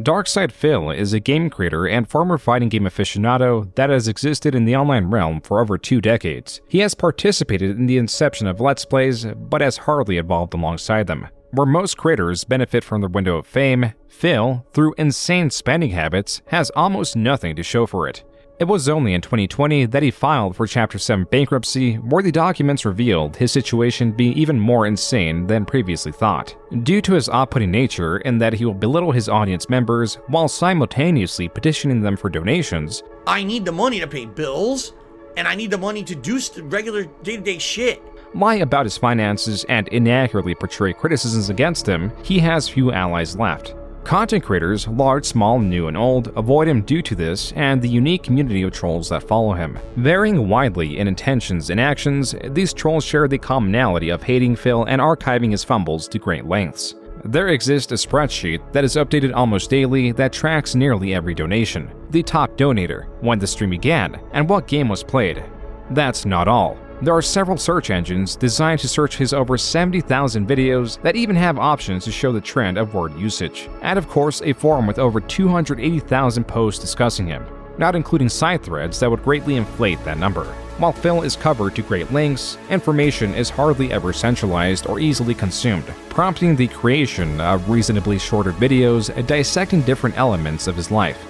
DarkSydePhil is a game creator and former fighting game aficionado that has existed in the online realm for over 2 decades. He has participated in the inception of Let's Plays, but has hardly evolved alongside them. Where most creators benefit from their window of fame, Phil, through insane spending habits, has almost nothing to show for it. It was only in 2020 that he filed for Chapter 7 bankruptcy, where the documents revealed his situation being even more insane than previously thought. Due to his off-putting nature in that he will belittle his audience members while simultaneously petitioning them for donations. I need the money to pay bills, and I need the money to do regular day-to-day shit. Lie about his finances and inaccurately portray criticisms against him, he has few allies left. Content creators, large, small, new, and old, avoid him due to this and the unique community of trolls that follow him. Varying widely in intentions and actions, these trolls share the commonality of hating Phil and archiving his fumbles to great lengths. There exists a spreadsheet that is updated almost daily that tracks nearly every donation, the top donator, when the stream began, and what game was played. That's not all. There are several search engines designed to search his over 70,000 videos that even have options to show the trend of word usage. And of course, a forum with over 280,000 posts discussing him, not including side threads that would greatly inflate that number. While Phil is covered to great lengths, information is hardly ever centralized or easily consumed, prompting the creation of reasonably shorter videos dissecting different elements of his life.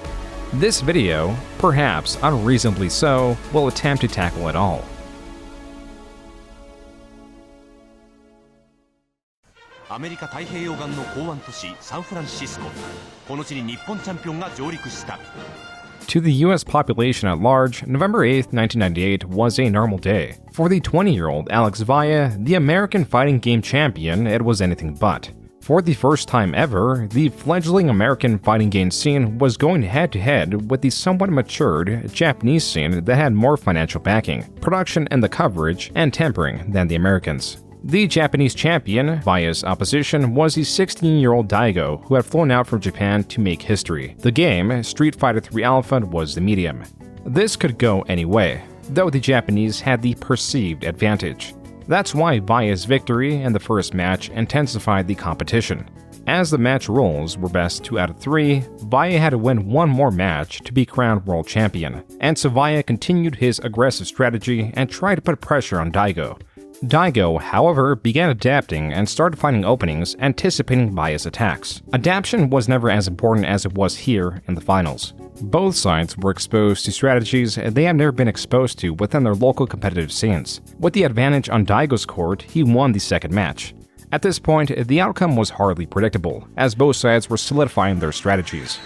This video, perhaps unreasonably so, will attempt to tackle it all. アメリカ太平洋岸の港湾都市サンフランシスコ。この地に日本チャンピオンが上陸した。 To the US population at large, November 8, 1998 was a normal day. For the 20-year-old Alex Valle, the American fighting game champion, it was anything but. For the first time ever, the fledgling American fighting game scene was going head-to-head with the somewhat matured Japanese scene that had more financial backing, production and the coverage, and tempering than the Americans. The Japanese champion, Valle's opposition, was the 16-year-old Daigo who had flown out from Japan to make history. The game, Street Fighter III Alpha, was the medium. This could go any way, though the Japanese had the perceived advantage. That's why Valle's victory in the first match intensified the competition. As the match rules were best 2 out of 3, Valle had to win one more match to be crowned world champion, and so Valle continued his aggressive strategy and tried to put pressure on Daigo. Daigo, however, began adapting and started finding openings, anticipating Valle's attacks. Adaptation was never as important as it was here in the finals. Both sides were exposed to strategies they have never been exposed to within their local competitive scenes. With the advantage on Daigo's court, he won the second match. At this point, the outcome was hardly predictable, as both sides were solidifying their strategies.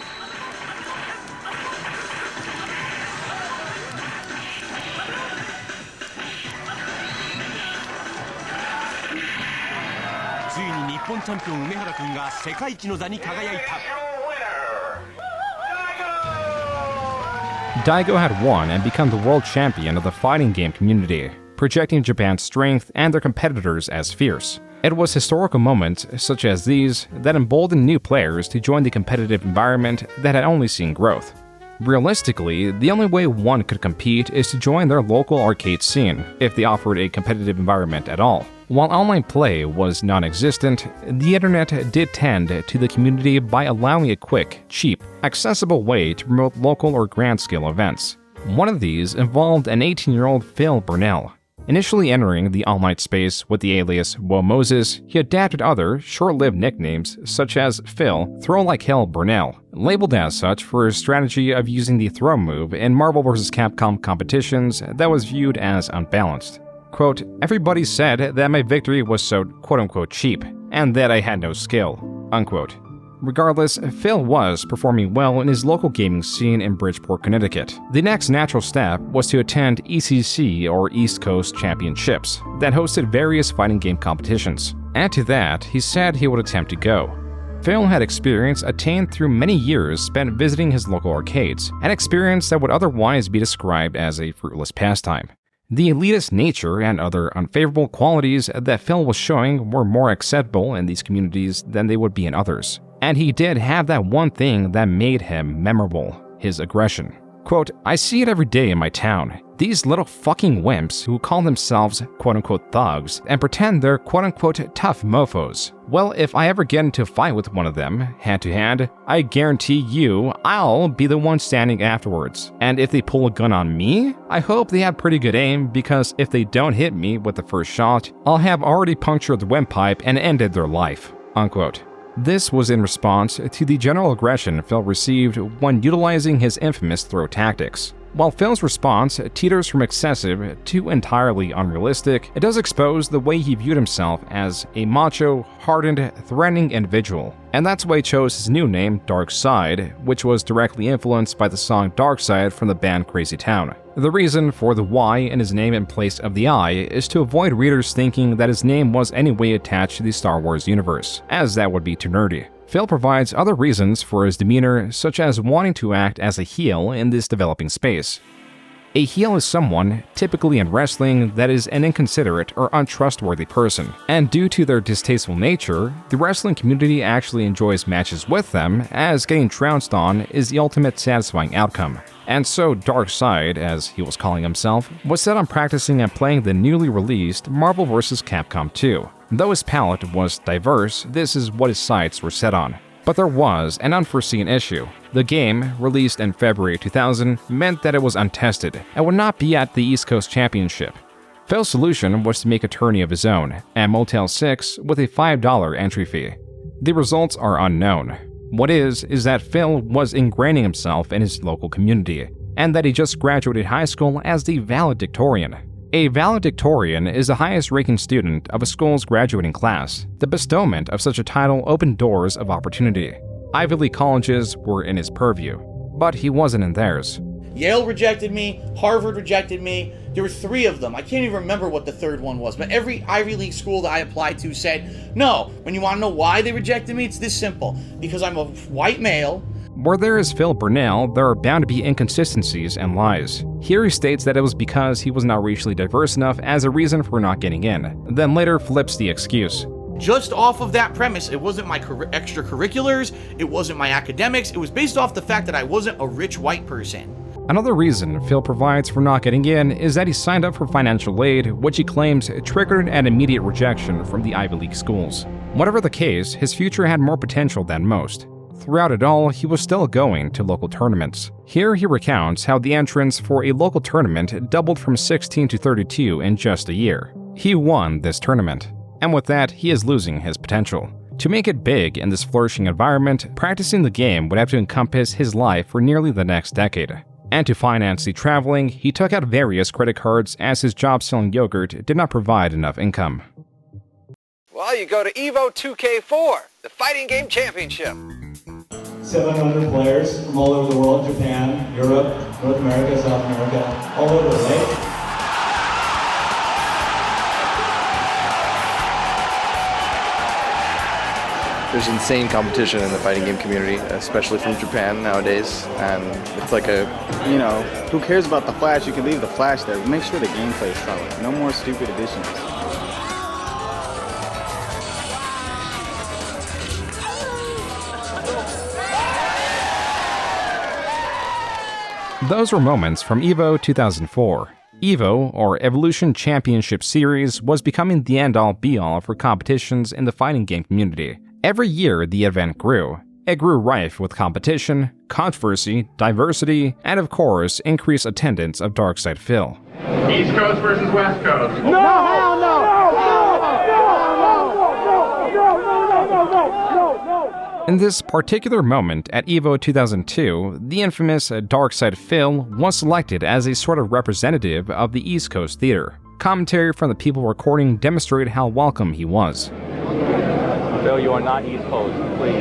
Daigo had won and become the world champion of the fighting game community, projecting Japan's strength and their competitors as fierce. It was historical moments such as these that emboldened new players to join the competitive environment that had only seen growth. Realistically, the only way one could compete is to join their local arcade scene, if they offered a competitive environment at all. While online play was non-existent, the internet did tend to the community by allowing a quick, cheap, accessible way to promote local or grand-scale events. One of these involved an 18-year-old Phil Burnell. Initially entering the online space with the alias Whoa Moses, he adapted other, short-lived nicknames such as Phil Throw Like Hell Burnell, labeled as such for his strategy of using the throw move in Marvel vs. Capcom competitions that was viewed as unbalanced. Quote, everybody said that my victory was so quote-unquote cheap, and that I had no skill, unquote. Regardless, Phil was performing well in his local gaming scene in Bridgeport, Connecticut. The next natural step was to attend ECC, or East Coast Championships, that hosted various fighting game competitions. Add to that, he said he would attempt to go. Phil had experience attained through many years spent visiting his local arcades, an experience that would otherwise be described as a fruitless pastime. The elitist nature and other unfavorable qualities that Phil was showing were more acceptable in these communities than they would be in others. And he did have that one thing that made him memorable, his aggression. Quote, "I see it every day in my town. These little fucking wimps who call themselves quote-unquote thugs and pretend they're quote-unquote tough mofos. Well, if I ever get into a fight with one of them, hand to hand, I guarantee you I'll be the one standing afterwards. And if they pull a gun on me, I hope they have pretty good aim, because if they don't hit me with the first shot, I'll have already punctured the windpipe and ended their life." Unquote. This was in response to the general aggression Phil received when utilizing his infamous throw tactics. While Phil's response teeters from excessive to entirely unrealistic, it does expose the way he viewed himself as a macho, hardened, threatening individual. And that's why he chose his new name, DarkSyde, which was directly influenced by the song DarkSyde from the band Crazy Town. The reason for the Y in his name in place of the I is to avoid readers thinking that his name was anyway attached to the Star Wars universe, as that would be too nerdy. Phil provides other reasons for his demeanor, such as wanting to act as a heel in this developing space. A heel is someone, typically in wrestling, that is an inconsiderate or untrustworthy person, and due to their distasteful nature, the wrestling community actually enjoys matches with them, as getting trounced on is the ultimate satisfying outcome. And so DarkSyde, as he was calling himself, was set on practicing and playing the newly released Marvel vs. Capcom 2. Though his palette was diverse, this is what his sights were set on. But there was an unforeseen issue. The game, released in February 2000, meant that it was untested and would not be at the East Coast Championship. Phil's solution was to make a tourney of his own, at Motel 6, with a $5 entry fee. The results are unknown. What is that Phil was ingraining himself in his local community, and that he just graduated high school as the valedictorian. A valedictorian is the highest-ranking student of a school's graduating class. The bestowment of such a title opened doors of opportunity. Ivy League colleges were in his purview, but he wasn't in theirs. Yale rejected me, Harvard rejected me. There were 3 of them. I can't even remember what the third one was, but every Ivy League school that I applied to said, no. When you want to know why they rejected me, it's this simple. Because I'm a white male. Where there is Phil Burnell, there are bound to be inconsistencies and lies. Here he states that it was because he was not racially diverse enough as a reason for not getting in, then later flips the excuse. Just off of that premise, it wasn't my extracurriculars, it wasn't my academics, it was based off the fact that I wasn't a rich white person. Another reason Phil provides for not getting in is that he signed up for financial aid, which he claims triggered an immediate rejection from the Ivy League schools. Whatever the case, his future had more potential than most. Throughout it all, he was still going to local tournaments. Here he recounts how the entrance for a local tournament doubled from 16 to 32 in just a year. He won this tournament, and with that, he is losing his potential. To make it big in this flourishing environment, practicing the game would have to encompass his life for nearly the next decade. And to finance the traveling, he took out various credit cards as his job selling yogurt did not provide enough income. Well, you go to EVO 2K4, the fighting game championship. 700 players from all over the world, Japan, Europe, North America, South America, all over, right? There's insane competition in the fighting game community, especially from Japan nowadays, and it's like a, you know, who cares about the Flash? You can leave the Flash there. Make sure the gameplay is solid. No more stupid additions. Those were moments from EVO 2004. EVO, or Evolution Championship Series, was becoming the end-all be-all for competitions in the fighting game community. Every year, the event grew. It grew rife with competition, controversy, diversity, and of course, increased attendance of DarkSydePhil. East Coast versus West Coast. No! Hell no! In this particular moment at EVO 2002, the infamous DarkSydePhil was selected as a sort of representative of the East Coast theater. Commentary from the people recording demonstrated how welcome he was. Phil, you are not East Coast, please.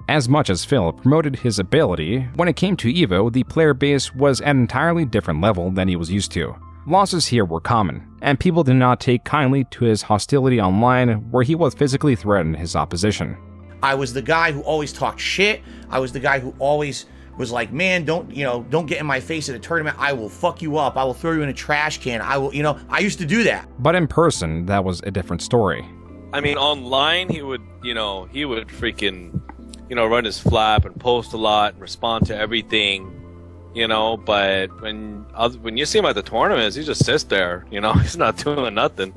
As much as Phil promoted his ability, when it came to EVO, the player base was at an entirely different level than he was used to. Losses here were common, and people did not take kindly to his hostility online where he would physically threaten his opposition. I was the guy who always talked shit. I was the guy who always was like, man, don't get in my face at a tournament. I will fuck you up. I will throw you in a trash can. I used to do that. But in person, that was a different story. I mean, online he would freaking, run his flap and post a lot and respond to everything, but when you see him at the tournaments, he just sits there, he's not doing nothing.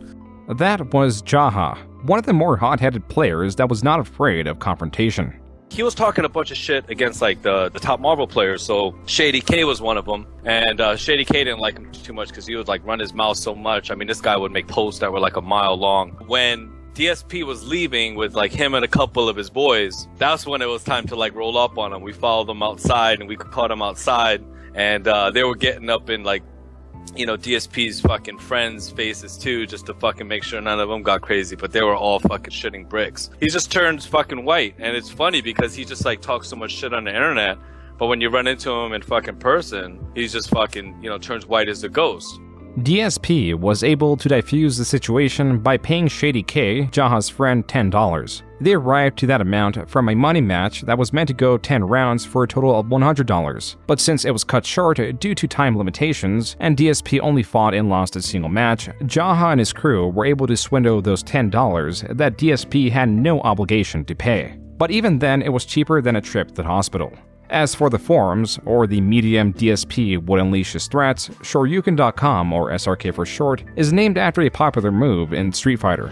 That was Jaha, one of the more hot-headed players that was not afraid of confrontation. He was talking a bunch of shit against the top Marvel players, so Shady K was one of them, and Shady K didn't like him too much because he would run his mouth so much. I mean, this guy would make posts that were a mile long. When DSP was leaving with him and a couple of his boys, that's when it was time to roll up on him. We followed them outside and we caught him outside, and they were getting up in DSP's fucking friends' faces too, just to fucking make sure none of them got crazy, but they were all fucking shitting bricks. He just turns fucking white, and it's funny because he just talks so much shit on the internet, but when you run into him in fucking person, he's just fucking, turns white as a ghost. DSP was able to diffuse the situation by paying Shady K, Jaha's friend, $10. They arrived to that amount from a money match that was meant to go 10 rounds for a total of $100. But since it was cut short due to time limitations, and DSP only fought and lost a single match, Jaha and his crew were able to swindle those $10 that DSP had no obligation to pay. But even then, it was cheaper than a trip to the hospital. As for the forums, or the medium DSP would unleash his threats, Shoryuken.com, or SRK for short, is named after a popular move in Street Fighter.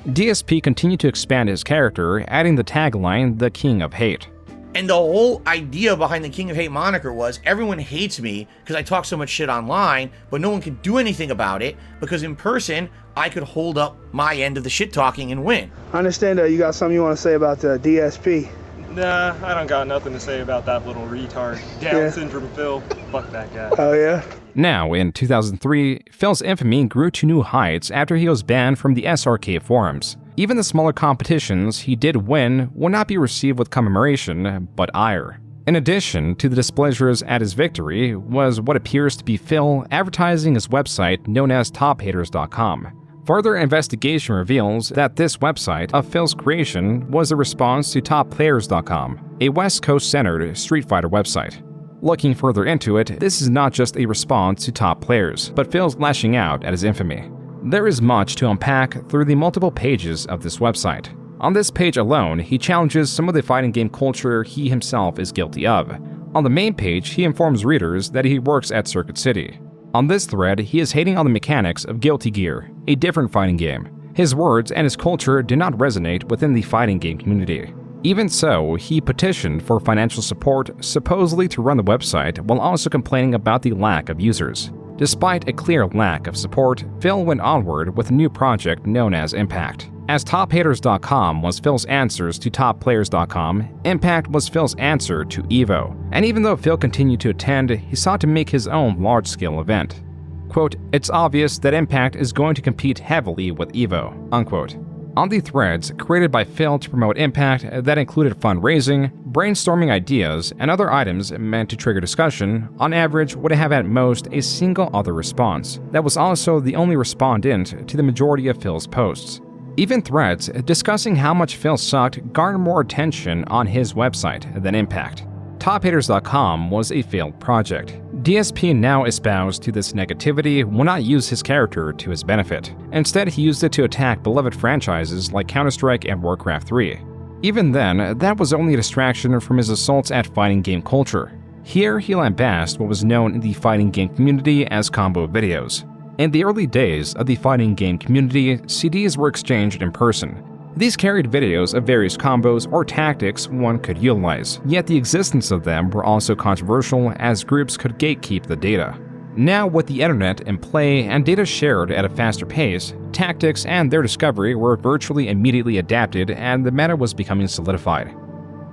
DSP continued to expand his character, adding the tagline, "The King of Hate." And the whole idea behind the King of Hate moniker was everyone hates me because I talk so much shit online, but no one can do anything about it because in person, I could hold up my end of the shit talking and win. I understand that you got something you want to say about the DSP. Nah, I don't got nothing to say about that little retard. Down syndrome Phil. Fuck that guy. Oh yeah? Now, in 2003, Phil's infamy grew to new heights after he was banned from the SRK forums. Even the smaller competitions he did win would not be received with commemoration, but ire. In addition to the displeasures at his victory was what appears to be Phil advertising his website known as TopHaters.com. Further investigation reveals that this website of Phil's creation was a response to TopPlayers.com, a West Coast-centered Street Fighter website. Looking further into it, this is not just a response to Top Players, but Phil's lashing out at his infamy. There is much to unpack through the multiple pages of this website. On this page alone, he challenges some of the fighting game culture he himself is guilty of. On the main page, he informs readers that he works at Circuit City. On this thread, he is hating on the mechanics of Guilty Gear, a different fighting game. His words and his culture do not resonate within the fighting game community. Even so, he petitioned for financial support, supposedly to run the website, while also complaining about the lack of users. Despite a clear lack of support, Phil went onward with a new project known as Impact. As TopHaters.com was Phil's answers to TopPlayers.com, Impact was Phil's answer to EVO. And even though Phil continued to attend, he sought to make his own large-scale event. Quote, "It's obvious that Impact is going to compete heavily with EVO," unquote. On the threads created by Phil to promote Impact that included fundraising, brainstorming ideas, and other items meant to trigger discussion, on average would have at most a single other response. That was also the only respondent to the majority of Phil's posts. Even threads discussing how much Phil sucked garnered more attention on his website than Impact. TopHaters.com was a failed project. DSP now espoused to this negativity will not use his character to his benefit. Instead, he used it to attack beloved franchises like Counter-Strike and Warcraft 3. Even then, that was only a distraction from his assaults at fighting game culture. Here, he lambasted what was known in the fighting game community as combo videos. In the early days of the fighting game community, CDs were exchanged in person. These carried videos of various combos or tactics one could utilize, yet the existence of them were also controversial as groups could gatekeep the data. Now, with the internet in play and data shared at a faster pace, tactics and their discovery were virtually immediately adapted and the meta was becoming solidified.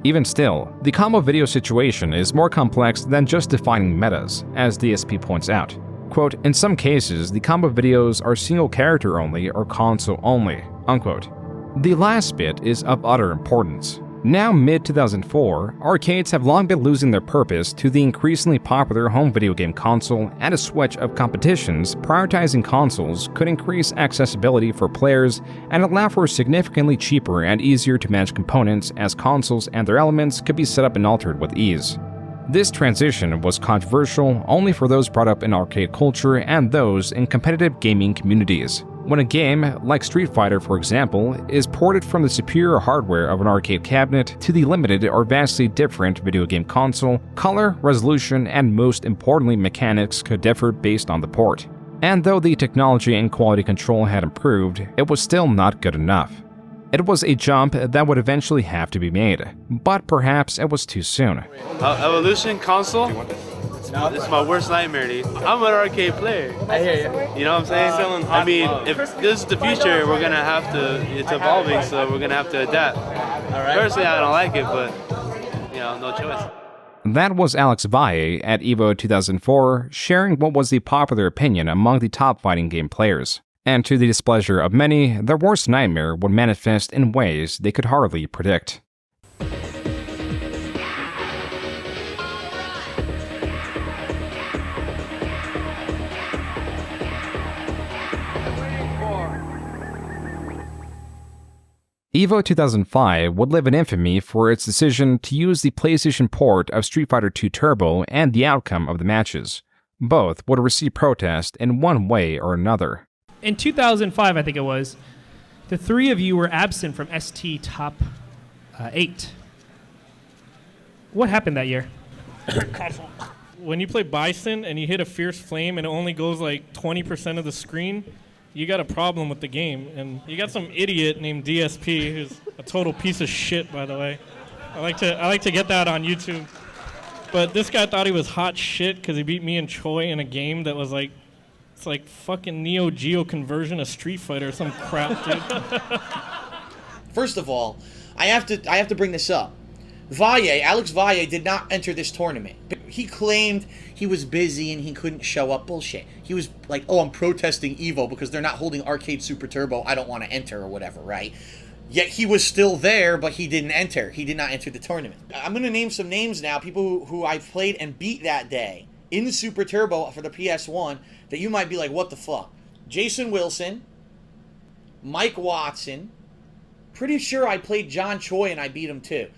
Even still, the combo video situation is more complex than just defining metas, as DSP points out. Quote, "In some cases, the combo videos are single character only or console only," unquote. The last bit is of utter importance. Now mid-2004, arcades have long been losing their purpose to the increasingly popular home video game console, and a switch of competitions prioritizing consoles could increase accessibility for players and allow for significantly cheaper and easier to manage components as consoles and their elements could be set up and altered with ease. This transition was controversial only for those brought up in arcade culture and those in competitive gaming communities. When a game, like Street Fighter for example, is ported from the superior hardware of an arcade cabinet to the limited or vastly different video game console, color, resolution, and most importantly mechanics could differ based on the port. And though the technology and quality control had improved, it was still not good enough. It was a jump that would eventually have to be made, but perhaps it was too soon. Evolution console? It's my worst nightmare, dude. I'm an arcade player. I hear you. You know what I'm saying? I mean, if this is the future, we're gonna have to, it's evolving, so we're gonna have to adapt. Personally, I don't like it, but, you know, no choice. That was Alex Valle at EVO 2004, sharing what was the popular opinion among the top fighting game players. And to the displeasure of many, their worst nightmare would manifest in ways they could hardly predict. EVO 2005 would live in infamy for its decision to use the PlayStation port of Street Fighter II Turbo and the outcome of the matches. Both would receive protest in one way or another. In 2005, I think it was, the three of you were absent from ST Top 8. What happened that year? When you play Bison and you hit a Fierce Flame and it only goes like 20% of the screen, you got a problem with the game. And you got some idiot named DSP who's a total piece of shit, by the way. I like to get that on YouTube. But this guy thought he was hot shit because he beat me and Choi in a game that was like, it's like fucking Neo Geo conversion of Street Fighter or some crap, dude. First of all, I have to bring this up. Alex Valle did not enter this tournament. He claimed he was busy and he couldn't show up. Bullshit. He was like, oh, I'm protesting EVO because they're not holding Arcade Super Turbo. I don't want to enter or whatever, right? Yet he was still there, but he didn't enter. He did not enter the tournament. I'm going to name some names now, people who I played and beat that day in the Super Turbo for the PS1 that you might be like, what the fuck? Jason Wilson, Mike Watson. Pretty sure I played John Choi and I beat him too.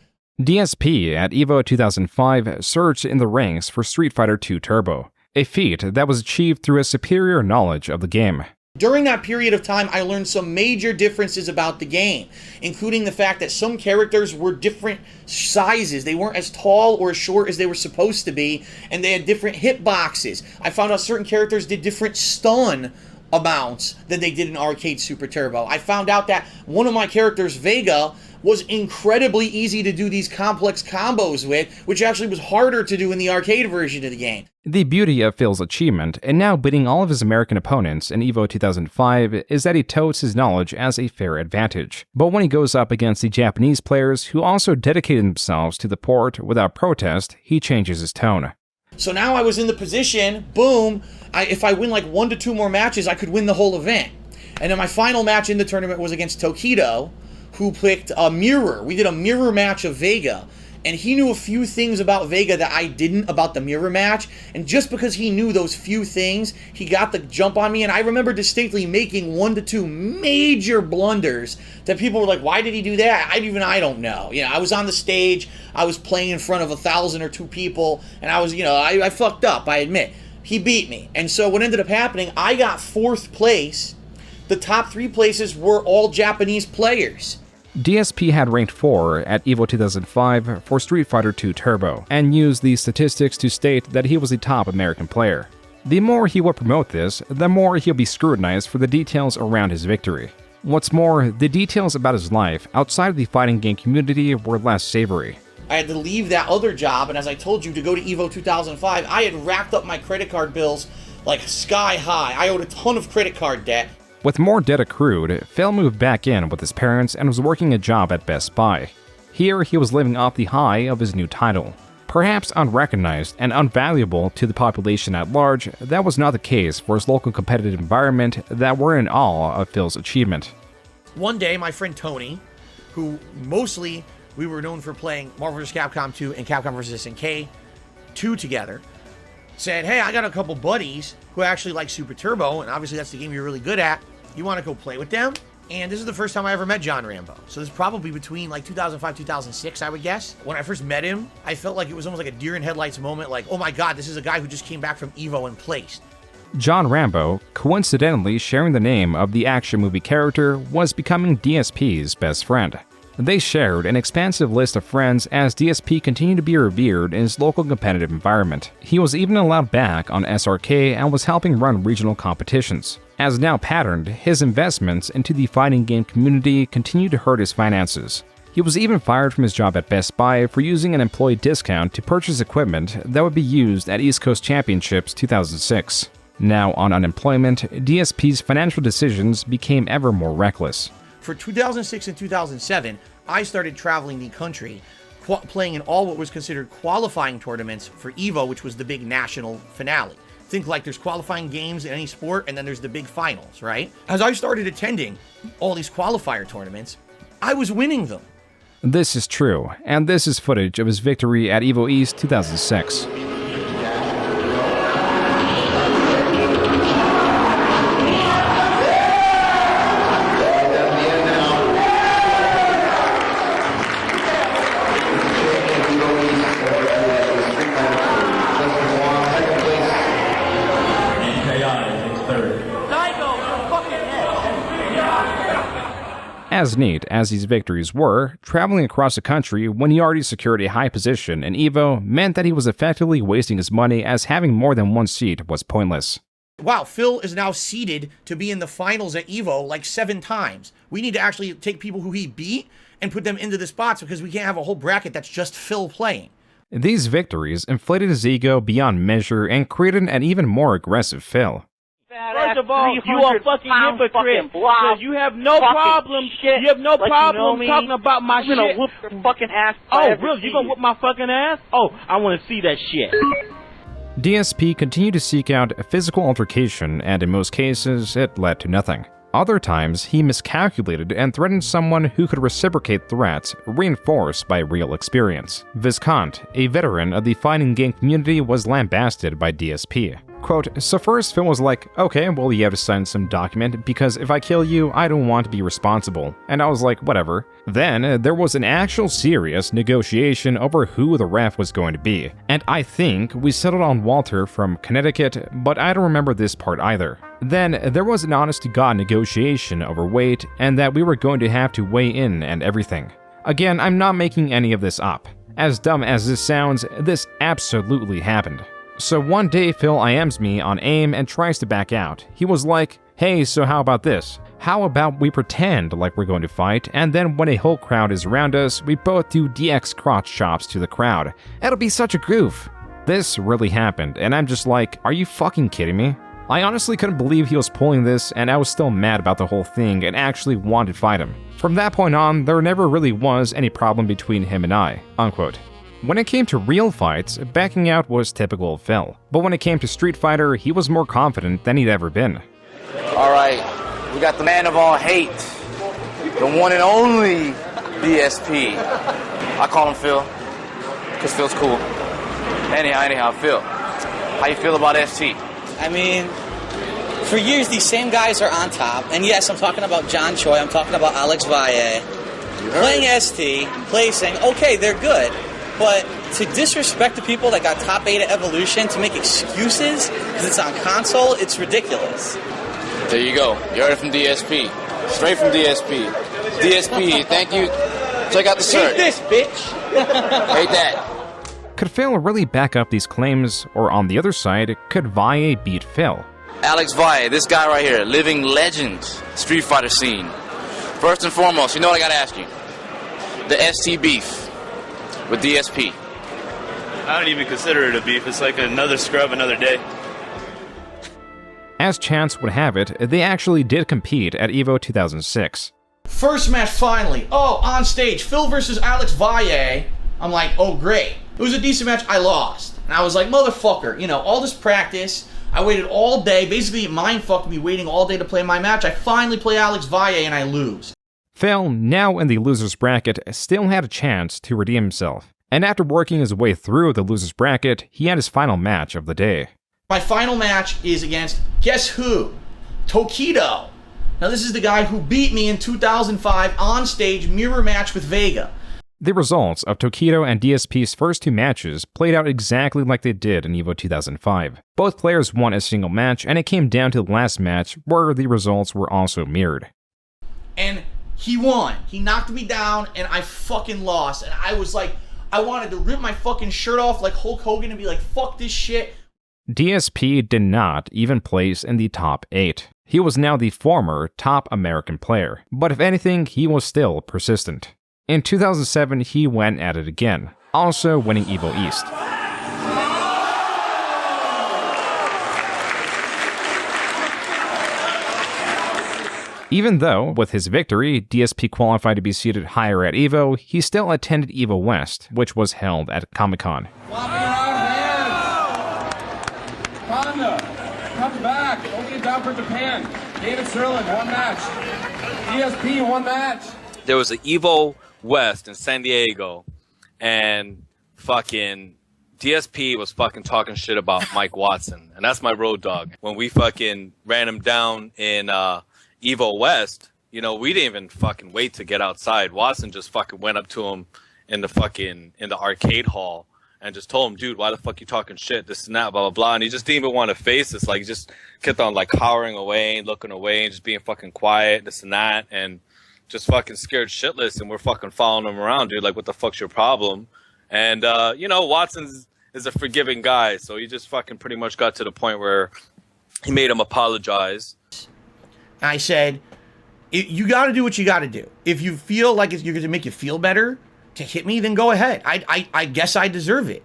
DSP at EVO 2005 surged in the ranks for Street Fighter II Turbo, a feat that was achieved through a superior knowledge of the game. During that period of time, I learned some major differences about the game, including the fact that some characters were different sizes. They weren't as tall or as short as they were supposed to be, and they had different hitboxes. I found out certain characters did different stun amounts than they did in Arcade Super Turbo. I found out that one of my characters, Vega, was incredibly easy to do these complex combos with, which actually was harder to do in the arcade version of the game. The beauty of Phil's achievement, in now beating all of his American opponents in EVO 2005, is that he touts his knowledge as a fair advantage. But when he goes up against the Japanese players who also dedicated themselves to the port without protest, he changes his tone. So now I was in the position, boom, if I win like 1 to 2 more matches, I could win the whole event. And then my final match in the tournament was against Tokido, who picked a mirror. We did a mirror match of Vega, and he knew a few things about Vega that I didn't about the mirror match, and just because he knew those few things, he got the jump on me, and I remember distinctly making 1 to 2 major blunders that people were like, why did he do that? I don't know. You know, I was on the stage, I was playing in front of 1,000 or 2 people, and I was, you know, I fucked up, I admit. He beat me, and so what ended up happening, I got 4th place. The top 3 places were all Japanese players. DSP had ranked 4 at EVO 2005 for Street Fighter II Turbo, and used these statistics to state that he was the top American player. The more he would promote this, the more he'll be scrutinized for the details around his victory. What's more, the details about his life outside of the fighting game community were less savory. I had to leave that other job, and as I told you, to go to EVO 2005, I had racked up my credit card bills like sky high. I owed a ton of credit card debt. With more debt accrued, Phil moved back in with his parents and was working a job at Best Buy. Here, he was living off the high of his new title. Perhaps unrecognized and unvaluable to the population at large, that was not the case for his local competitive environment that were in awe of Phil's achievement. One day, my friend Tony, who mostly we were known for playing Marvel vs. Capcom 2 and Capcom vs. SNK 2 together, said, hey, I got a couple buddies who actually like Super Turbo, and obviously that's the game you're really good at. You want to go play with them? And this is the first time I ever met John Rambo. So this is probably between like 2005, 2006, I would guess. When I first met him, I felt like it was almost like a deer in headlights moment, like, oh my God, this is a guy who just came back from EVO and placed. John Rambo, coincidentally sharing the name of the action movie character, was becoming DSP's best friend. They shared an expansive list of friends as DSP continued to be revered in his local competitive environment. He was even allowed back on SRK and was helping run regional competitions. As now patterned, his investments into the fighting game community continued to hurt his finances. He was even fired from his job at Best Buy for using an employee discount to purchase equipment that would be used at East Coast Championships 2006. Now on unemployment, DSP's financial decisions became ever more reckless. For 2006 and 2007, I started traveling the country, playing in all what was considered qualifying tournaments for EVO, which was the big national finale. Think like there's qualifying games in any sport, and then there's the big finals, right? As I started attending all these qualifier tournaments, I was winning them. This is true, and this is footage of his victory at EVO East 2006. As neat as these victories were, traveling across the country when he already secured a high position in EVO meant that he was effectively wasting his money, as having more than one seat was pointless. Wow, Phil is now seeded to be in the finals at EVO like 7 times. We need to actually take people who he beat and put them into the spots, because we can't have a whole bracket that's just Phil playing. These victories inflated his ego beyond measure and created an even more aggressive Phil. First of all, you are fucking hypocrite, because you have no problem, you have no problem talking about my shit. I'm gonna whoop your fucking ass. Oh, really? You gonna whoop my fucking ass? Oh, I wanna see that shit. DSP continued to seek out a physical altercation, and in most cases, it led to nothing. Other times, he miscalculated and threatened someone who could reciprocate threats, reinforced by real experience. Viscount, a veteran of the fighting game community, was lambasted by DSP. Quote, so first Phil was like, okay, well you have to sign some document, because if I kill you, I don't want to be responsible. And I was like, whatever. Then there was an actual serious negotiation over who the ref was going to be. And I think we settled on Walter from Connecticut, but I don't remember this part either. Then there was an honest-to-God negotiation over weight, and that we were going to have to weigh in and everything. Again, I'm not making any of this up. As dumb as this sounds, this absolutely happened. So one day Phil IMs me on AIM and tries to back out. He was like, hey, so how about this? How about we pretend like we're going to fight, and then when a whole crowd is around us, we both do DX crotch chops to the crowd. It'll be such a goof. This really happened, and I'm just like, are you fucking kidding me? I honestly couldn't believe he was pulling this, and I was still mad about the whole thing and actually wanted to fight him. From that point on, there never really was any problem between him and I, unquote. When it came to real fights, backing out was typical of Phil. But when it came to Street Fighter, he was more confident than he'd ever been. Alright, we got the man of all hate, the one and only DSP. I call him Phil, because Phil's cool. Anyhow, Phil, how you feel about ST? I mean, for years these same guys are on top, and yes, I'm talking about John Choi, I'm talking about Alex Valle, playing ST, placing, okay, they're good. But to disrespect the people that got top 8 at Evolution, to make excuses because it's on console, it's ridiculous. There you go. You heard it from DSP. Straight from DSP. DSP, thank you. Check out the shirt. Hate this, bitch. Hate that. Could Phil really back up these claims, or on the other side, could Valle beat Phil? Alex Valle, this guy right here, living legend, Street Fighter scene. First and foremost, you know what I gotta ask you? The ST beef with DSP. I don't even consider it a beef. It's like another scrub, another day. As chance would have it, they actually did compete at EVO 2006. First match finally. Oh, on stage, Phil versus Alex Valle. I'm like, oh great. It was a decent match, I lost. And I was like, motherfucker, you know, all this practice, I waited all day, basically it mind-fucked me waiting all day to play my match. I finally play Alex Valle and I lose. Phil, now in the loser's bracket, still had a chance to redeem himself. And after working his way through the loser's bracket, he had his final match of the day. My final match is against, guess who? Tokido. Now this is the guy who beat me in 2005 on stage, mirror match with Vega. The results of Tokido and DSP's first 2 matches played out exactly like they did in EVO 2005. Both players won a single match, and it came down to the last match where the results were also mirrored. And he won. He knocked me down, and I fucking lost. And I was like, I wanted to rip my fucking shirt off like Hulk Hogan and be like, fuck this shit. DSP did not even place in the top 8. He was now the former top American player, but if anything, he was still persistent. In 2007, he went at it again, also winning EVO East. Even though, with his victory, DSP qualified to be seated higher at EVO, he still attended EVO West, which was held at Comic-Con. Panda, come back. Opening down for Japan. David Sterling, 1 match. DSP, 1 match. There was an EVO West in San Diego, and fucking DSP was fucking talking shit about Mike Watson, and that's my road dog. When we fucking ran him down in EVO West, you know, we didn't even fucking wait to get outside. Watson just fucking went up to him in the arcade hall and just told him, dude, why the fuck you talking shit, this and that, blah, blah, blah. And he just didn't even want to face us. Like, he just kept on, like, cowering away and looking away and just being fucking quiet, this and that, and just fucking scared shitless. And we're fucking following him around, dude. Like, what the fuck's your problem? And, you know, Watson is a forgiving guy. So he just fucking pretty much got to the point where he made him apologize. I said, you got to do what you got to do. If you feel like you're going to make you feel better to hit me, then go ahead. I guess I deserve it.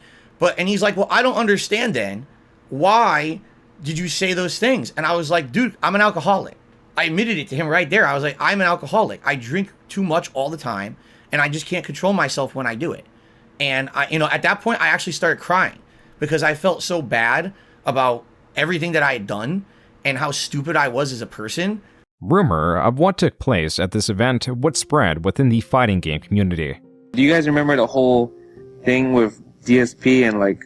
And he's like, well, I don't understand then. Why did you say those things? And I was like, dude, I'm an alcoholic. I admitted it to him right there. I was like, I'm an alcoholic. I drink too much all the time, and I just can't control myself when I do it. And at that point, I actually started crying because I felt so bad about everything that I had done and how stupid I was as a person. Rumor of what took place at this event would spread within the fighting game community. Do you guys remember the whole thing with DSP and like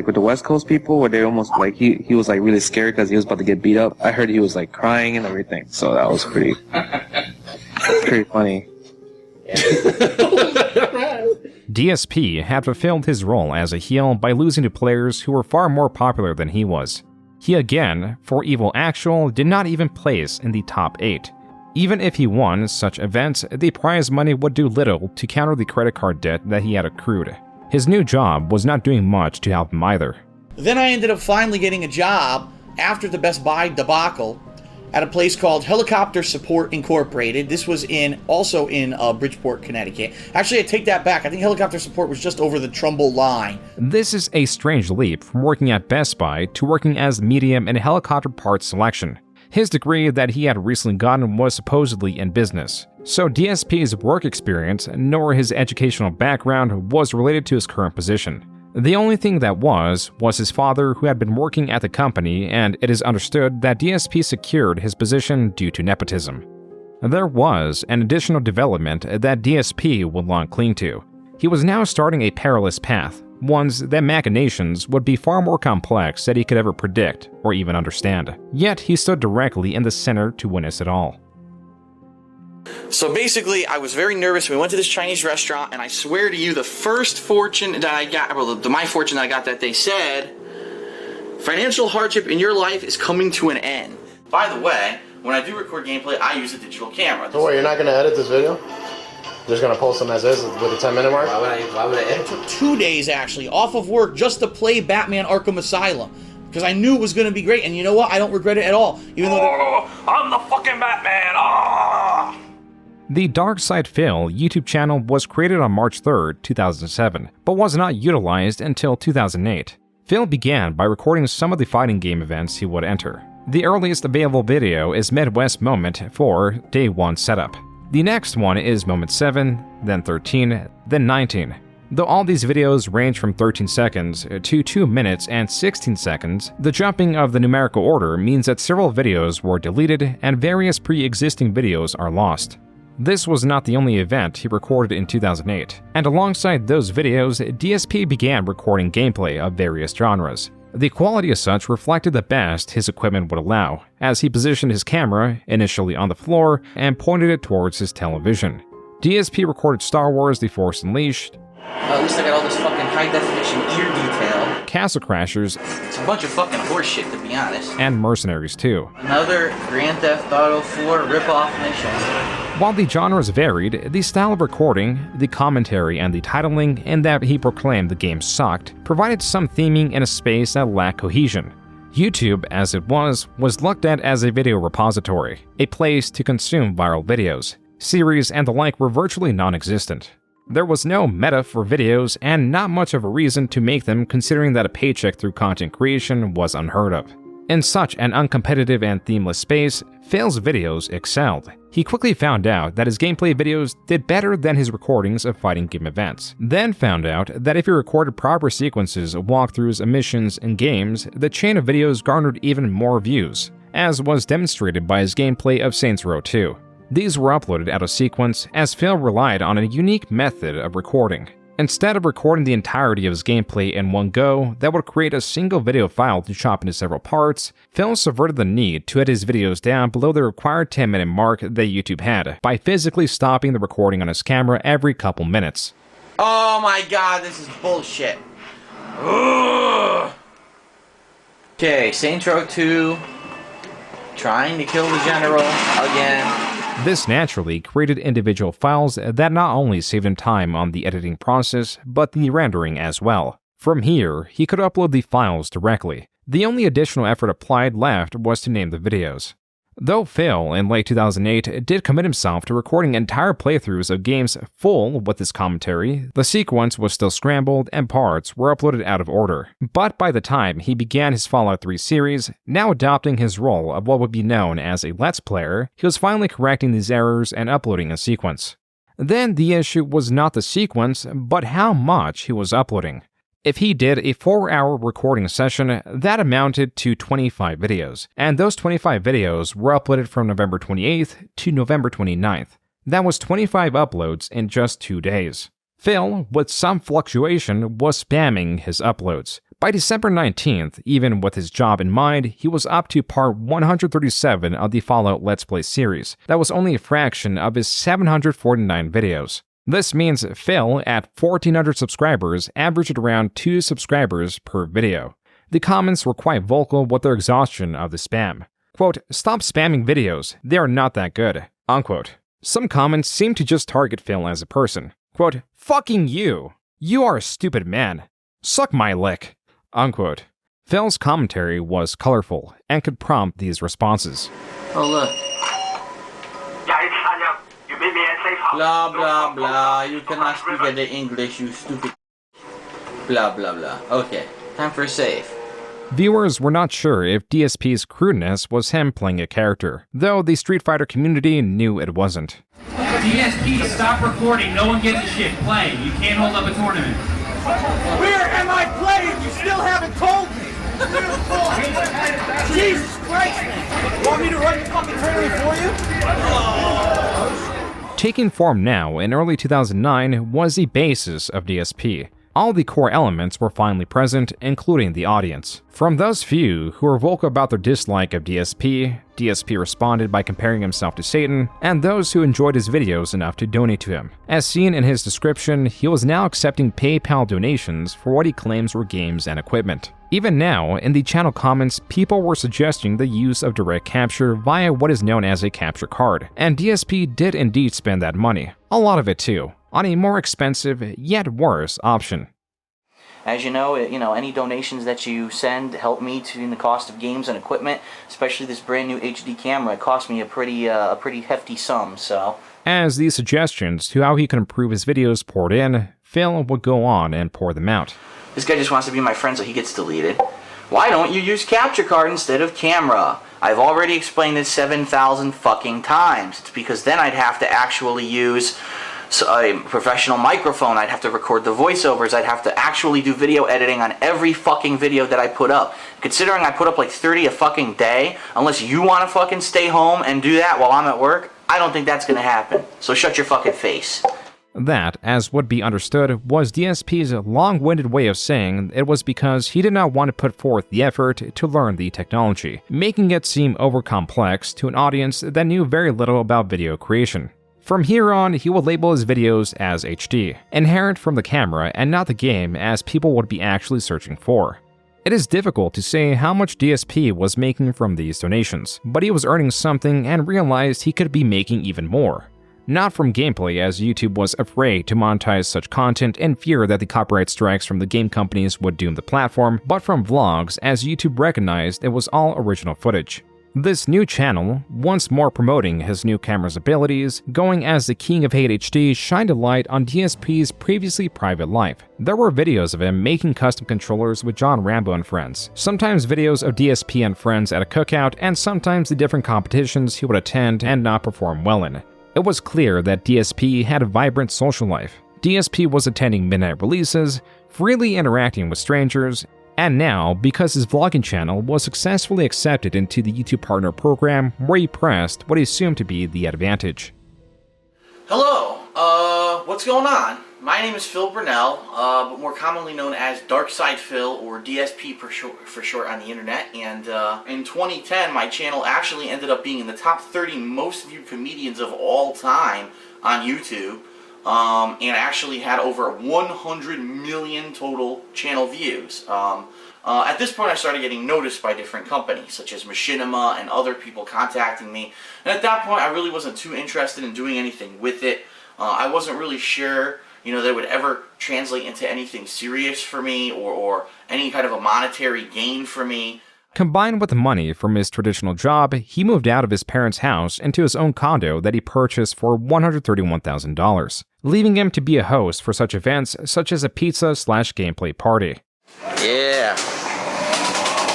with the West Coast people where they almost like he was like really scared because he was about to get beat up? I heard he was like crying and everything, so that was pretty funny. DSP had fulfilled his role as a heel by losing to players who were far more popular than he was. He again, for EVO Actual, did not even place in the top 8. Even if he won such events, the prize money would do little to counter the credit card debt that he had accrued. His new job was not doing much to help him either. Then I ended up finally getting a job after the Best Buy debacle at a place called Helicopter Support Incorporated. This was also in Bridgeport, Connecticut. Actually, I take that back. I think Helicopter Support was just over the Trumbull line. This is a strange leap from working at Best Buy to working as medium in helicopter parts selection. His degree that he had recently gotten was supposedly in business, so DSP's work experience nor his educational background was related to his current position. The only thing that was his father, who had been working at the company, and it is understood that DSP secured his position due to nepotism. There was an additional development that DSP would long cling to. He was now starting a perilous path, ones that machinations would be far more complex than he could ever predict or even understand. Yet he stood directly in the center to witness it all. So basically, I was very nervous. We went to this Chinese restaurant, and I swear to you, the first fortune that I got, well, my fortune that I got that they said, financial hardship in your life is coming to an end. By the way, when I do record gameplay, I use a digital camera. So what, you're not going to edit this video? Just going to post them as is with a 10-minute mark? Why would I edit? It took 2 days, actually, off of work just to play Batman Arkham Asylum. Because I knew it was going to be great, and you know what? I don't regret it at all. Even though I'm the fucking Batman! The DarkSydePhil YouTube channel was created on March 3rd, 2007, but was not utilized until 2008. Phil began by recording some of the fighting game events he would enter. The earliest available video is Midwest Moment 4 Day 1 Setup. The next one is Moment 7, then 13, then 19. Though all these videos range from 13 seconds to 2 minutes and 16 seconds, the jumping of the numerical order means that several videos were deleted and various pre-existing videos are lost. This was not the only event he recorded in 2008, and alongside those videos, DSP began recording gameplay of various genres. The quality as such reflected the best his equipment would allow, as he positioned his camera initially on the floor and pointed it towards his television. DSP recorded Star Wars The Force Unleashed, At least I got all this fucking high-definition ear detail. Castle Crashers, It's a bunch of fucking horseshit, to be honest. and Mercenaries 2. Another Grand Theft Auto 4 rip-off mission. While the genres varied, the style of recording, the commentary, and the titling, in that he proclaimed the game sucked, provided some theming in a space that lacked cohesion. YouTube, as it was looked at as a video repository, a place to consume viral videos. Series and the like were virtually non-existent. There was no meta for videos and not much of a reason to make them, considering that a paycheck through content creation was unheard of. In such an uncompetitive and themeless space, Phil's videos excelled. He quickly found out that his gameplay videos did better than his recordings of fighting game events. Then found out that if he recorded proper sequences of walkthroughs of missions and games, the chain of videos garnered even more views, as was demonstrated by his gameplay of Saints Row 2. These were uploaded out of sequence, as Phil relied on a unique method of recording. Instead of recording the entirety of his gameplay in one go that would create a single video file to chop into several parts, Phil subverted the need to edit his videos down below the required 10-minute mark that YouTube had by physically stopping the recording on his camera every couple minutes. Oh my god, this is bullshit. Ugh. Okay, Saints Row 2. Trying to kill the general again. This naturally created individual files that not only saved him time on the editing process, but the rendering as well. From here, he could upload the files directly. The only additional effort applied left was to name the videos. Though Phil, in late 2008, did commit himself to recording entire playthroughs of games full with his commentary, the sequence was still scrambled and parts were uploaded out of order. But by the time he began his Fallout 3 series, now adopting his role of what would be known as a Let's Player, he was finally correcting these errors and uploading a sequence. Then the issue was not the sequence, but how much he was uploading. If he did a 4-hour recording session, that amounted to 25 videos, and those 25 videos were uploaded from November 28th to November 29th. That was 25 uploads in just 2 days. Phil, with some fluctuation, was spamming his uploads. By December 19th, even with his job in mind, he was up to part 137 of the Fallout Let's Play series. That was only a fraction of his 749 videos. This means Phil, at 1,400 subscribers, averaged around 2 subscribers per video. The comments were quite vocal with their exhaustion of the spam. Quote, "Stop spamming videos, they are not that good." Unquote. Some comments seem to just target Phil as a person. Quote, "Fucking you! You are a stupid man. Suck my lick." Unquote. Phil's commentary was colorful and could prompt these responses. Oh look. Blah blah blah, you cannot speak any English, you stupid. Blah blah blah. Okay, time for a save. Viewers were not sure if DSP's crudeness was him playing a character, though the Street Fighter community knew it wasn't. DSP, stop recording, no one gives a shit. Play, you can't hold up a tournament. Where am I playing? You still haven't told me! Jesus Christ, man! Want me to run the fucking tournament for you? Taking form now in early 2009 was the basis of DSP. All the core elements were finally present, including the audience. From those few who were vocal about their dislike of DSP, DSP responded by comparing himself to Satan, and those who enjoyed his videos enough to donate to him. As seen in his description, he was now accepting PayPal donations for what he claims were games and equipment. Even now, in the channel comments, people were suggesting the use of direct capture via what is known as a capture card, and DSP did indeed spend that money, a lot of it too, on a more expensive, yet worse option. As you know, any donations that you send help me in the cost of games and equipment, especially this brand new HD camera. It cost me a pretty hefty sum, so. As these suggestions to how he could improve his videos poured in, Phil would go on and pour them out. This guy just wants to be my friend so he gets deleted. Why don't you use capture card instead of camera? I've already explained this 7,000 fucking times. It's because then I'd have to actually use a professional microphone, I'd have to record the voiceovers, I'd have to actually do video editing on every fucking video that I put up. Considering I put up like 30 a fucking day, unless you want to fucking stay home and do that while I'm at work, I don't think that's gonna happen. So shut your fucking face. That, as would be understood, was DSP's long-winded way of saying it was because he did not want to put forth the effort to learn the technology, making it seem over-complex to an audience that knew very little about video creation. From here on, he would label his videos as HD, inherent from the camera and not the game as people would be actually searching for. It is difficult to say how much DSP was making from these donations, but he was earning something and realized he could be making even more. Not from gameplay, as YouTube was afraid to monetize such content in fear that the copyright strikes from the game companies would doom the platform, but from vlogs, as YouTube recognized it was all original footage. This new channel, once more promoting his new camera's abilities, going as the King of Hate HD, shined a light on DSP's previously private life. There were videos of him making custom controllers with John Rambo and friends, sometimes videos of DSP and friends at a cookout, and sometimes the different competitions he would attend and not perform well in. It was clear that DSP had a vibrant social life. DSP was attending midnight releases, freely interacting with strangers, and now, because his vlogging channel was successfully accepted into the YouTube Partner Program, where he pressed what he assumed to be the advantage. Hello, what's going on? My name is Phil Brunell, but more commonly known as DarkSydePhil, or DSP for short on the internet, and in 2010 my channel actually ended up being in the top 30 most viewed comedians of all time on YouTube. And actually had over 100 million total channel views. At this point I started getting noticed by different companies, such as Machinima and other people contacting me. And at that point I really wasn't too interested in doing anything with it. I wasn't really sure, that it would ever translate into anything serious for me or any kind of a monetary gain for me. Combined with the money from his traditional job, he moved out of his parents' house into his own condo that he purchased for $131,000, leaving him to be a host for such events such as a pizza/gameplay party. Yeah.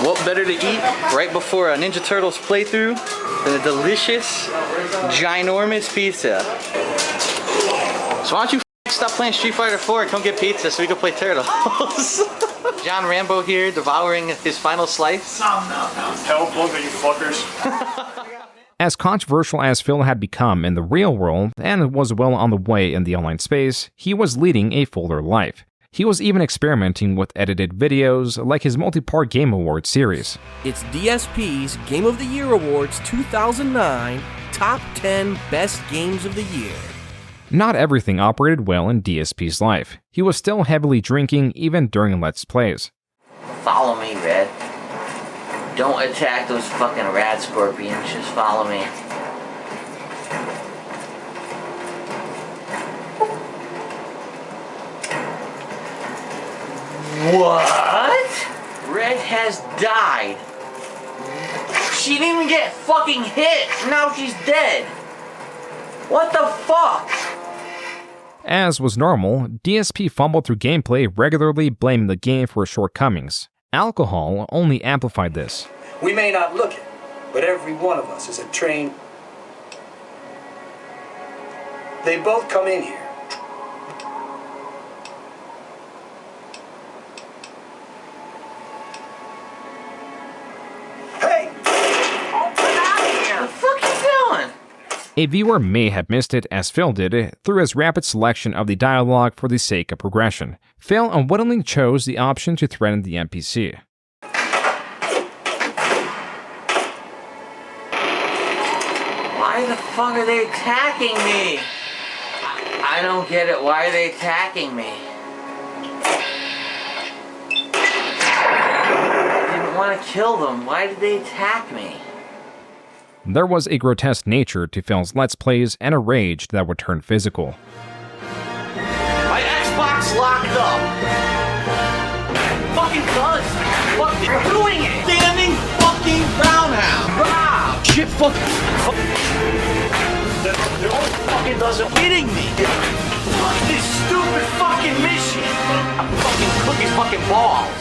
What better to eat right before a Ninja Turtles playthrough than a delicious, ginormous pizza? So why don't you stop playing Street Fighter 4 and come get pizza so we can play Turtles? John Rambo here, devouring his final slice. Hell, bugger, you fuckers. As controversial as Phil had become in the real world, and was well on the way in the online space, he was leading a fuller life. He was even experimenting with edited videos, like his multi-part Game Awards series. It's DSP's Game of the Year Awards 2009 Top 10 Best Games of the Year. Not everything operated well in DSP's life. He was still heavily drinking even during Let's Plays. Follow me, Red. Don't attack those fucking rad scorpions, just follow me. What? Red has died. She didn't even get fucking hit. Now she's dead. What the fuck? As was normal, DSP fumbled through gameplay, regularly blaming the game for his shortcomings. Alcohol only amplified this. We may not look it, but every one of us is a trained... They both come in here. Hey! Get out of here! What the fuck you doing? A viewer may have missed it as Phil did through his rapid selection of the dialogue for the sake of progression. Phil unwittingly chose the option to threaten the NPC. Why the fuck are they attacking me? I don't get it. Why are they attacking me? I didn't want to kill them. Why did they attack me? There was a grotesque nature to Phil's Let's Plays and a rage that would turn physical. My Xbox locked up. Fucking does. Fuck it. Doing it. Damning fucking roundhouse. Wow. Shit fucking. The whole fucking doesn't kidding me. Fuck this stupid fucking mission. I'm fucking cooking fucking balls.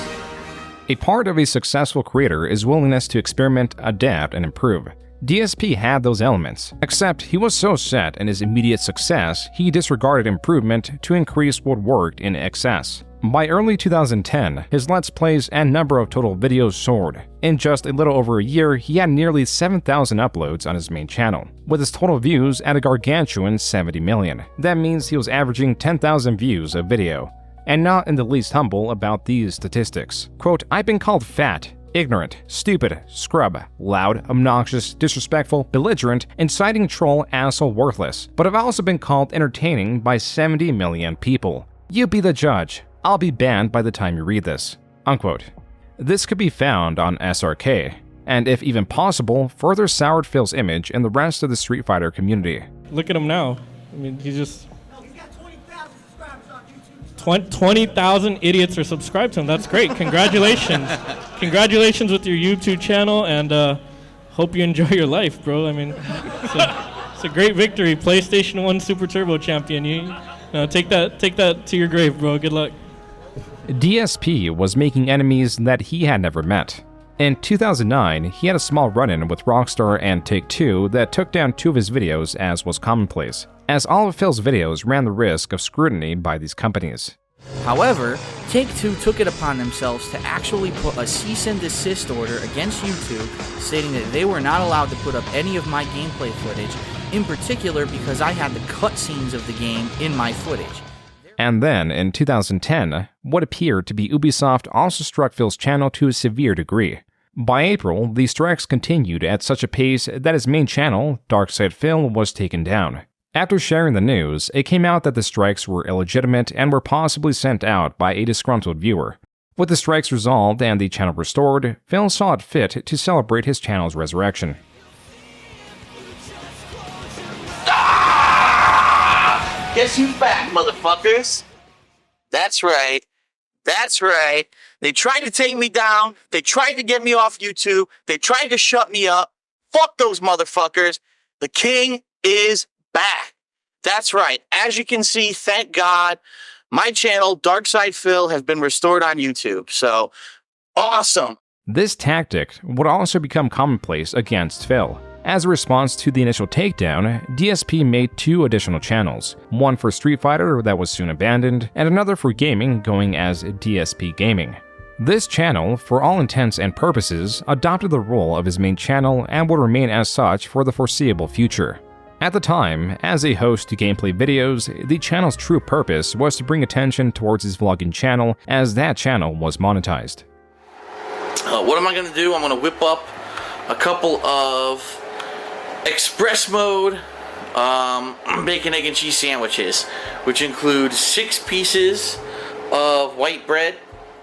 A part of a successful creator is willingness to experiment, adapt, and improve. DSP had those elements, except he was so set in his immediate success, he disregarded improvement to increase what worked in excess. By early 2010, his Let's Plays and number of total videos soared. In just a little over a year, he had nearly 7,000 uploads on his main channel, with his total views at a gargantuan 70 million. That means he was averaging 10,000 views a video. And not in the least humble about these statistics. Quote, "I've been called fat, ignorant, stupid, scrub, loud, obnoxious, disrespectful, belligerent, inciting troll, asshole, worthless, but have also been called entertaining by 70 million people. You be the judge. I'll be banned by the time you read this." Unquote. This could be found on SRK, and if even possible, further soured Phil's image in the rest of the Street Fighter community. Look at him now. I mean, he's just... 20,000 idiots are subscribed to him. That's great. Congratulations. Congratulations with your YouTube channel, and hope you enjoy your life, bro. I mean, it's a great victory. PlayStation 1 Super Turbo Champion. You take that to your grave, bro. Good luck. DSP was making enemies that he had never met. In 2009, he had a small run-in with Rockstar and Take-Two that took down 2 of his videos, as was commonplace, as all of Phil's videos ran the risk of scrutiny by these companies. However, Take-Two took it upon themselves to actually put a cease and desist order against YouTube, stating that they were not allowed to put up any of my gameplay footage, in particular because I had the cutscenes of the game in my footage. And then, in 2010, what appeared to be Ubisoft also struck Phil's channel to a severe degree. By April, the strikes continued at such a pace that his main channel, DarkSydePhil, was taken down. After sharing the news, it came out that the strikes were illegitimate and were possibly sent out by a disgruntled viewer. With the strikes resolved and the channel restored, Phil saw it fit to celebrate his channel's resurrection. Guess who's back, motherfuckers? That's right. That's right. They tried to take me down. They tried to get me off YouTube. They tried to shut me up. Fuck those motherfuckers. The king is back. That's right. As you can see, thank God, my channel, DarkSydePhil, has been restored on YouTube. So, awesome. This tactic would also become commonplace against Phil. As a response to the initial takedown, DSP made 2 additional channels, one for Street Fighter that was soon abandoned, and another for gaming going as DSP Gaming. This channel, for all intents and purposes, adopted the role of his main channel and would remain as such for the foreseeable future. At the time, as a host to gameplay videos, the channel's true purpose was to bring attention towards his vlogging channel, as that channel was monetized. What am I going to do? I'm going to whip up a couple of express mode bacon, egg, and cheese sandwiches, which include 6 pieces of white bread.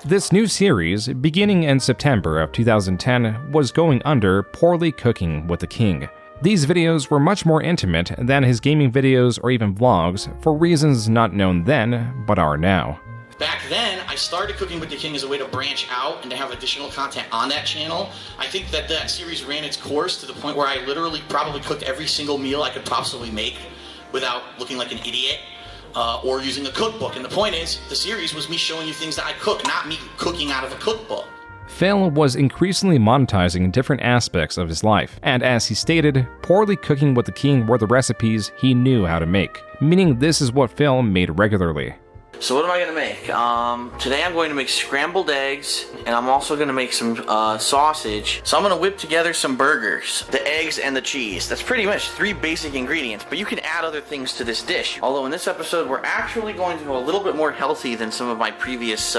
This new series, beginning in September of 2010, was going under Poorly Cooking with the King. These videos were much more intimate than his gaming videos or even vlogs, for reasons not known then, but are now. Back then, I started Cooking with the King as a way to branch out and to have additional content on that channel. I think that that series ran its course to the point where I literally probably cooked every single meal I could possibly make without looking like an idiot or using a cookbook. And the point is, the series was me showing you things that I cook, not me cooking out of a cookbook. Phil was increasingly monetizing different aspects of his life, and as he stated, Poorly Cooking with the King were the recipes he knew how to make, meaning this is what Phil made regularly. So what am I going to make? Today I'm going to make scrambled eggs, and I'm also going to make some sausage. So I'm going to whip together some burgers, the eggs, and the cheese. That's pretty much 3 basic ingredients, but you can add other things to this dish. Although in this episode, we're actually going to go a little bit more healthy than some of my previous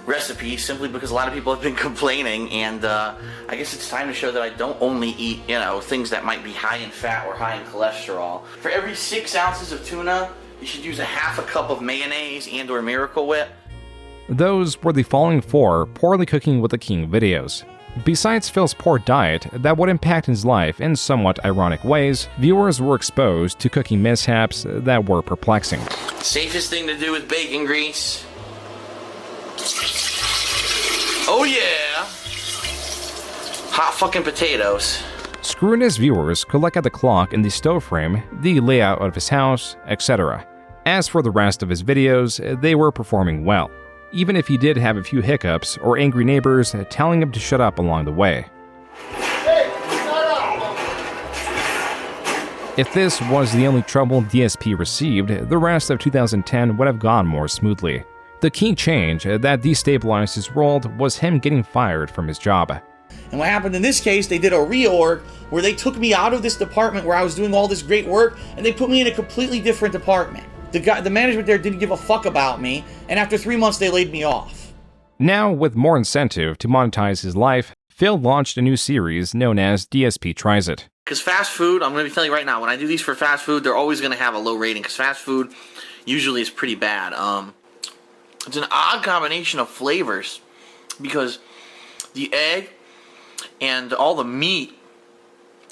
recipes, simply because a lot of people have been complaining, and I guess it's time to show that I don't only eat, things that might be high in fat or high in cholesterol. For every 6 ounces of tuna, you should use a half a cup of mayonnaise and or Miracle Whip. Those were the following 4 Poorly Cooking with the King videos. Besides Phil's poor diet that would impact his life in somewhat ironic ways, viewers were exposed to cooking mishaps that were perplexing. Safest thing to do with bacon grease. Oh yeah! Hot fucking potatoes. Screwiness viewers could look at the clock in the stove frame, the layout of his house, etc. As for the rest of his videos, they were performing well, even if he did have a few hiccups or angry neighbors telling him to shut up along the way. Hey, shut up! If this was the only trouble DSP received, the rest of 2010 would have gone more smoothly. The key change that destabilized his world was him getting fired from his job. And what happened in this case, they did a reorg where they took me out of this department where I was doing all this great work, and they put me in a completely different department. The management there didn't give a fuck about me, and after 3 months they laid me off. Now, with more incentive to monetize his life, Phil launched a new series known as DSP Tries It. Because fast food, I'm going to tell you right now, when I do these for fast food, they're always going to have a low rating, because fast food usually is pretty bad. It's an odd combination of flavors, because the egg and all the meat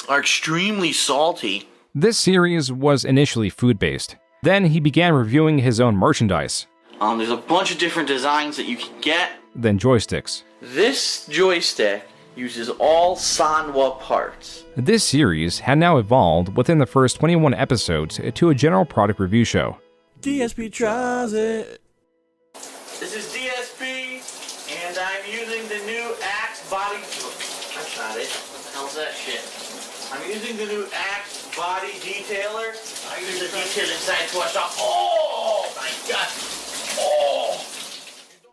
are extremely salty. This series was initially food-based. Then he began reviewing his own merchandise. There's a bunch of different designs that you can get. Then joysticks. This joystick uses all Sanwa parts. This series had now evolved within the first 21 episodes to a general product review show. DSP tries it. This is DSP, and I'm using the new Axe body... That's not it. What the hell's that shit? I'm using the new Axe body detailer. I use the detail inside to wash off. Oh my god! Oh!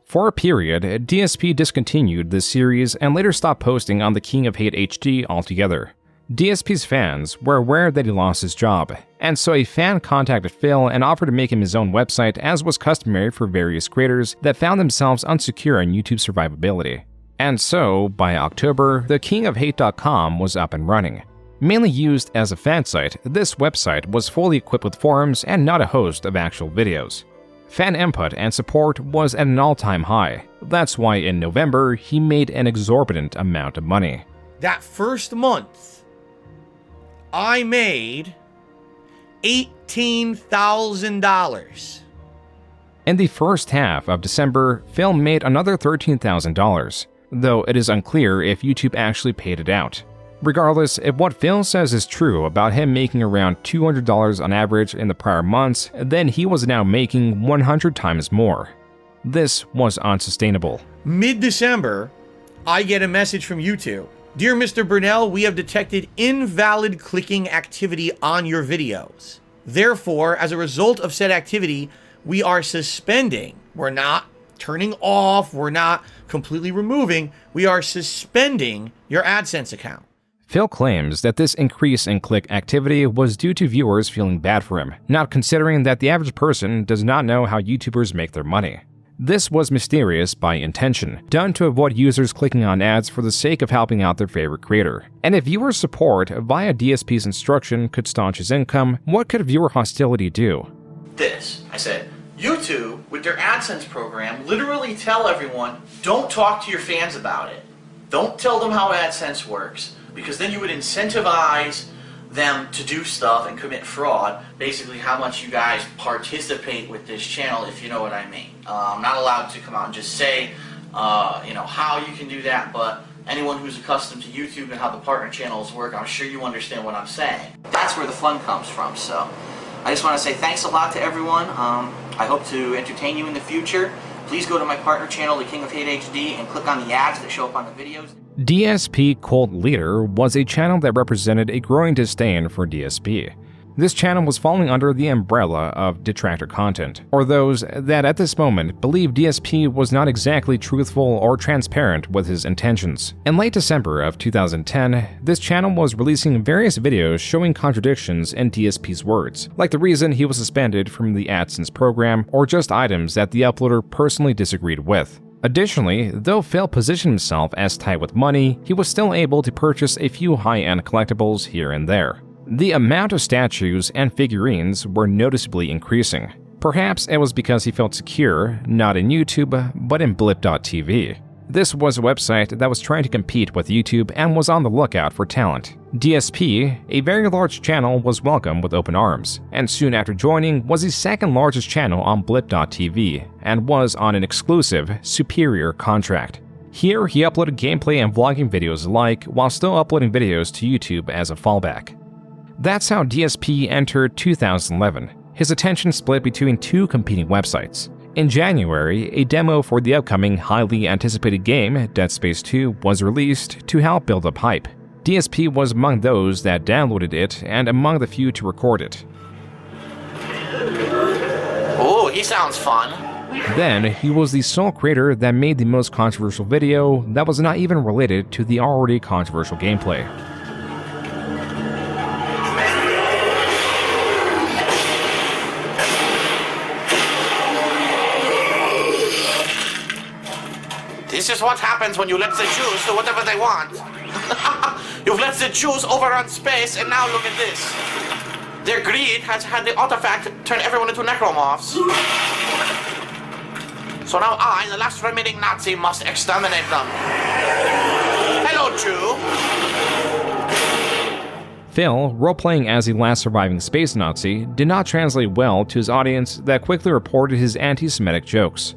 For a period, DSP discontinued this series and later stopped posting on the King of Hate HD altogether. DSP's fans were aware that he lost his job, and so a fan contacted Phil and offered to make him his own website, as was customary for various creators that found themselves unsecure in YouTube survivability. And so, by October, thekingofhate.com was up and running. Mainly used as a fan site, this website was fully equipped with forums and not a host of actual videos. Fan input and support was at an all-time high. That's why in November, he made an exorbitant amount of money. That first month, I made $18,000. In the first half of December, Phil made another $13,000, though it is unclear if YouTube actually paid it out. Regardless, if what Phil says is true about him making around $200 on average in the prior months, then he was now making 100 times more. This was unsustainable. Mid-December, I get a message from YouTube. Dear Mr. Burnell, we have detected invalid clicking activity on your videos. Therefore, as a result of said activity, we are suspending. We're not turning off, we're not completely removing, we are suspending your AdSense account. Phil claims that this increase in click activity was due to viewers feeling bad for him, not considering that the average person does not know how YouTubers make their money. This was mysterious by intention, done to avoid users clicking on ads for the sake of helping out their favorite creator. And if viewer support via DSP's instruction could staunch his income, what could viewer hostility do? This. I said, YouTube, with their AdSense program, literally tell everyone, don't talk to your fans about it. Don't tell them how AdSense works, because then you would incentivize them to do stuff and commit fraud. Basically, how much you guys participate with this channel, if you know what I mean. I'm not allowed to come out and just say, how you can do that, but anyone who's accustomed to YouTube and how the partner channels work, I'm sure you understand what I'm saying. That's where the fun comes from, so I just want to say thanks a lot to everyone. I hope to entertain you in the future. Please go to my partner channel, The King of Hate HD, and click on the ads that show up on the videos. DSP Cult Leader was a channel that represented a growing disdain for DSP. This channel was falling under the umbrella of detractor content, or those that at this moment believed DSP was not exactly truthful or transparent with his intentions. In late December of 2010, this channel was releasing various videos showing contradictions in DSP's words, like the reason he was suspended from the AdSense program, or just items that the uploader personally disagreed with. Additionally, though Phil positioned himself as tight with money, he was still able to purchase a few high-end collectibles here and there. The amount of statues and figurines were noticeably increasing. Perhaps it was because he felt secure, not in YouTube, but in Blip.tv. This was a website that was trying to compete with YouTube and was on the lookout for talent. DSP, a very large channel, was welcomed with open arms, and soon after joining was the second largest channel on Blip.tv, and was on an exclusive, superior contract. Here he uploaded gameplay and vlogging videos alike, while still uploading videos to YouTube as a fallback. That's how DSP entered 2011. His attention split between two competing websites. In January, a demo for the upcoming highly anticipated game, Dead Space 2, was released to help build up hype. DSP was among those that downloaded it and among the few to record it. Oh, he sounds fun. Then, he was the sole creator that made the most controversial video that was not even related to the already controversial gameplay. is what happens when you let the Jews do whatever they want. You've let the Jews overrun space, and now look at this. Their greed has had the artifact turn everyone into necromorphs. So now I, the last remaining Nazi, must exterminate them. Hello, Jew. Phil, role-playing as the last surviving space Nazi, did not translate well to his audience that quickly reported his anti-Semitic jokes.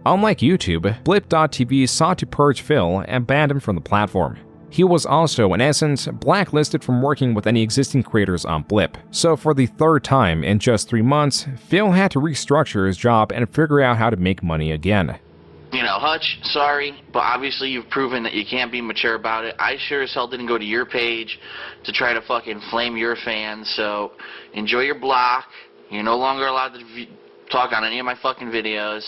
Unlike YouTube, Blip.tv sought to purge Phil and banned him from the platform. He was also, in essence, blacklisted from working with any existing creators on Blip. So for the third time in just 3 months, Phil had to restructure his job and figure out how to make money again. You know, Hutch, sorry, but obviously you've proven that you can't be mature about it. I sure as hell didn't go to your page to try to fucking flame your fans, so enjoy your block. You're no longer allowed to talk on any of my fucking videos.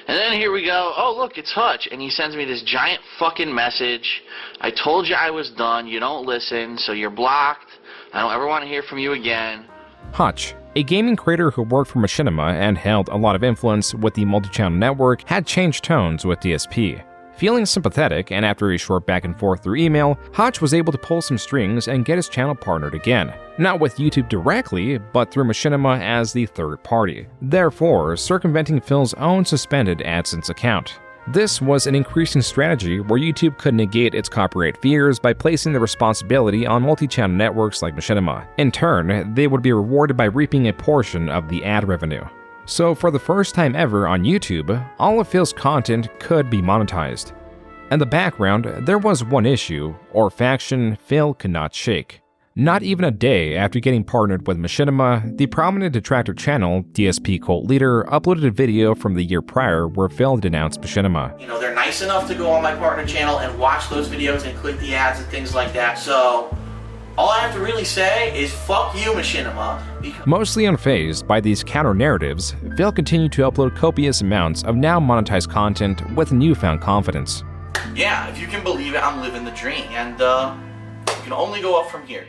And then here we go, oh look, it's Hutch, and he sends me this giant fucking message. I told you I was done, you don't listen, so you're blocked. I don't ever want to hear from you again. Hutch, a gaming creator who worked for Machinima and held a lot of influence with the multi-channel network, had changed tones with DSP. Feeling sympathetic, and after a short back and forth through email, Hutch was able to pull some strings and get his channel partnered again. Not with YouTube directly, but through Machinima as the third party, therefore circumventing Phil's own suspended AdSense account. This was an increasing strategy where YouTube could negate its copyright fears by placing the responsibility on multi-channel networks like Machinima. In turn, they would be rewarded by reaping a portion of the ad revenue. So for the first time ever on YouTube, all of Phil's content could be monetized. In the background, there was one issue, or faction, Phil could not shake. Not even a day after getting partnered with Machinima, the prominent detractor channel, DSP Cult Leader, uploaded a video from the year prior where Phil denounced Machinima. You know, they're nice enough to go on my partner channel and watch those videos and click the ads and things like that, so all I have to really say is fuck you, Machinima. Mostly unfazed by these counter-narratives, Phil continued to upload copious amounts of now monetized content with newfound confidence. Yeah, if you can believe it, I'm living the dream, and you can only go up from here.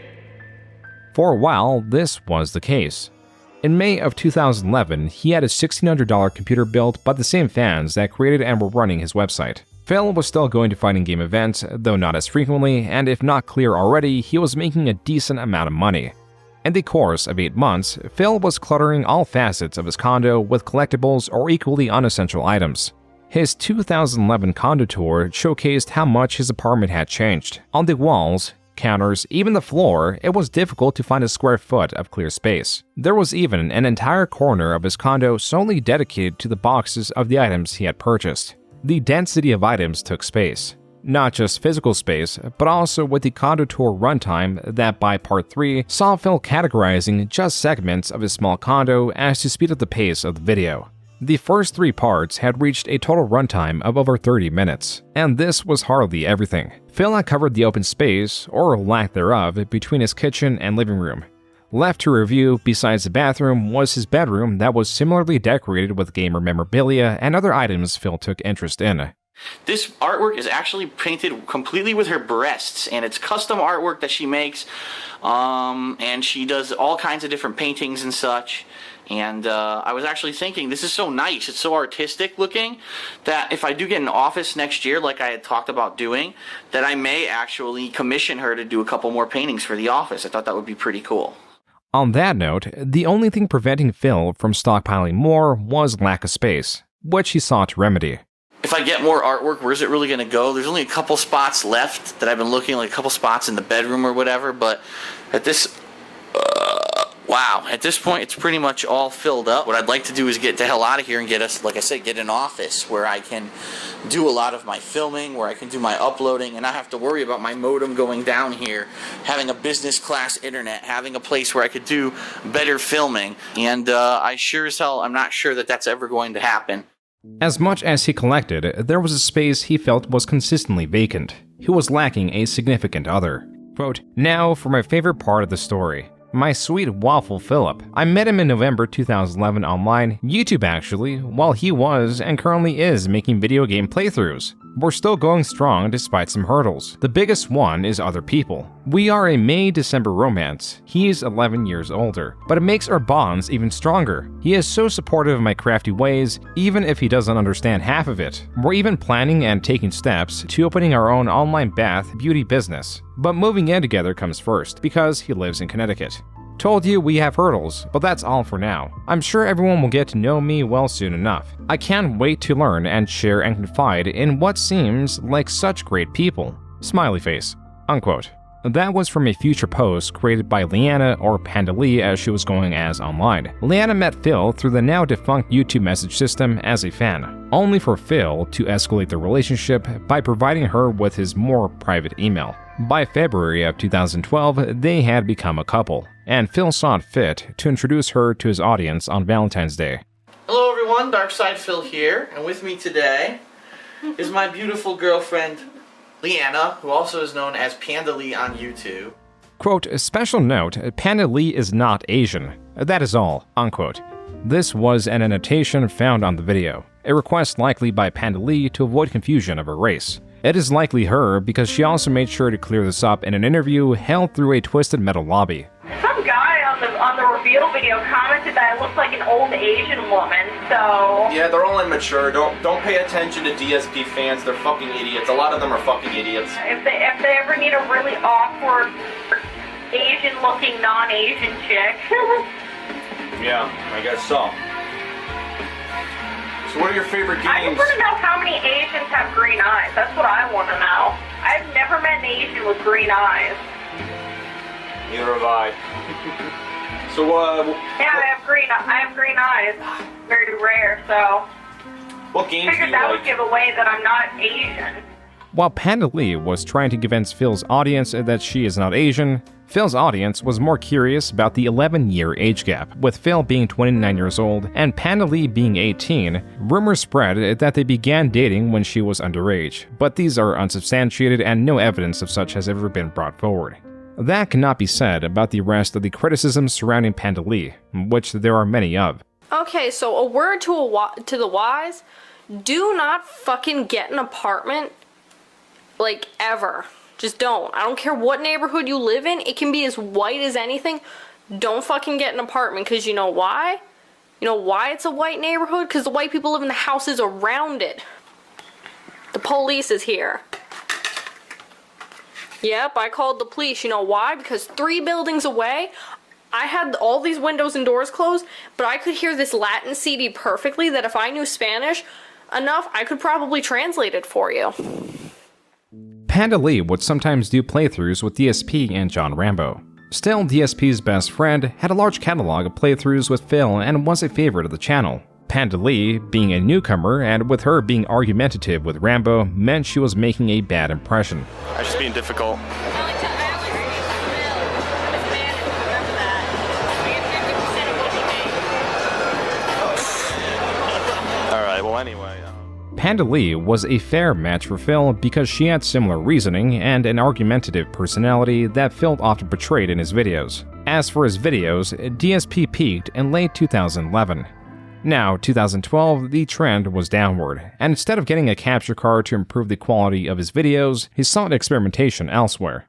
For a while, this was the case. In May of 2011, he had a $1,600 computer built by the same fans that created and were running his website. Phil was still going to fighting game events, though not as frequently, and if not clear already, he was making a decent amount of money. In the course of 8 months, Phil was cluttering all facets of his condo with collectibles or equally unessential items. His 2011 condo tour showcased how much his apartment had changed. On the walls, counters, even the floor, it was difficult to find a square foot of clear space. There was even an entire corner of his condo solely dedicated to the boxes of the items he had purchased. The density of items took space. Not just physical space, but also with the condo tour runtime that by part 3 saw Phil categorizing just segments of his small condo as to speed up the pace of the video. The first 3 parts had reached a total runtime of over 30 minutes, and this was hardly everything. Phil had covered the open space, or lack thereof, between his kitchen and living room. Left to review, besides the bathroom, was his bedroom that was similarly decorated with gamer memorabilia and other items Phil took interest in. This artwork is actually painted completely with her breasts, and it's custom artwork that she makes, and she does all kinds of different paintings and such. And I was actually thinking, this is so nice, it's so artistic looking, that if I do get an office next year, like I had talked about doing, that I may actually commission her to do a couple more paintings for the office. I thought that would be pretty cool. On that note, the only thing preventing Phil from stockpiling more was lack of space, which he sought to remedy. If I get more artwork, where's it really going to go? There's only a couple spots left that I've been looking, like a couple spots in the bedroom or whatever, but at this... wow, at this point it's pretty much all filled up. What I'd like to do is get the hell out of here and get us, like I said, get an office where I can do a lot of my filming, where I can do my uploading, and not have to worry about my modem going down here, having a business class internet, having a place where I could do better filming, and I sure as hell, I'm not sure that that's ever going to happen. As much as he collected, there was a space he felt was consistently vacant. He was lacking a significant other. Quote, "Now for my favorite part of the story. My sweet waffle Philip. I met him in November 2011 online, YouTube actually, while he was and currently is making video game playthroughs. We're still going strong despite some hurdles. The biggest one is other people. We are a May-December romance. He is 11 years older, but it makes our bonds even stronger. He is so supportive of my crafty ways, even if he doesn't understand half of it. We're even planning and taking steps to opening our own online bath beauty business. But moving in together comes first, because he lives in Connecticut. Told you we have hurdles, but that's all for now. I'm sure everyone will get to know me well soon enough. I can't wait to learn and share and confide in what seems like such great people. Smiley face. Unquote. That was from a future post created by Leanna, or Panda Lee as she was going as online. Leanna met Phil through the now defunct YouTube message system as a fan, only for Phil to escalate the relationship by providing her with his more private email. By February of 2012, they had become a couple, and Phil saw it fit to introduce her to his audience on Valentine's Day. Hello everyone, DarkSydePhil here, and with me today is my beautiful girlfriend, Leanna, who also is known as Panda Lee on YouTube. Quote, special note, Panda Lee is not Asian. That is all, unquote. This was an annotation found on the video, a request likely by Panda Lee to avoid confusion of her race. It is likely her because she also made sure to clear this up in an interview held through a Twisted Metal lobby. Some guy on the reveal video commented that I look like an old Asian woman, so... Yeah, they're all immature. Don't pay attention to DSP fans. They're fucking idiots. A lot of them are fucking idiots. If they ever need a really awkward Asian-looking non-Asian chick... Yeah, I guess so. So what are your favorite games? I just want to know how many Asians have green eyes. That's what I want to know. I've never met an Asian with green eyes. Neither have I. So, yeah, I have green eyes. Very rare, so... What games do figured you that like? would give away that I'm not Asian. While Panda Lee was trying to convince Phil's audience that she is not Asian, Phil's audience was more curious about the 11-year age gap, with Phil being 29 years old and Panda Lee being 18. Rumors spread that they began dating when she was underage, but these are unsubstantiated and no evidence of such has ever been brought forward. That cannot be said about the rest of the criticisms surrounding Panda Lee, which there are many of. Okay, so a word to the wise, do not fucking get an apartment, like, ever. Just don't. I don't care what neighborhood you live in, it can be as white as anything. Don't fucking get an apartment, because you know why? You know why it's a white neighborhood? Because the white people live in the houses around it. The police is here. Yep, I called the police. You know why? Because 3 buildings away, I had all these windows and doors closed, but I could hear this Latin CD perfectly that if I knew Spanish enough, I could probably translate it for you. Panda Lee would sometimes do playthroughs with DSP and John Rambo. Still, DSP's best friend had a large catalog of playthroughs with Phil and was a favorite of the channel. Panda Lee, being a newcomer and with her being argumentative with Rambo, meant she was making a bad impression. I was just being difficult. Alright, well anyway... Panda Lee was a fair match for Phil because she had similar reasoning and an argumentative personality that Phil often portrayed in his videos. As for his videos, DSP peaked in late 2011. Now, 2012, the trend was downward, and instead of getting a capture card to improve the quality of his videos, he sought experimentation elsewhere.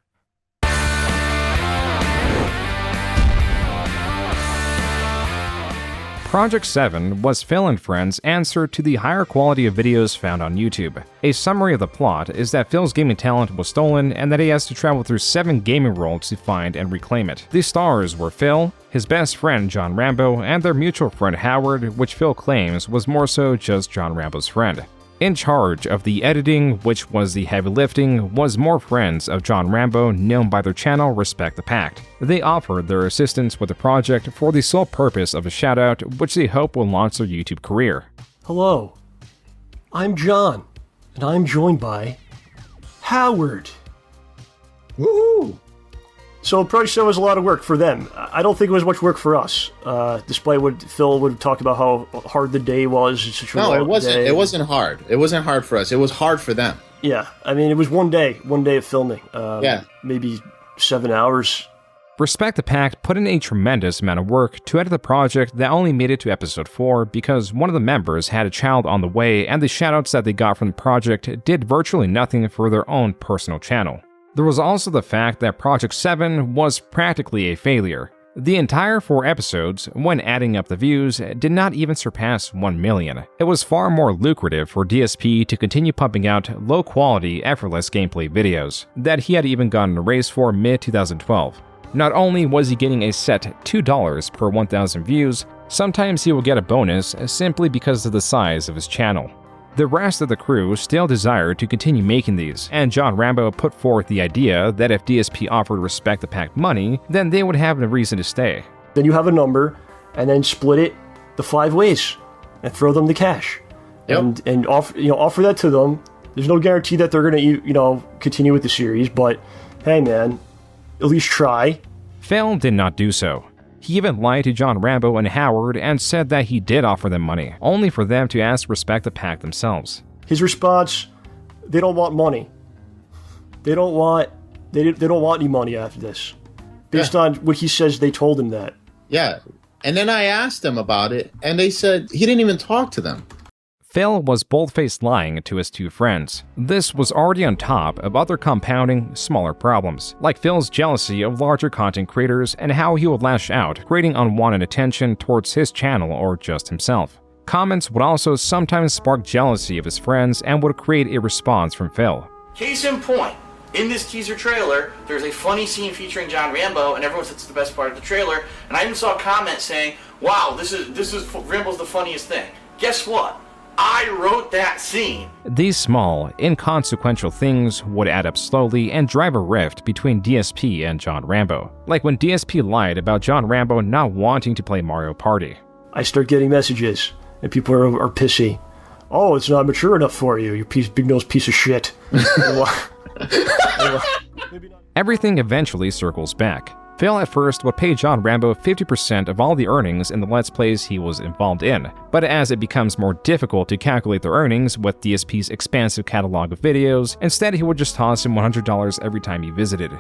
Project 7 was Phil and Friends' answer to the higher quality of videos found on YouTube. A summary of the plot is that Phil's gaming talent was stolen and that he has to travel through 7 gaming worlds to find and reclaim it. The stars were Phil, his best friend John Rambo, and their mutual friend Howard, which Phil claims was more so just John Rambo's friend. In charge of the editing, which was the heavy lifting, was more friends of John Rambo known by their channel Respect the Pact. They offered their assistance with the project for the sole purpose of a shoutout, which they hope will launch their YouTube career. Hello, I'm John, and I'm joined by Howard. Woohoo! So it probably still was a lot of work for them. I don't think it was much work for us, despite what Phil would have talked about how hard the day was. It's such a long it wasn't. day. It wasn't hard. It wasn't hard for us. It was hard for them. Yeah, I mean, it was one day of filming. Yeah. Maybe 7 hours. Respect the Pact put in a tremendous amount of work to edit the project that only made it to episode 4 because one of the members had a child on the way and the shoutouts that they got from the project did virtually nothing for their own personal channel. There was also the fact that Project 7 was practically a failure. The entire 4 episodes, when adding up the views, did not even surpass 1 million. It was far more lucrative for DSP to continue pumping out low-quality, effortless gameplay videos that he had even gotten a raise for mid-2012. Not only was he getting a set $2 per 1,000 views, sometimes he will get a bonus simply because of the size of his channel. The rest of the crew still desired to continue making these, and John Rambo put forth the idea that if DSP offered Respect the Pact money, then they would have a reason to stay. Then you have a number, and then split it the 5 ways, and throw them the cash. Yep. And offer that to them. There's no guarantee that they're going to continue with the series, but hey man, at least try. Phil did not do so. He even lied to John Rambo and Howard and said that he did offer them money, only for them to ask Respect the Pact themselves. His response, they don't want money. They don't want any money after this. Based on what he says, they told him that. Yeah. And then I asked them about it, and they said he didn't even talk to them. Phil was bold-faced lying to his 2 friends. This was already on top of other compounding, smaller problems, like Phil's jealousy of larger content creators and how he would lash out, creating unwanted attention towards his channel or just himself. Comments would also sometimes spark jealousy of his friends and would create a response from Phil. Case in point, in this teaser trailer, there's a funny scene featuring John Rambo, and everyone says it's the best part of the trailer, and I even saw a comment saying, wow, this is Rambo's the funniest thing. Guess what? I wrote that scene. These small, inconsequential things would add up slowly and drive a rift between DSP and John Rambo. Like when DSP lied about John Rambo not wanting to play Mario Party. I start getting messages, and people are pissy. Oh, it's not mature enough for you, you big-nosed piece of shit. Everything eventually circles back. Phil at first would pay John Rambo 50% of all the earnings in the Let's Plays he was involved in, but as it becomes more difficult to calculate their earnings with DSP's expansive catalog of videos, instead he would just toss him $100 every time he visited.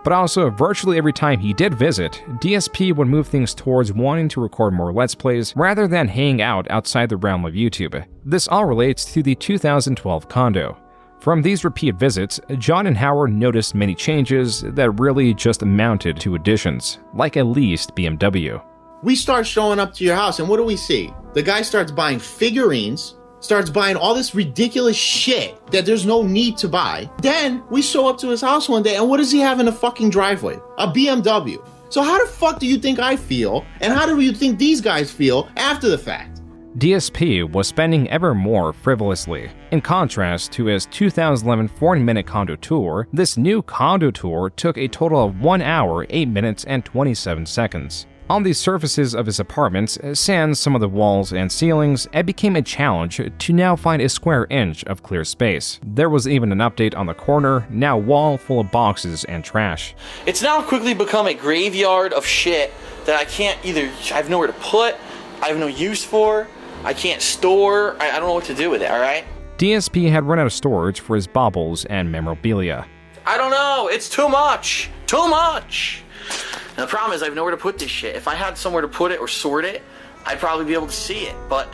But also, virtually every time he did visit, DSP would move things towards wanting to record more Let's Plays rather than hang out outside the realm of YouTube. This all relates to the 2012 condo. From these repeat visits, John and Howard noticed many changes that really just amounted to additions, like at least BMW. We start showing up to your house, and what do we see? The guy starts buying figurines, starts buying all this ridiculous shit that there's no need to buy. Then we show up to his house one day, and what does he have in the fucking driveway? A BMW. So how the fuck do you think I feel, and how do you think these guys feel after the fact? DSP was spending ever more frivolously. In contrast to his 2011 40-minute condo tour, this new condo tour took a total of 1 hour, 8 minutes, and 27 seconds. On the surfaces of his apartments, sans some of the walls and ceilings, it became a challenge to now find a square inch of clear space. There was even an update on the corner, now wall full of boxes and trash. It's now quickly become a graveyard of shit that I have nowhere to put, I have no use for, I can't store, I don't know what to do with it, alright? DSP had run out of storage for his baubles and memorabilia. I don't know, it's too much! Too much! And the problem is I have nowhere to put this shit. If I had somewhere to put it or sort it, I'd probably be able to see it, but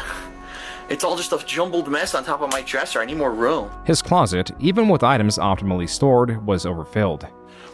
it's all just a jumbled mess on top of my dresser. I need more room. His closet, even with items optimally stored, was overfilled.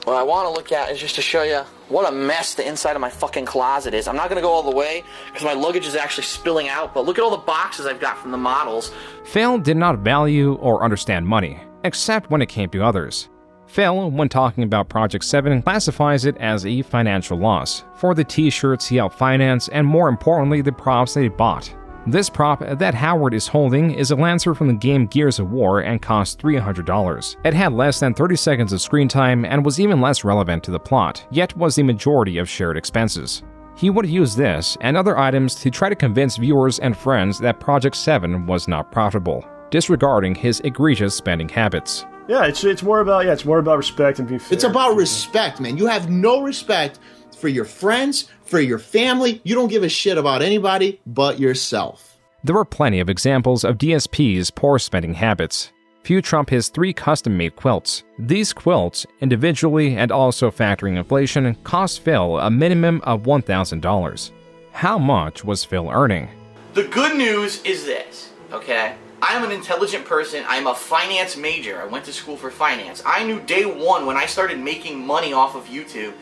What I want to look at is just to show you what a mess the inside of my fucking closet is. I'm not going to go all the way because my luggage is actually spilling out, but look at all the boxes I've got from the models. Phil did not value or understand money, except when it came to others. Phil, when talking about Project 7, classifies it as a financial loss for the t-shirts he helped finance and, more importantly, the props that he bought. This prop that Howard is holding is a Lancer from the game Gears of War and cost $300. It had less than 30 seconds of screen time and was even less relevant to the plot, yet was the majority of shared expenses. He would use this and other items to try to convince viewers and friends that Project 7 was not profitable, disregarding his egregious spending habits. Yeah, it's more about respect and being fair. It's about respect, man. You have no respect for your friends, for your family. You don't give a shit about anybody but yourself. There were plenty of examples of DSP's poor spending habits. few trump his 3 custom-made quilts. These quilts, individually and also factoring inflation, cost Phil a minimum of $1,000. How much was Phil earning? The good news is this, okay? I'm an intelligent person. I'm a finance major. I went to school for finance. I knew day one when I started making money off of YouTube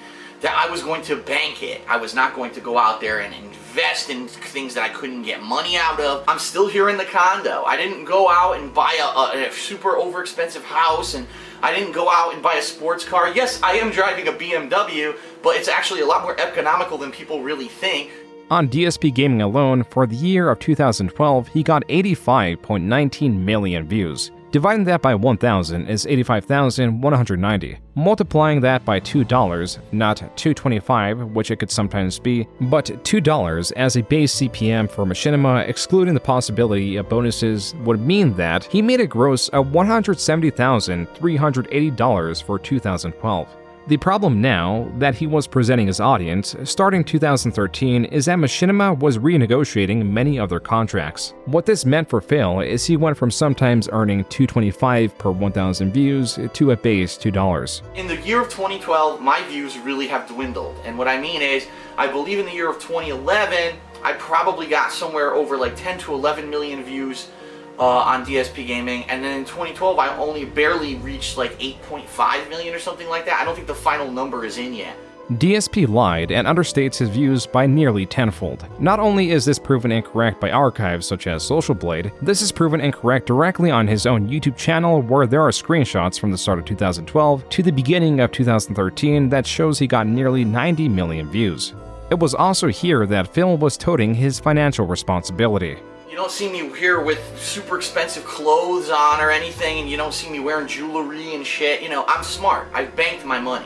that I was going to bank it. I was not going to go out there and invest in things that I couldn't get money out of. I'm still here in the condo. I didn't go out and buy a super overexpensive house, and I didn't go out and buy a sports car. Yes, I am driving a BMW, but it's actually a lot more economical than people really think. On DSP Gaming alone, for the year of 2012, he got 85.19 million views. Dividing that by 1,000 is 85,190. Multiplying that by $2, not $2.25, which it could sometimes be, but $2 as a base CPM for Machinima, excluding the possibility of bonuses, would mean that he made a gross of $170,380 for 2012. The problem now that he was presenting his audience starting 2013 is that Machinima was renegotiating many of their contracts. What this meant for Phil is he went from sometimes earning $2.25 per 1,000 views to a base $2. In the year of 2012, my views really have dwindled. And what I mean is, I believe in the year of 2011, I probably got somewhere over like 10 to 11 million views on DSP Gaming, and then in 2012 I only barely reached like 8.5 million or something like that. I don't think the final number is in yet. DSP lied and understates his views by nearly tenfold. Not only is this proven incorrect by archives such as Social Blade, this is proven incorrect directly on his own YouTube channel, where there are screenshots from the start of 2012 to the beginning of 2013 that shows he got nearly 90 million views. It was also here that Phil was toting his financial responsibility. You don't see me here with super expensive clothes on or anything, and you don't see me wearing jewelry and shit. You know, I'm smart. I've banked my money.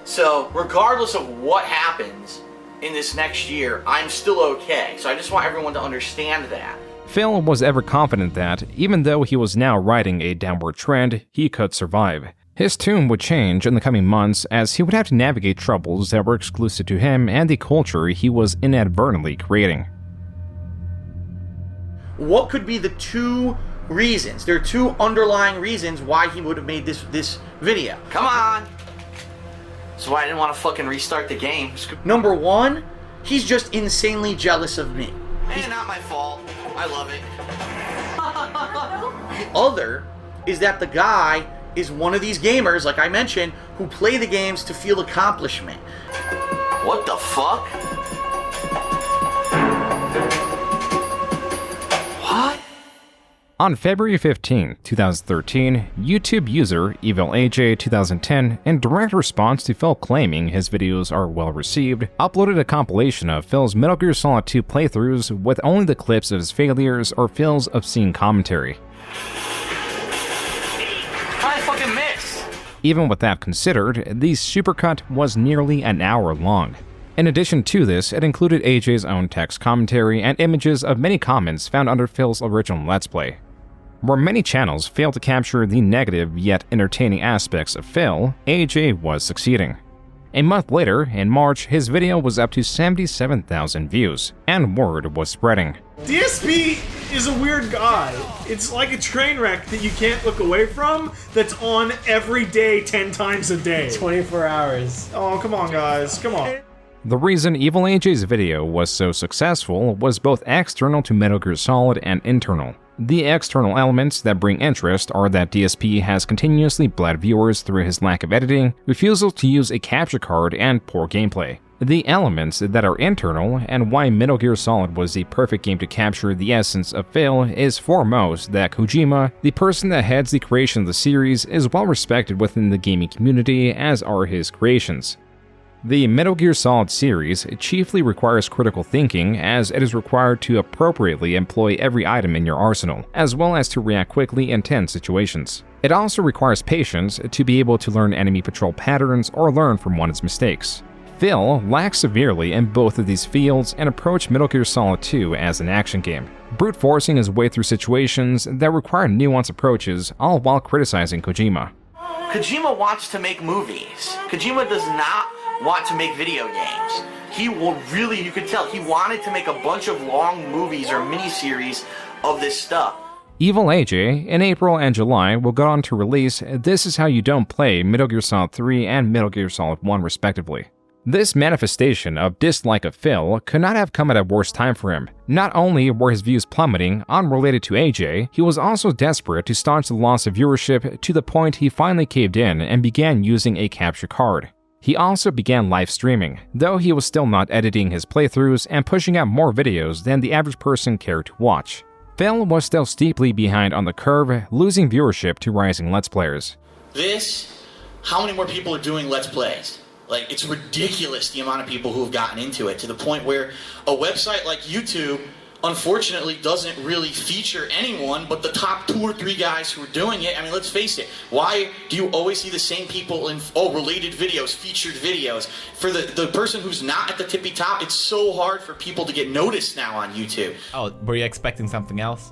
So, regardless of what happens in this next year, I'm still okay. So I just want everyone to understand that. Phil was ever confident that, even though he was now riding a downward trend, he could survive. His tune would change in the coming months as he would have to navigate troubles that were exclusive to him and the culture he was inadvertently creating. What could be the 2 reasons? There are 2 underlying reasons why he would have made this video. Come on! That's why I didn't want to fucking restart the game. Number 1, he's just insanely jealous of me. It's not my fault. I love it. The other is that the guy is one of these gamers, like I mentioned, who play the games to feel accomplishment. What the fuck? What? On February 15, 2013, YouTube user EvilAJ2010, in direct response to Phil claiming his videos are well received, uploaded a compilation of Phil's Metal Gear Solid 2 playthroughs with only the clips of his failures or Phil's obscene commentary. I fucking missed! Even with that considered, the supercut was nearly an hour long. In addition to this, it included AJ's own text commentary and images of many comments found under Phil's original Let's Play. Where many channels failed to capture the negative yet entertaining aspects of Phil, AJ was succeeding. A month later, in March, his video was up to 77,000 views, and word was spreading. DSP is a weird guy. It's like a train wreck that you can't look away from, that's on every day 10 times a day. 24 hours. Oh, come on, guys. Come on. The reason EvilAJ's video was so successful was both external to Metal Gear Solid and internal. The external elements that bring interest are that DSP has continuously bled viewers through his lack of editing, refusal to use a capture card, and poor gameplay. The elements that are internal, and why Metal Gear Solid was the perfect game to capture the essence of Phil, is foremost that Kojima, the person that heads the creation of the series, is well respected within the gaming community, as are his creations. The Metal Gear Solid series chiefly requires critical thinking, as it is required to appropriately employ every item in your arsenal, as well as to react quickly in tense situations. It also requires patience to be able to learn enemy patrol patterns or learn from one's mistakes. Phil lacks severely in both of these fields and approached Metal Gear Solid 2 as an action game, brute forcing his way through situations that require nuanced approaches, all while criticizing Kojima. Kojima wants to make movies. Kojima does not want to make video games. He will really, you could tell, he wanted to make a bunch of long movies or miniseries of this stuff. Evil AJ, in April and July, will go on to release This Is How You Don't Play Metal Gear Solid 3 and Metal Gear Solid 1 respectively. This manifestation of dislike of Phil could not have come at a worse time for him. Not only were his views plummeting, unrelated to AJ, he was also desperate to staunch the loss of viewership to the point he finally caved in and began using a capture card. He also began live streaming, though he was still not editing his playthroughs and pushing out more videos than the average person cared to watch. Phil was still steeply behind on the curve, losing viewership to rising Let's Players. How many more people are doing Let's Plays? Like, it's ridiculous the amount of people who have gotten into it, to the point where a website like YouTube, unfortunately, doesn't really feature anyone but the top 2 or 3 guys who are doing it. I mean, let's face it. Why do you always see the same people in, related videos, featured videos? For the person who's not at the tippy top, it's so hard for people to get noticed now on YouTube. Oh, were you expecting something else?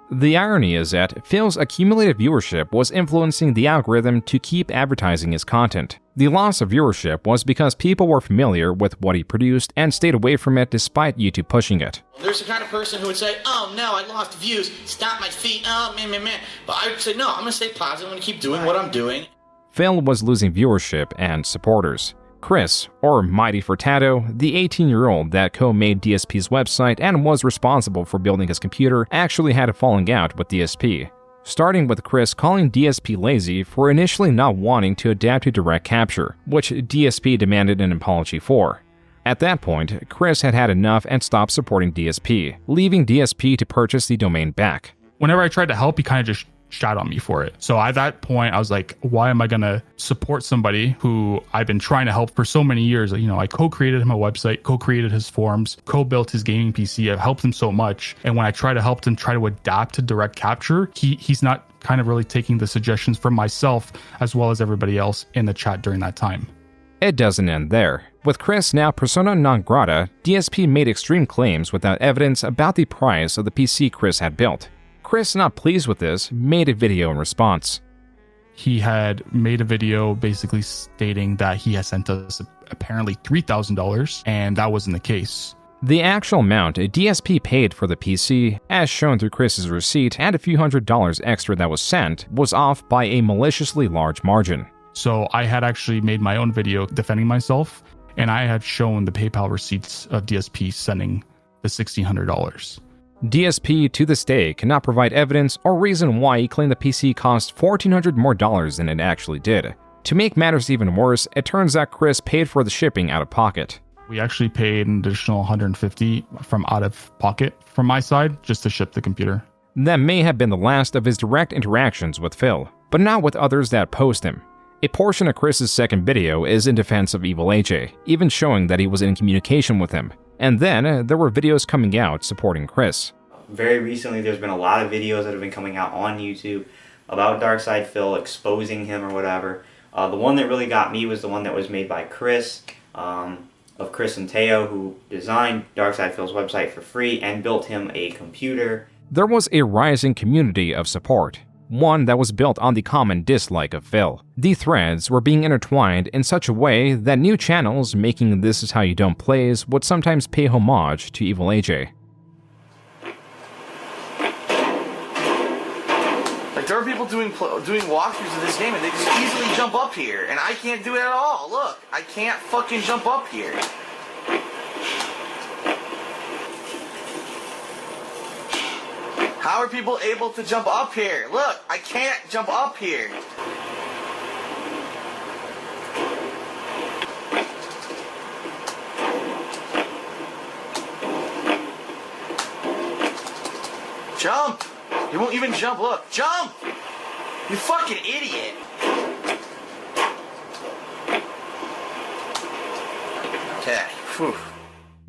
The irony is that Phil's accumulated viewership was influencing the algorithm to keep advertising his content. The loss of viewership was because people were familiar with what he produced and stayed away from it despite YouTube pushing it. There's the kind of person who would say, oh no, I lost views, stop my feet, oh man. But I would say, no, I'm going to stay positive, I'm going to keep doing what I'm doing. Phil was losing viewership and supporters. Chris, or Mighty Furtado, the 18-year-old that co-made DSP's website and was responsible for building his computer, actually had a falling out with DSP. Starting with Chris calling DSP lazy for initially not wanting to adapt to direct capture, which DSP demanded an apology for. At that point, Chris had had enough and stopped supporting DSP, leaving DSP to purchase the domain back. Whenever I tried to help, he kind of just shot on me for it. So at that point, I was like, why am I going to support somebody who I've been trying to help for so many years? You know, I co-created him a website, co-created his forums, co-built his gaming PC. I've helped him so much. And when I try to help him try to adapt to direct capture, he's not kind of really taking the suggestions from myself as well as everybody else in the chat during that time. It doesn't end there. With Chris now persona non grata, DSP made extreme claims without evidence about the price of the PC Chris had built. Chris, not pleased with this, made a video in response. He had made a video basically stating that he had sent us apparently $3,000, and that wasn't the case. The actual amount a DSP paid for the PC, as shown through Chris's receipt, and a few $100s extra that was sent, was off by a maliciously large margin. So I had actually made my own video defending myself, and I had shown the PayPal receipts of DSP sending the $1,600. DSP to this day cannot provide evidence or reason why he claimed the PC cost $1,400 more than it actually did. To make matters even worse, it turns out Chris paid for the shipping out of pocket. We actually paid an additional $150 from out of pocket from my side just to ship the computer. That may have been the last of his direct interactions with Phil, but not with others that opposed him. A portion of Chris's second video is in defense of Evil AJ, even showing that he was in communication with him. And then there were videos coming out supporting Chris. Very recently, there's been a lot of videos that have been coming out on YouTube about DarkSydePhil, exposing him or whatever. The one that really got me was the one that was made by Chris, of Chris and Teo, who designed DarkSydePhil's website for free and built him a computer. There was a rising community of support, one that was built on the common dislike of Phil. The threads were being intertwined in such a way that new channels making This Is How You Don't Plays would sometimes pay homage to Evil AJ. Like, there are people doing walkthroughs of this game and they just easily jump up here, and I can't do it at all. Look, I can't fucking jump up here. How are people able to jump up here? Look, I can't jump up here. Jump! You won't even jump. Look, jump! You fucking idiot! Okay. Whew.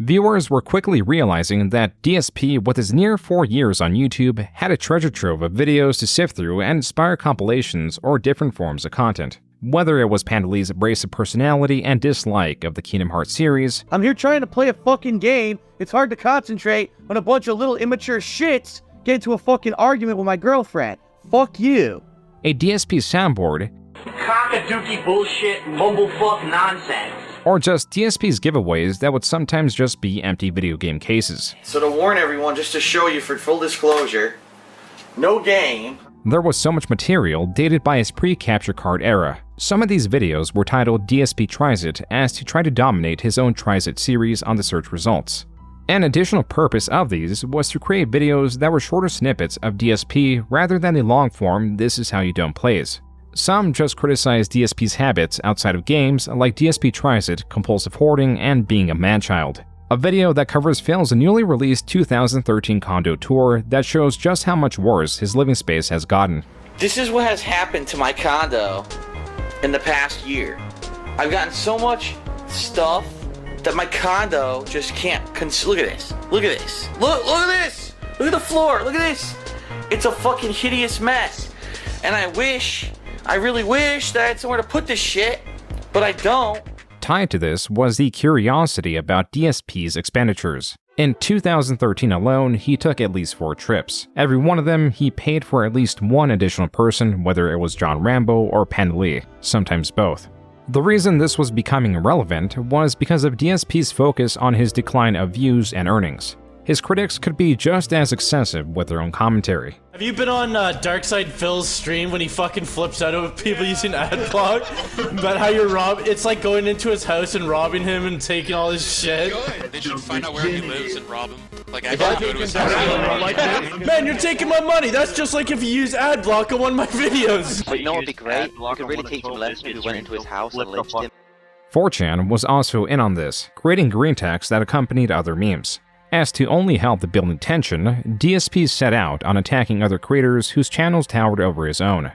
Viewers were quickly realizing that DSP, with his near 4 years on YouTube, had a treasure trove of videos to sift through and inspire compilations or different forms of content. Whether it was Panda Lee's abrasive personality and dislike of the Kingdom Hearts series, I'm here trying to play a fucking game, it's hard to concentrate when a bunch of little immature shits get into a fucking argument with my girlfriend. Fuck you. A DSP soundboard, Cock-a-dookie bullshit, mumblefuck nonsense. or just DSP's giveaways that would sometimes just be empty video game cases. So to warn everyone, just to show you for full disclosure, no game. There was so much material dated by his pre-capture card era. Some of these videos were titled DSP Tries It as to try to dominate his own Tries It series on the search results. An additional purpose of these was to create videos that were shorter snippets of DSP rather than the long-form "this is how you don't" plays. Some just criticized DSP's habits outside of games, like DSP Tries It, compulsive hoarding, and being a man-child. A video that covers Phil's newly released 2013 condo tour that shows just how much worse his living space has gotten. This is what has happened to my condo in the past year. I've gotten so much stuff that my condo just can't look at this. Look at this. Look at this. Look at the floor. Look at this. It's a fucking hideous mess. And I really wish that I had somewhere to put this shit, but I don't. Tied to this was the curiosity about DSP's expenditures. In 2013 alone, he took at least 4 trips. Every one of them, he paid for at least one additional person, whether it was John Rambo or Panda Lee, sometimes both. The reason this was becoming relevant was because of DSP's focus on his decline of views and earnings. His critics could be just as excessive with their own commentary. Have you been on DarkSydePhil's stream when he fucking flips out of people using adblock? About how you're it's like going into his house and robbing him and taking all his shit. They should find out where he lives and rob him. Like, actually go to his house. Man, you're taking my money! That's just like if you use adblock on one of my videos! But you know what would be great? You could really teach him a lesson if we went into his house and lynched him. 4chan was also in on this, creating green text that accompanied other memes. As to only help the building tension, DSP set out on attacking other creators whose channels towered over his own.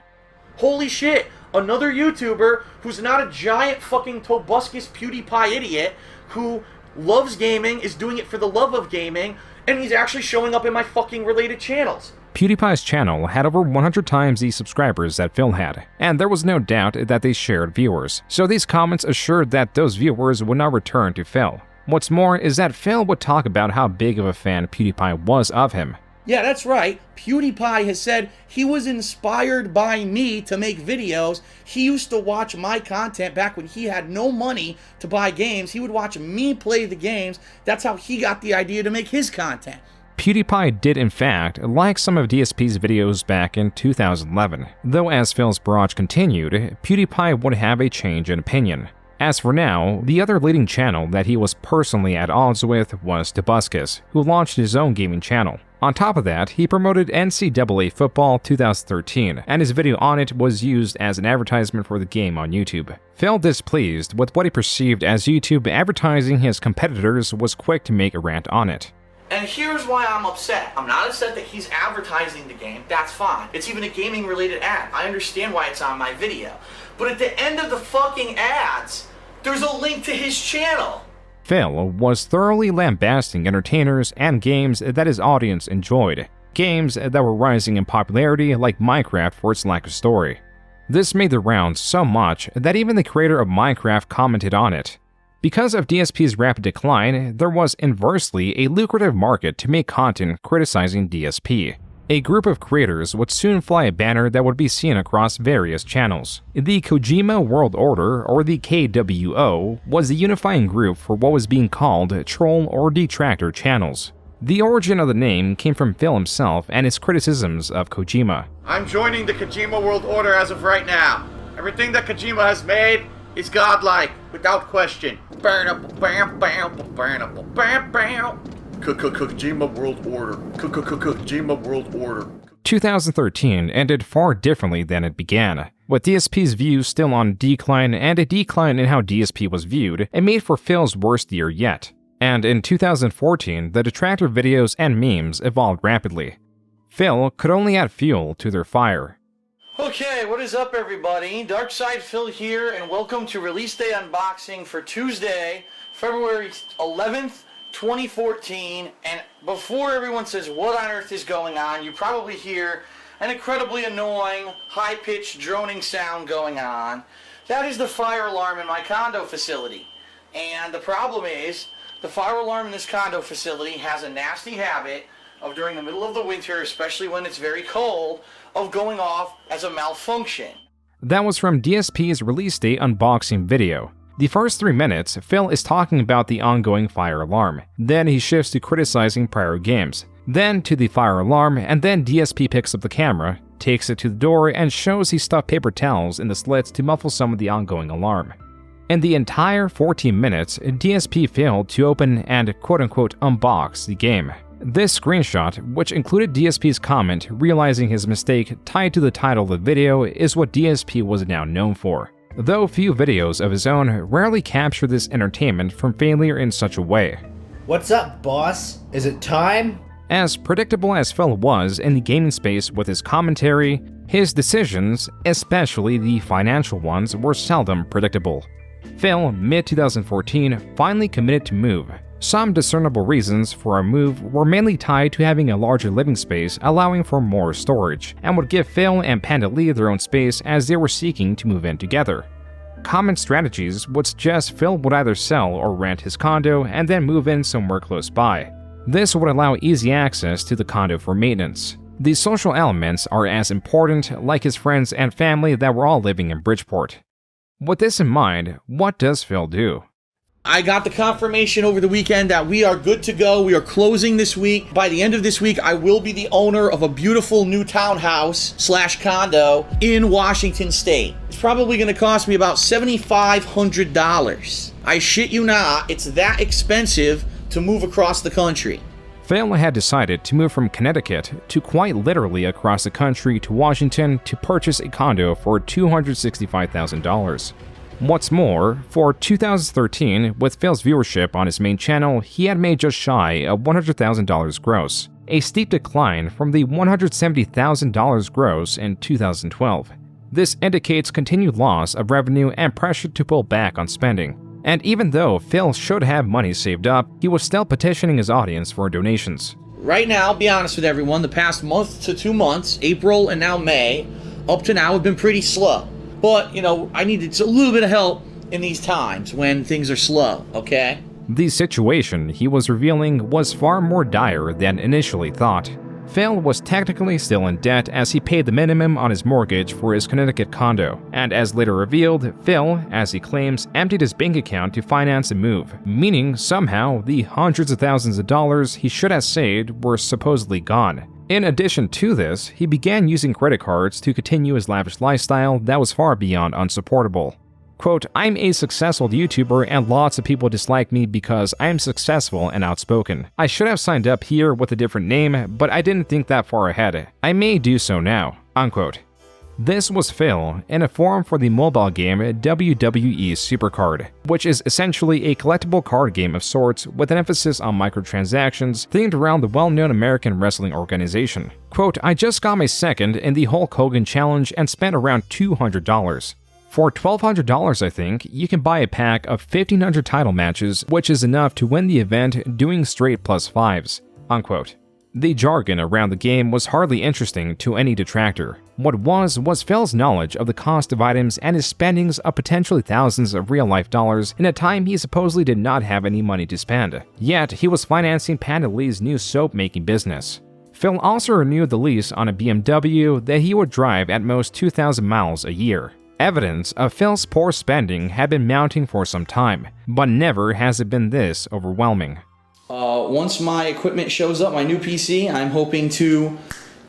Holy shit, another YouTuber who's not a giant fucking Tobuscus PewDiePie idiot who loves gaming, is doing it for the love of gaming, and he's actually showing up in my fucking related channels. PewDiePie's channel had over 100 times the subscribers that Phil had, and there was no doubt that they shared viewers, so these comments assured that those viewers would not return to Phil. What's more is that Phil would talk about how big of a fan PewDiePie was of him. Yeah, that's right. PewDiePie has said he was inspired by me to make videos. He used to watch my content back when he had no money to buy games. He would watch me play the games. That's how he got the idea to make his content. PewDiePie did in fact like some of DSP's videos back in 2011, though as Phil's barrage continued, PewDiePie would have a change in opinion. As for now, the other leading channel that he was personally at odds with was DaButtHead, who launched his own gaming channel. On top of that, he promoted NCAA Football 2013, and his video on it was used as an advertisement for the game on YouTube. Phil, displeased with what he perceived as YouTube advertising his competitors, was quick to make a rant on it. And here's why I'm upset. I'm not upset that he's advertising the game. That's fine. It's even a gaming related ad. I understand why it's on my video. But at the end of the fucking ads, there's a link to his channel. Phil was thoroughly lambasting entertainers and games that his audience enjoyed. Games that were rising in popularity like Minecraft for its lack of story. This made the rounds so much that even the creator of Minecraft commented on it. Because of DSP's rapid decline, there was inversely a lucrative market to make content criticizing DSP. A group of creators would soon fly a banner that would be seen across various channels. The Kojima World Order, or the KWO, was the unifying group for what was being called troll or detractor channels. The origin of the name came from Phil himself and his criticisms of Kojima. I'm joining the Kojima World Order as of right now. Everything that Kojima has made is godlike, without question. Kojima World Order. Kojima World Order. 2013 ended far differently than it began. With DSP's views still on decline and a decline in how DSP was viewed, it made for Phil's worst year yet. And in 2014, the detractor videos and memes evolved rapidly. Phil could only add fuel to their fire. Okay, what is up everybody? DarkSydePhil here, and welcome to Release Day Unboxing for Tuesday, February 11th, 2014. And before everyone says what on earth is going on, you probably hear an incredibly annoying, high-pitched droning sound going on. That is the fire alarm in my condo facility. And the problem is, the fire alarm in this condo facility has a nasty habit of, during the middle of the winter, especially when it's very cold, of going off as a malfunction. That was from DSP's Release Day unboxing video. The first 3 minutes, Phil is talking about the ongoing fire alarm. Then he shifts to criticizing prior games. Then to the fire alarm, and then DSP picks up the camera, takes it to the door, and shows he stuffed paper towels in the slits to muffle some of the ongoing alarm. In the entire 14 minutes, DSP failed to open and quote-unquote unbox the game. This screenshot, which included DSP's comment realizing his mistake tied to the title of the video, is what DSP was now known for. Though few videos of his own rarely capture this entertainment from failure in such a way. What's up, boss? Is it time? As predictable as Phil was in the gaming space with his commentary, his decisions, especially the financial ones, were seldom predictable. Phil, mid-2014, finally committed to move. Some discernible reasons for a move were mainly tied to having a larger living space allowing for more storage, and would give Phil and Panda Lee their own space as they were seeking to move in together. Common strategies would suggest Phil would either sell or rent his condo and then move in somewhere close by. This would allow easy access to the condo for maintenance. The social elements are as important, like his friends and family that were all living in Bridgeport. With this in mind, what does Phil do? I got the confirmation over the weekend that we are good to go. We are closing this week. By the end of this week, I will be the owner of a beautiful new townhouse / condo in Washington State. It's probably going to cost me about $7,500. I shit you not, it's that expensive to move across the country. Phil had decided to move from Connecticut to quite literally across the country to Washington to purchase a condo for $265,000. What's more, for 2013, with Phil's viewership on his main channel, he had made just shy of $100,000 gross, a steep decline from the $170,000 gross in 2012. This indicates continued loss of revenue and pressure to pull back on spending. And even though Phil should have money saved up, he was still petitioning his audience for donations. Right now, I'll be honest with everyone, the past month to 2 months, April and now May, up to now have been pretty slow. But, you know, I needed a little bit of help in these times when things are slow, okay? The situation he was revealing was far more dire than initially thought. Phil was technically still in debt as he paid the minimum on his mortgage for his Connecticut condo, and as later revealed, Phil, as he claims, emptied his bank account to finance a move, meaning somehow the hundreds of thousands of dollars he should have saved were supposedly gone. In addition to this, he began using credit cards to continue his lavish lifestyle that was far beyond unsupportable. Quote, "I'm a successful YouTuber and lots of people dislike me because I'm successful and outspoken. I should have signed up here with a different name, but I didn't think that far ahead. I may do so now." Unquote. This was Phil in a forum for the mobile game WWE Supercard, which is essentially a collectible card game of sorts with an emphasis on microtransactions themed around the well-known American wrestling organization. Quote, "I just got my second in the Hulk Hogan challenge and spent around $200. For $1,200, I think, you can buy a pack of 1,500 title matches, which is enough to win the event doing straight +5s." Unquote. The jargon around the game was hardly interesting to any detractor. What was Phil's knowledge of the cost of items and his spendings of potentially thousands of real-life dollars in a time he supposedly did not have any money to spend. Yet, he was financing Panda Lee's new soap-making business. Phil also renewed the lease on a BMW that he would drive at most 2,000 miles a year. Evidence of Phil's poor spending had been mounting for some time, but never has it been this overwhelming. Once my equipment shows up, my new PC, I'm hoping to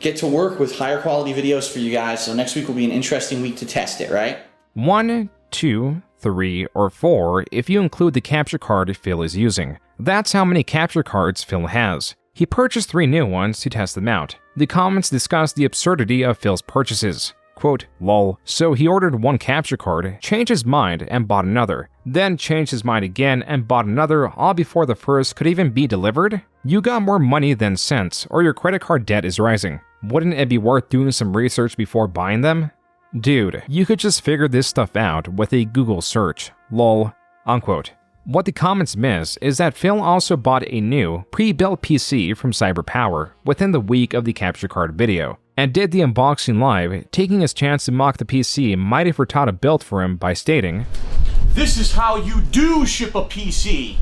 get to work with higher quality videos for you guys, so next week will be an interesting week to test it, right? 1, 2, 3, or 4 if you include the capture card Phil is using. That's how many capture cards Phil has. He purchased 3 new ones to test them out. The comments discuss the absurdity of Phil's purchases. Quote, "Lol, so he ordered 1 capture card, changed his mind, and bought another. Then changed his mind again and bought another, all before the first could even be delivered? You got more money than sense, or your credit card debt is rising. Wouldn't it be worth doing some research before buying them? Dude, you could just figure this stuff out with a Google search. Lol." Unquote. What the comments miss is that Phil also bought a new, pre-built PC from CyberPower within the week of the capture card video, and did the unboxing live, taking his chance to mock the PC mighty Furtada built for him by stating, "This is how you do ship a PC."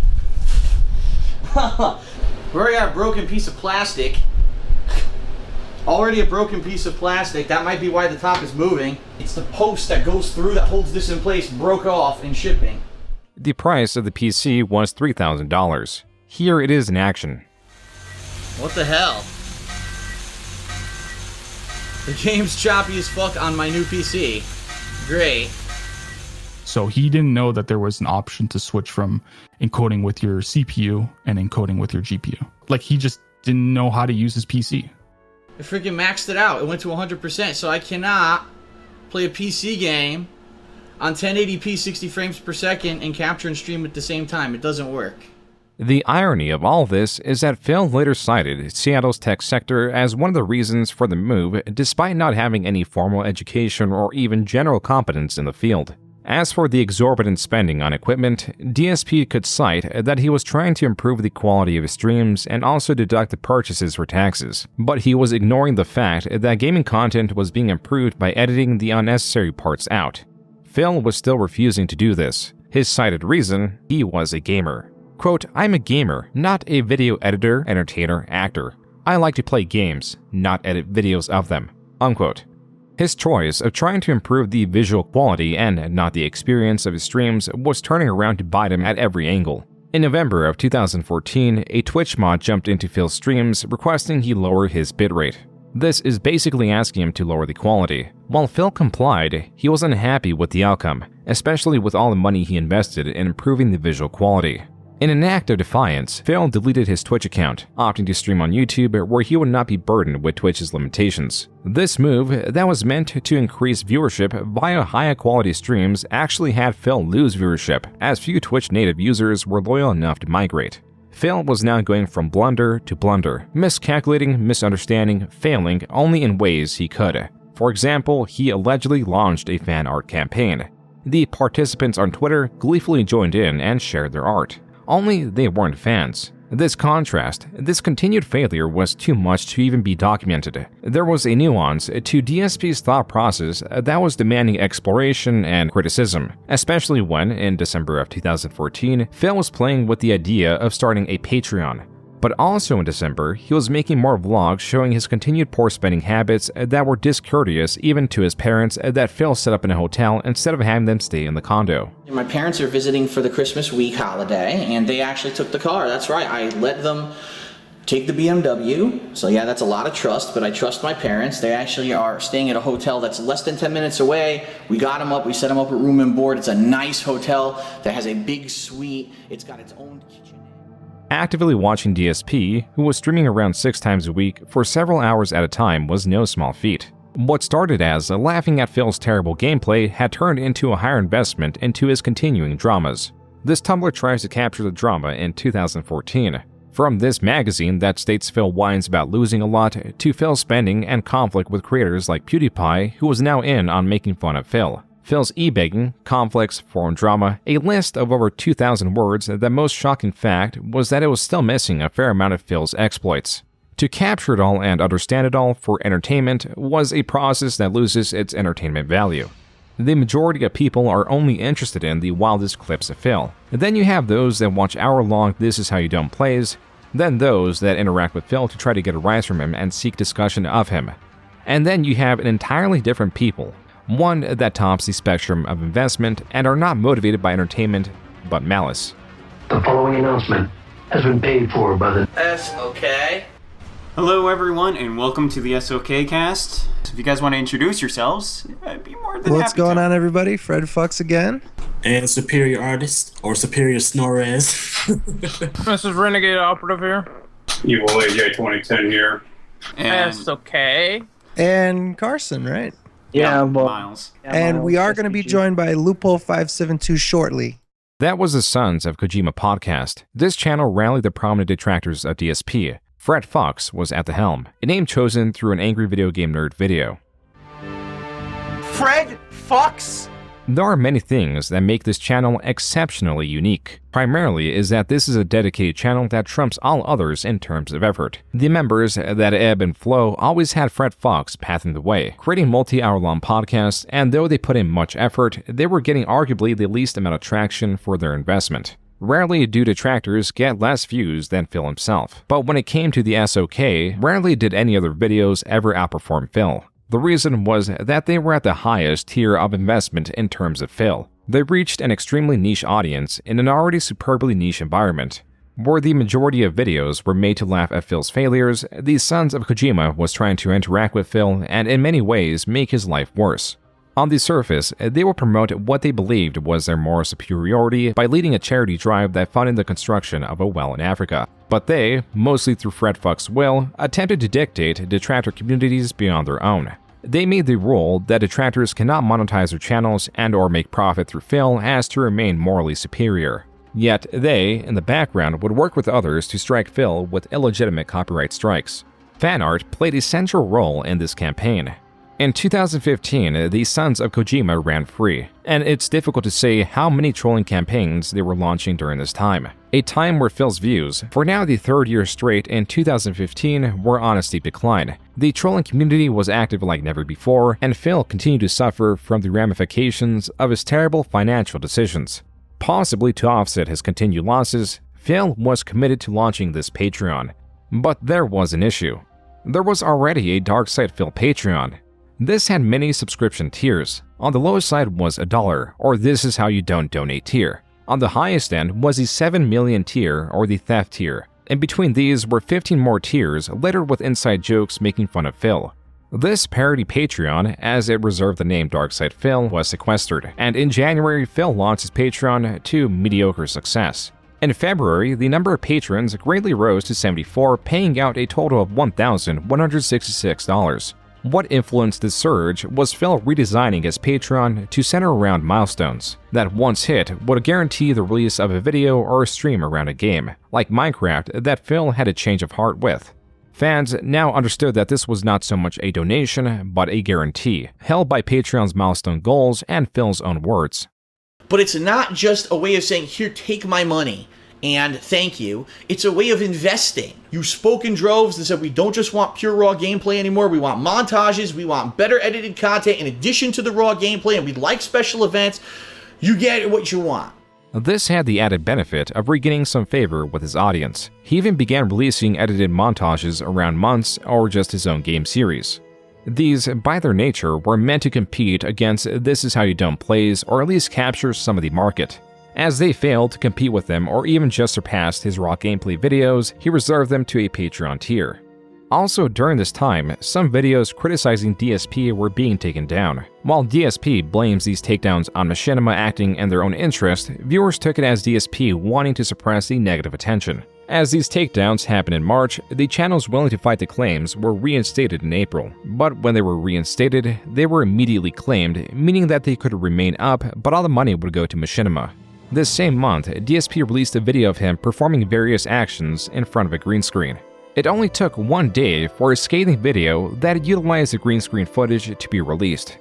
We already got a broken piece of plastic. Already a broken piece of plastic. That might be why the top is moving. It's the post that goes through that holds this in place broke off in shipping. The price of the PC was $3,000. Here it is in action. What the hell? The game's choppy as fuck on my new PC. Great. So he didn't know that there was an option to switch from encoding with your CPU and encoding with your GPU. Like, he just didn't know how to use his PC. It freaking maxed it out. It went to 100%, so I cannot play a PC game on 1080p 60 frames per second and capture and stream at the same time. It doesn't work. The irony of all this is that Phil later cited Seattle's tech sector as one of the reasons for the move, despite not having any formal education or even general competence in the field. As for the exorbitant spending on equipment, DSP could cite that he was trying to improve the quality of his streams and also deduct the purchases for taxes, but he was ignoring the fact that gaming content was being improved by editing the unnecessary parts out. Phil was still refusing to do this. His cited reason: he was a gamer. Quote, "I'm a gamer, not a video editor, entertainer, actor. I like to play games, not edit videos of them." Unquote. His choice of trying to improve the visual quality and not the experience of his streams was turning around to bite him at every angle. In November of 2014, a Twitch mod jumped into Phil's streams requesting he lower his bitrate. This is basically asking him to lower the quality. While Phil complied, he was unhappy with the outcome, especially with all the money he invested in improving the visual quality. In an act of defiance, Phil deleted his Twitch account, opting to stream on YouTube where he would not be burdened with Twitch's limitations. This move, that was meant to increase viewership via higher quality streams, actually had Phil lose viewership, as few Twitch native users were loyal enough to migrate. Phil was now going from blunder to blunder, miscalculating, misunderstanding, failing only in ways he could. For example, he allegedly launched a fan art campaign. The participants on Twitter gleefully joined in and shared their art. Only they weren't fans. This contrast, this continued failure was too much to even be documented. There was a nuance to DSP's thought process that was demanding exploration and criticism, especially when, in December of 2014, Phil was playing with the idea of starting a Patreon. But also in December, he was making more vlogs showing his continued poor spending habits that were discourteous even to his parents that Phil set up in a hotel instead of having them stay in the condo. My parents are visiting for the Christmas week holiday, and they actually took the car. That's right, I let them take the BMW. So yeah, that's a lot of trust, but I trust my parents. They actually are staying at a hotel that's less than 10 minutes away. We got them up, we set them up at room and board. It's a nice hotel that has a big suite. It's got its own kitchen. Actively watching DSP, who was streaming around 6 times a week for several hours at a time, was no small feat. What started as laughing at Phil's terrible gameplay had turned into a higher investment into his continuing dramas. This Tumblr tries to capture the drama in 2014. From this magazine that states Phil whines about losing a lot, to Phil's spending and conflict with creators like PewDiePie, who was now in on making fun of Phil. Phil's e-begging, conflicts, forum drama, a list of over 2,000 words. The most shocking fact was that it was still missing a fair amount of Phil's exploits. To capture it all and understand it all for entertainment was a process that loses its entertainment value. The majority of people are only interested in the wildest clips of Phil. Then you have those that watch hour-long "This Is How You Don't" plays, then those that interact with Phil to try to get a rise from him and seek discussion of him. And then you have an entirely different people. One that tops the spectrum of investment and are not motivated by entertainment, but malice. The following announcement has been paid for by the SOK. Hello everyone and welcome to the SOK cast. If you guys want to introduce yourselves, I'd be more than What's happy going to. on, everybody? Fred Fucks again. And Superior Artist, or Superior Snorez. This is Renegade Operative here. Evil AJ 2010 here. That's okay. And Carson, right? Yeah, Miles. And we are going to be joined by Loophole572 shortly. That was the Sons of Kojima podcast. This channel rallied the prominent detractors of DSP. Fred Fox was at the helm, a name chosen through an angry video game nerd video. Fred Fox? There are many things that make this channel exceptionally unique. Primarily is that this is a dedicated channel that trumps all others in terms of effort. The members that ebb and flow always had Fred Fox pathing the way, creating multi-hour-long podcasts, and though they put in much effort, they were getting arguably the least amount of traction for their investment. Rarely do detractors get less views than Phil himself, but when it came to the SOK, rarely did any other videos ever outperform Phil. The reason was that they were at the highest tier of investment in terms of Phil. They reached an extremely niche audience in an already superbly niche environment. Where the majority of videos were made to laugh at Phil's failures, the Sons of Kojima was trying to interact with Phil and in many ways make his life worse. On the surface, they would promote what they believed was their moral superiority by leading a charity drive that funded the construction of a well in Africa. But they, mostly through Fred Fuck's will, attempted to dictate detractor communities beyond their own. They made the rule that detractors cannot monetize their channels and or make profit through Phil as to remain morally superior. Yet they, in the background, would work with others to strike Phil with illegitimate copyright strikes. Fan art played a central role in this campaign. In 2015, the Sons of Kojima ran free, and it's difficult to say how many trolling campaigns they were launching during this time. A time where Phil's views, for now the third year straight in 2015, were on a steep decline. The trolling community was active like never before, and Phil continued to suffer from the ramifications of his terrible financial decisions. Possibly to offset his continued losses, Phil was committed to launching this Patreon. But there was an issue. There was already a DarkSydePhil Patreon. This had many subscription tiers. On the lowest side was $1, or This Is How You Don't Donate tier. On the highest end was the 7 million tier, or the Theft tier. In between these were 15 more tiers, littered with inside jokes making fun of Phil. This parody Patreon, as it reserved the name DarkSydePhil, was sequestered, and in January, Phil launched his Patreon to mediocre success. In February, the number of patrons greatly rose to 74, paying out a total of $1,166. What influenced this surge was Phil redesigning his Patreon to center around milestones that, once hit, would guarantee the release of a video or a stream around a game, like Minecraft, that Phil had a change of heart with. Fans now understood that this was not so much a donation, but a guarantee, held by Patreon's milestone goals and Phil's own words. But it's not just a way of saying, here, take my money and thank you. It's a way of investing. You spoke in droves and said we don't just want pure raw gameplay anymore. We want montages. We want better edited content in addition to the raw gameplay, and we like special events. You get what you want. This had the added benefit of regaining some favor with his audience. He even began releasing edited montages around months or just his own game series. These, by their nature, were meant to compete against This Is How You Don't plays, or at least capture some of the market. As they failed to compete with them or even just surpassed his raw gameplay videos, he reserved them to a Patreon tier. Also during this time, some videos criticizing DSP were being taken down. While DSP blames these takedowns on Machinima acting in their own interest, viewers took it as DSP wanting to suppress the negative attention. As these takedowns happened in March, the channels willing to fight the claims were reinstated in April. But when they were reinstated, they were immediately claimed, meaning that they could remain up, but all the money would go to Machinima. This same month, DSP released a video of him performing various actions in front of a green screen. It only took one day for a scathing video that utilized the green screen footage to be released.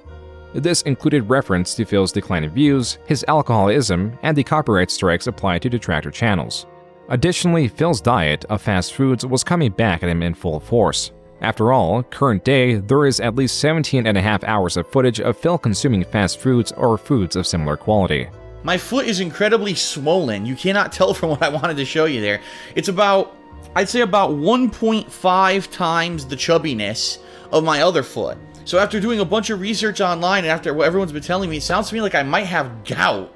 This included reference to Phil's decline in views, his alcoholism, and the copyright strikes applied to detractor channels. Additionally, Phil's diet of fast foods was coming back at him in full force. After all, current day, there is at least 17.5 hours of footage of Phil consuming fast foods or foods of similar quality. My foot is incredibly swollen. You cannot tell from what I wanted to show you there. It's about, I'd say about 1.5 times the chubbiness of my other foot. So after doing a bunch of research online and after what everyone's been telling me, it sounds to me like I might have gout.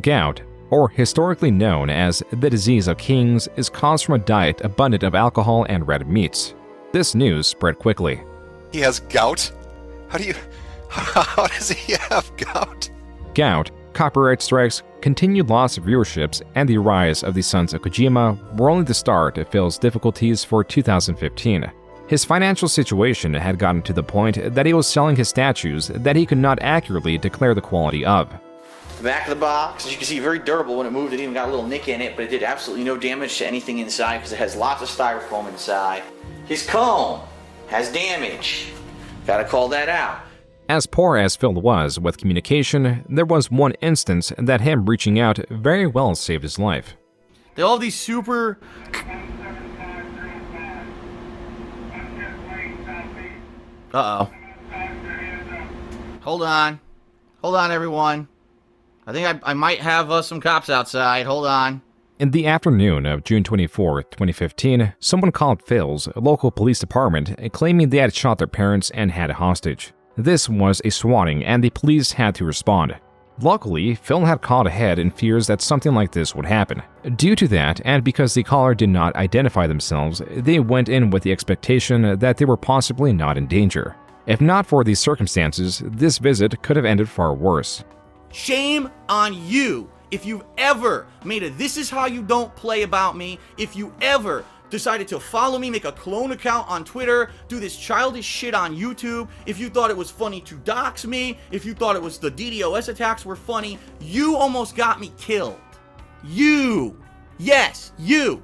Gout, or historically known as the disease of kings, is caused from a diet abundant of alcohol and red meats. This news spread quickly. He has gout? How does he have gout? Gout, copyright strikes, continued loss of viewerships, and the rise of the Sons of Kojima were only the start of Phil's difficulties for 2015. His financial situation had gotten to the point that he was selling his statues that he could not accurately declare the quality of. The back of the box, as you can see, very durable. When it moved, it even got a little nick in it, but it did absolutely no damage to anything inside because it has lots of styrofoam inside. His comb has damage. Gotta call that out. As poor as Phil was with communication, there was one instance that him reaching out very well saved his life. They all have these super... Uh-oh. Hold on. Hold on, everyone. I think I might have some cops outside. Hold on. In the afternoon of June 24, 2015, someone called Phil's local police department claiming they had shot their parents and had a hostage. This was a swatting and the police had to respond. Luckily, Phil had called ahead in fears that something like this would happen. Due to that, and because the caller did not identify themselves, they went in with the expectation that they were possibly not in danger. If not for these circumstances, this visit could have ended far worse. Shame on you if you've ever made a "this is how you don't play" about me, if you ever decided to follow me, make a clone account on Twitter, do this childish shit on YouTube, if you thought it was funny to dox me, if you thought it was the DDoS attacks were funny, you almost got me killed. You. Yes, you.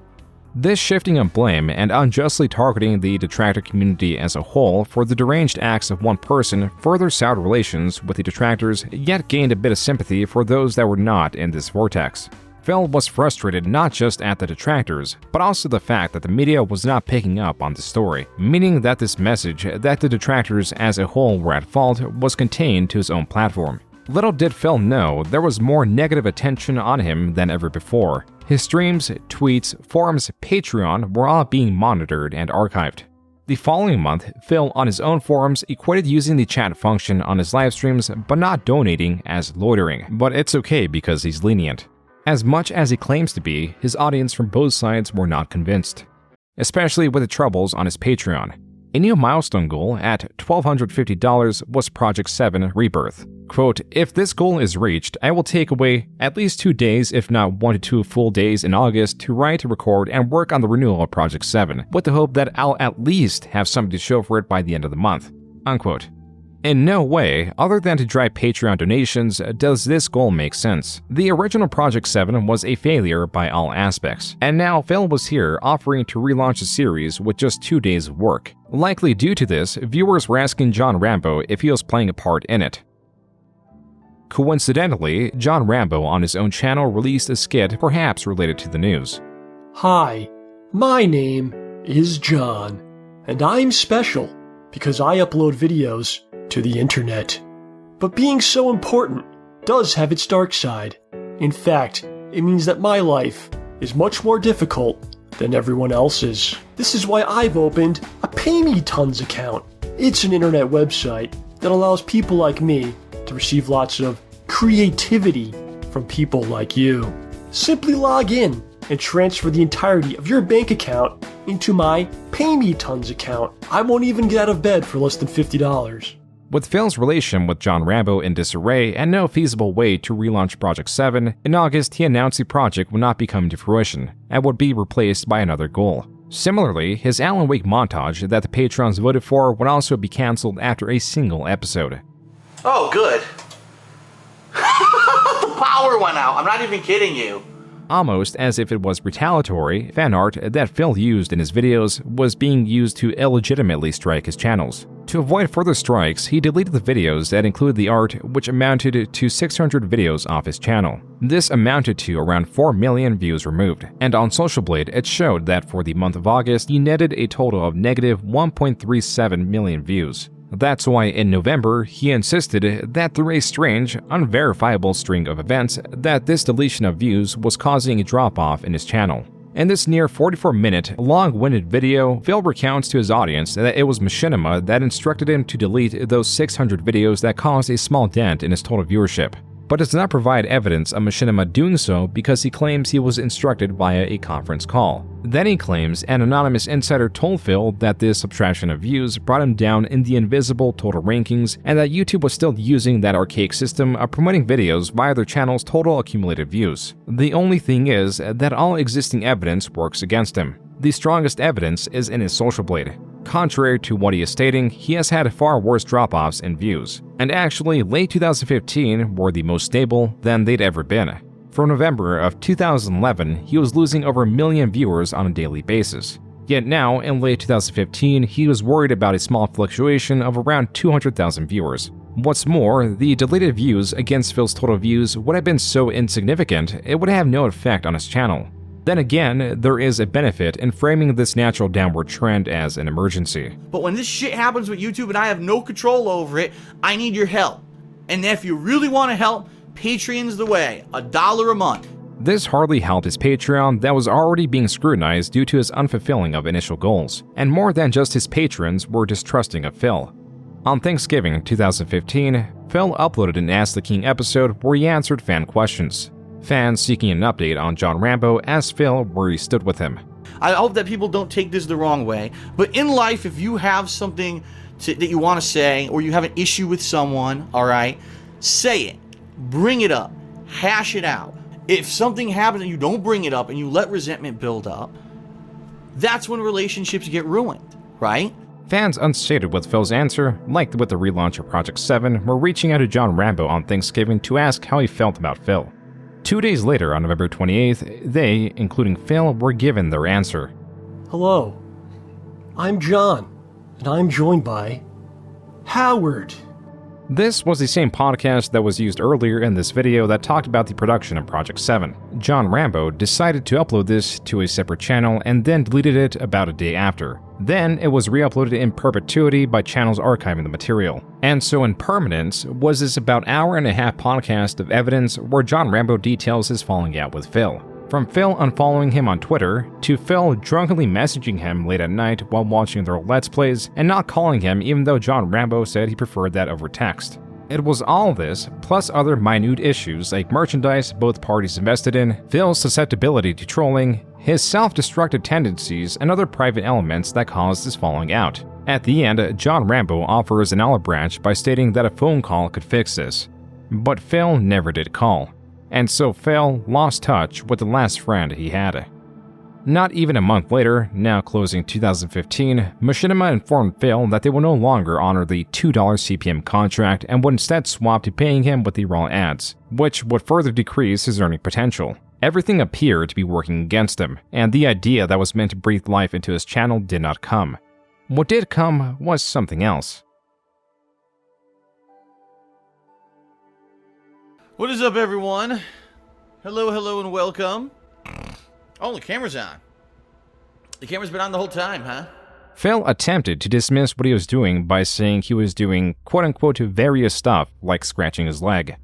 This shifting of blame and unjustly targeting the detractor community as a whole for the deranged acts of one person further soured relations with the detractors, yet gained a bit of sympathy for those that were not in this vortex. Phil was frustrated not just at the detractors, but also the fact that the media was not picking up on the story, meaning that this message that the detractors as a whole were at fault was contained to his own platform. Little did Phil know there was more negative attention on him than ever before. His streams, tweets, forums, Patreon were all being monitored and archived. The following month, Phil on his own forums equated using the chat function on his live streams but not donating as loitering, but it's okay because he's lenient. As much as he claims to be, his audience from both sides were not convinced, especially with the troubles on his Patreon. A new milestone goal at $1,250 was Project 7 Rebirth. Quote, "If this goal is reached, I will take away at least 2 days, if not 1 to 2 full days in August to write, record, and work on the renewal of Project 7, with the hope that I'll at least have something to show for it by the end of the month." Unquote. In no way, other than to drive Patreon donations, does this goal make sense. The original Project 7 was a failure by all aspects, and now Phil was here offering to relaunch the series with just 2 days of work. Likely due to this, viewers were asking John Rambo if he was playing a part in it. Coincidentally, John Rambo on his own channel released a skit perhaps related to the news. Hi, my name is John, and I'm special because I upload videos to the internet. But being so important does have its dark side. In fact, it means that my life is much more difficult than everyone else's. This is why I've opened a Pay Me Tons account. It's an internet website that allows people like me to receive lots of creativity from people like you. Simply log in and transfer the entirety of your bank account into my Pay Me Tons account. I won't even get out of bed for less than $50. With Phil's relation with John Rambo in disarray and no feasible way to relaunch Project 7, in August he announced the project would not be coming to fruition and would be replaced by another goal. Similarly, his Alan Wake montage that the patrons voted for would also be cancelled after a single episode. Oh, good. The power went out. I'm not even kidding you. Almost as if it was retaliatory, fan art that Phil used in his videos was being used to illegitimately strike his channels. To avoid further strikes, he deleted the videos that included the art, which amounted to 600 videos off his channel. This amounted to around 4 million views removed, and on Social Blade it showed that for the month of August he netted a total of negative 1.37 million views. That's why in November, he insisted that through a strange, unverifiable string of events, that this deletion of views was causing a drop-off in his channel. In this near 44-minute, long-winded video, Phil recounts to his audience that it was Machinima that instructed him to delete those 600 videos that caused a small dent in his total viewership, but does not provide evidence of Machinima doing so because he claims he was instructed via a conference call. Then he claims an anonymous insider told Phil that this subtraction of views brought him down in the invisible total rankings and that YouTube was still using that archaic system of promoting videos via their channel's total accumulated views. The only thing is that all existing evidence works against him. The strongest evidence is in his Social Blade. Contrary to what he is stating, he has had far worse drop-offs in views, and actually late 2015 were the most stable than they'd ever been. From November of 2011, he was losing over 1 million viewers on a daily basis. Yet now, in late 2015, he was worried about a small fluctuation of around 200,000 viewers. What's more, the deleted views against Phil's total views would have been so insignificant, it would have no effect on his channel. Then again, there is a benefit in framing this natural downward trend as an emergency. But when this shit happens with YouTube and I have no control over it, I need your help. And if you really want to help, Patreon's the way. $1 a month. This hardly helped his Patreon that was already being scrutinized due to his unfulfilling of initial goals, and more than just his patrons were distrusting of Phil. On Thanksgiving 2015, Phil uploaded an Ask the King episode where he answered fan questions. Fans seeking an update on John Rambo asked Phil where he stood with him. I hope that people don't take this the wrong way, but in life, if you have something that you want to say, or you have an issue with someone, all right, say it. Bring it up. Hash it out. If something happens and you don't bring it up and you let resentment build up, that's when relationships get ruined, right? Fans unsated with Phil's answer, like with the relaunch of Project 7, were reaching out to John Rambo on Thanksgiving to ask how he felt about Phil. 2 days later, on November 28th, they, including Phil, were given their answer. Hello, I'm John, and I'm joined by Howard. This was the same podcast that was used earlier in this video that talked about the production of Project 7. John Rambo decided to upload this to a separate channel and then deleted it about a day after. Then it was re-uploaded in perpetuity by channels archiving the material. And so in permanence was this about hour-and-a-half podcast of evidence where John Rambo details his falling out with Phil. From Phil unfollowing him on Twitter, to Phil drunkenly messaging him late at night while watching their Let's Plays and not calling him even though John Rambo said he preferred that over text. It was all this, plus other minute issues like merchandise both parties invested in, Phil's susceptibility to trolling, his self-destructive tendencies, and other private elements that caused his falling out. At the end, John Rambo offers an olive branch by stating that a phone call could fix this. But Phil never did call. And so Phil lost touch with the last friend he had. Not even a month later, now closing 2015, Machinima informed Phil that they would no longer honor the $2 CPM contract and would instead swap to paying him with the raw ads, which would further decrease his earning potential. Everything appeared to be working against him, and the idea that was meant to breathe life into his channel did not come. What did come was something else. What is up, everyone? Hello, and welcome. Oh, the camera's on. The camera's been on the whole time, huh? Phil attempted to dismiss what he was doing by saying he was doing quote-unquote various stuff like scratching his leg.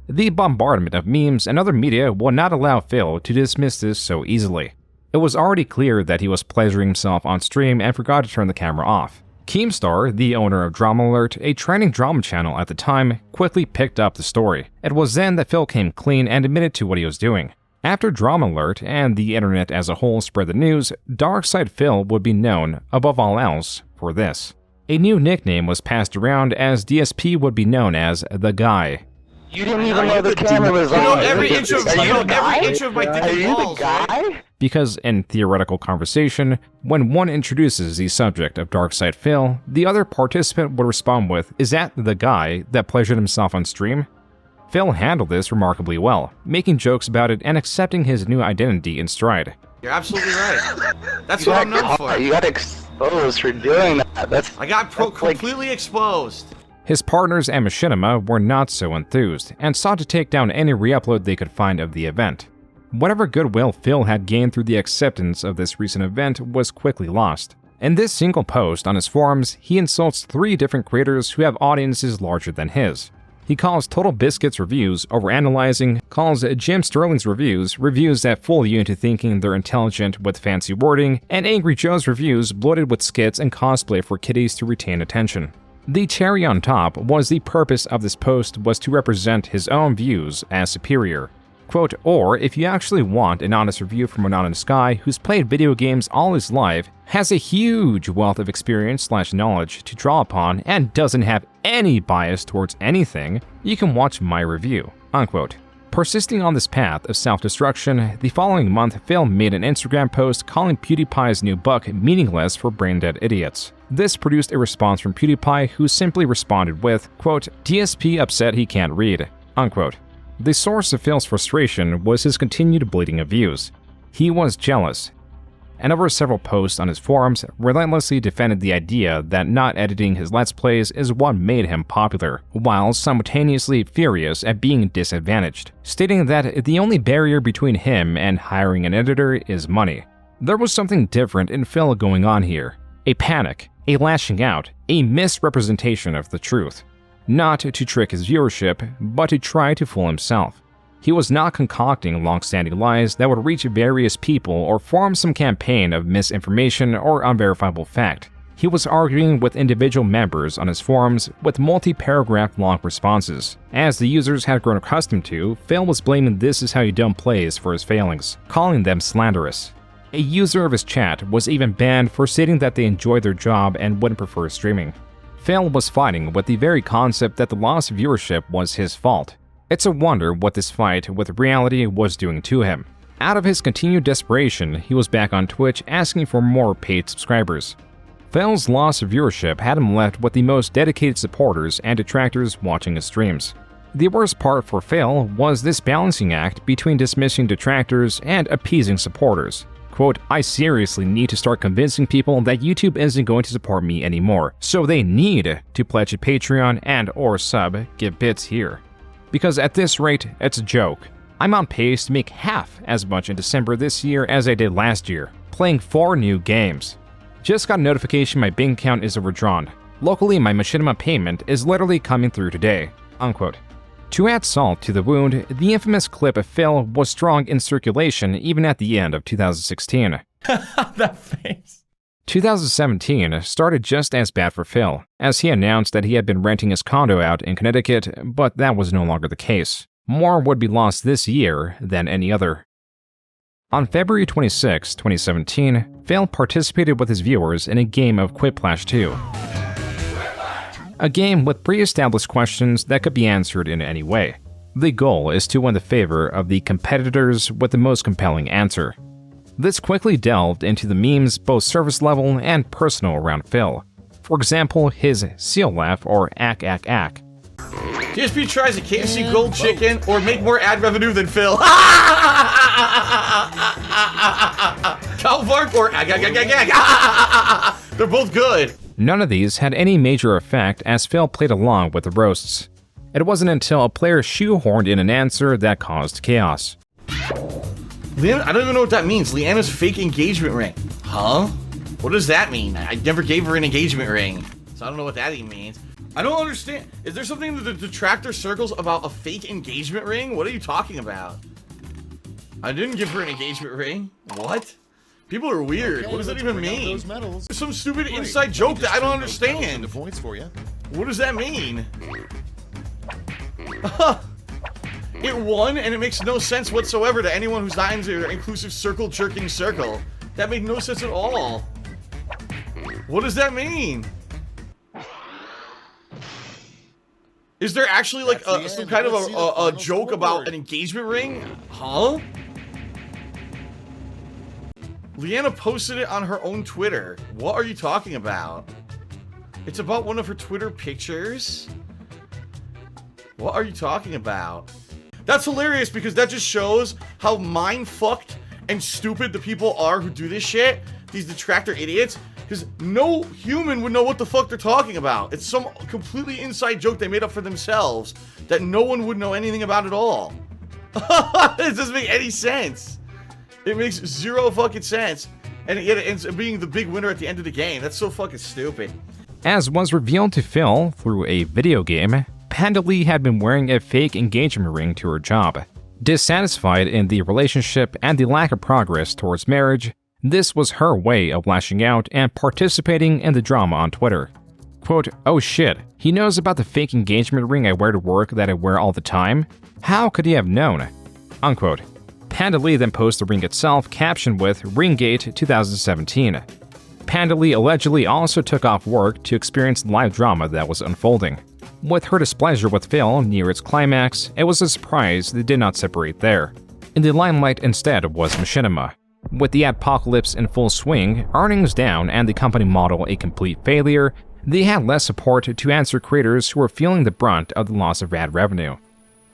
The bombardment of memes and other media would not allow Phil to dismiss this so easily. It was already clear that he was pleasuring himself on stream and forgot to turn the camera off. Keemstar, the owner of Drama Alert, a trending drama channel at the time, quickly picked up the story. It was then that Phil came clean and admitted to what he was doing. After Drama Alert and the internet as a whole spread the news, DarkSydePhil would be known, above all else, for this. A new nickname was passed around as DSP would be known as The Guy. You didn't even know the camera was on. Every inch of my dick and balls, right? Because in theoretical conversation, when one introduces the subject of DarkSydePhil, the other participant would respond with, "Is that the guy that pleasured himself on stream?" Phil handled this remarkably well, making jokes about it and accepting his new identity in stride. You're absolutely right. That's what I'm known for. You got exposed for doing that. I got completely exposed. His partners and Machinima were not so enthused, and sought to take down any re-upload they could find of the event. Whatever goodwill Phil had gained through the acceptance of this recent event was quickly lost. In this single post on his forums, he insults 3 different creators who have audiences larger than his. He calls Total Biscuit's reviews overanalyzing, calls Jim Sterling's reviews that fool you into thinking they're intelligent with fancy wording, and Angry Joe's reviews bloated with skits and cosplay for kiddies to retain attention. The cherry on top was the purpose of this post was to represent his own views as superior. Quote, or if you actually want an honest review from an honest guy who's played video games all his life, has a huge wealth of experience/knowledge to draw upon, and doesn't have any bias towards anything, you can watch my review, unquote. Persisting on this path of self-destruction, the following month Phil made an Instagram post calling PewDiePie's new buck meaningless for brain-dead idiots. This produced a response from PewDiePie, who simply responded with, quote, DSP upset he can't read, unquote. The source of Phil's frustration was his continued bleeding of views. He was jealous, and over several posts on his forums, relentlessly defended the idea that not editing his Let's Plays is what made him popular, while simultaneously furious at being disadvantaged, stating that the only barrier between him and hiring an editor is money. There was something different in Phil going on here. A panic, a lashing out, a misrepresentation of the truth. Not to trick his viewership, but to try to fool himself. He was not concocting long-standing lies that would reach various people or form some campaign of misinformation or unverifiable fact. He was arguing with individual members on his forums with multi-paragraph long responses. As the users had grown accustomed to, Phil was blaming "this is how you don't plays" for his failings, calling them slanderous. A user of his chat was even banned for stating that they enjoyed their job and wouldn't prefer streaming. Phil was fighting with the very concept that the loss of viewership was his fault. It's a wonder what this fight with reality was doing to him. Out of his continued desperation, he was back on Twitch asking for more paid subscribers. Phil's loss of viewership had him left with the most dedicated supporters and detractors watching his streams. The worst part for Phil was this balancing act between dismissing detractors and appeasing supporters. Quote, "I seriously need to start convincing people that YouTube isn't going to support me anymore, so they need to pledge a Patreon and or sub, give bits here. Because at this rate, it's a joke. I'm on pace to make half as much in December this year as I did last year, playing 4 new games. Just got a notification my bank account is overdrawn. Locally, my Machinima payment is literally coming through today." Unquote. To add salt to the wound, the infamous clip of Phil was strong in circulation even at the end of 2016. That face. 2017 started just as bad for Phil, as he announced that he had been renting his condo out in Connecticut, but that was no longer the case. More would be lost this year than any other. On February 26, 2017, Phil participated with his viewers in a game of Quiplash 2. A game with pre-established questions that could be answered in any way. The goal is to win the favor of the competitors with the most compelling answer. This quickly delved into the memes both surface level and personal around Phil. For example, his seal laugh or ack ack ack. DSP tries a KFC Gold Chicken or make more ad revenue than Phil. Calvark or ag ag ag ag ag. They're both good. None of these had any major effect as Phil played along with the roasts. It wasn't until a player shoehorned in an answer that caused chaos. Leanna, I don't even know what that means. Leanna's fake engagement ring. Huh? What does that mean? I never gave her an engagement ring, so I don't know what that even means. I don't understand. Is there something in the detractor circles about a fake engagement ring? What are you talking about? I didn't give her an engagement ring. What? People are weird. What does that even mean? There's some stupid inside joke that I don't understand. Points for you. What does that mean? It won, and it makes no sense whatsoever to anyone who's not into their inclusive circle jerking circle. That made no sense at all. What does that mean? Is there actually like some kind of a joke about an engagement ring? Huh? Leanna posted it on her own Twitter. What are you talking about? It's about one of her Twitter pictures? What are you talking about? That's hilarious because that just shows how mind-fucked and stupid the people are who do this shit. These detractor idiots. Because no human would know what the fuck they're talking about. It's some completely inside joke they made up for themselves that no one would know anything about at all. It doesn't make any sense. It makes zero fucking sense. And yet it ends up being the big winner at the end of the game. That's so fucking stupid. As was revealed to Phil through a video game, Panda Lee had been wearing a fake engagement ring to her job. Dissatisfied in the relationship and the lack of progress towards marriage, this was her way of lashing out and participating in the drama on Twitter. Quote, "Oh shit, he knows about the fake engagement ring I wear to work that I wear all the time? How could he have known?" Unquote. Panda Lee then posted the ring itself, captioned with Ringgate 2017. Panda Lee allegedly also took off work to experience the live drama that was unfolding. With her displeasure with Phil near its climax, it was a surprise they did not separate there. In the limelight instead was Machinima. With the adpocalypse in full swing, earnings down and the company model a complete failure, they had less support to answer creators who were feeling the brunt of the loss of ad revenue.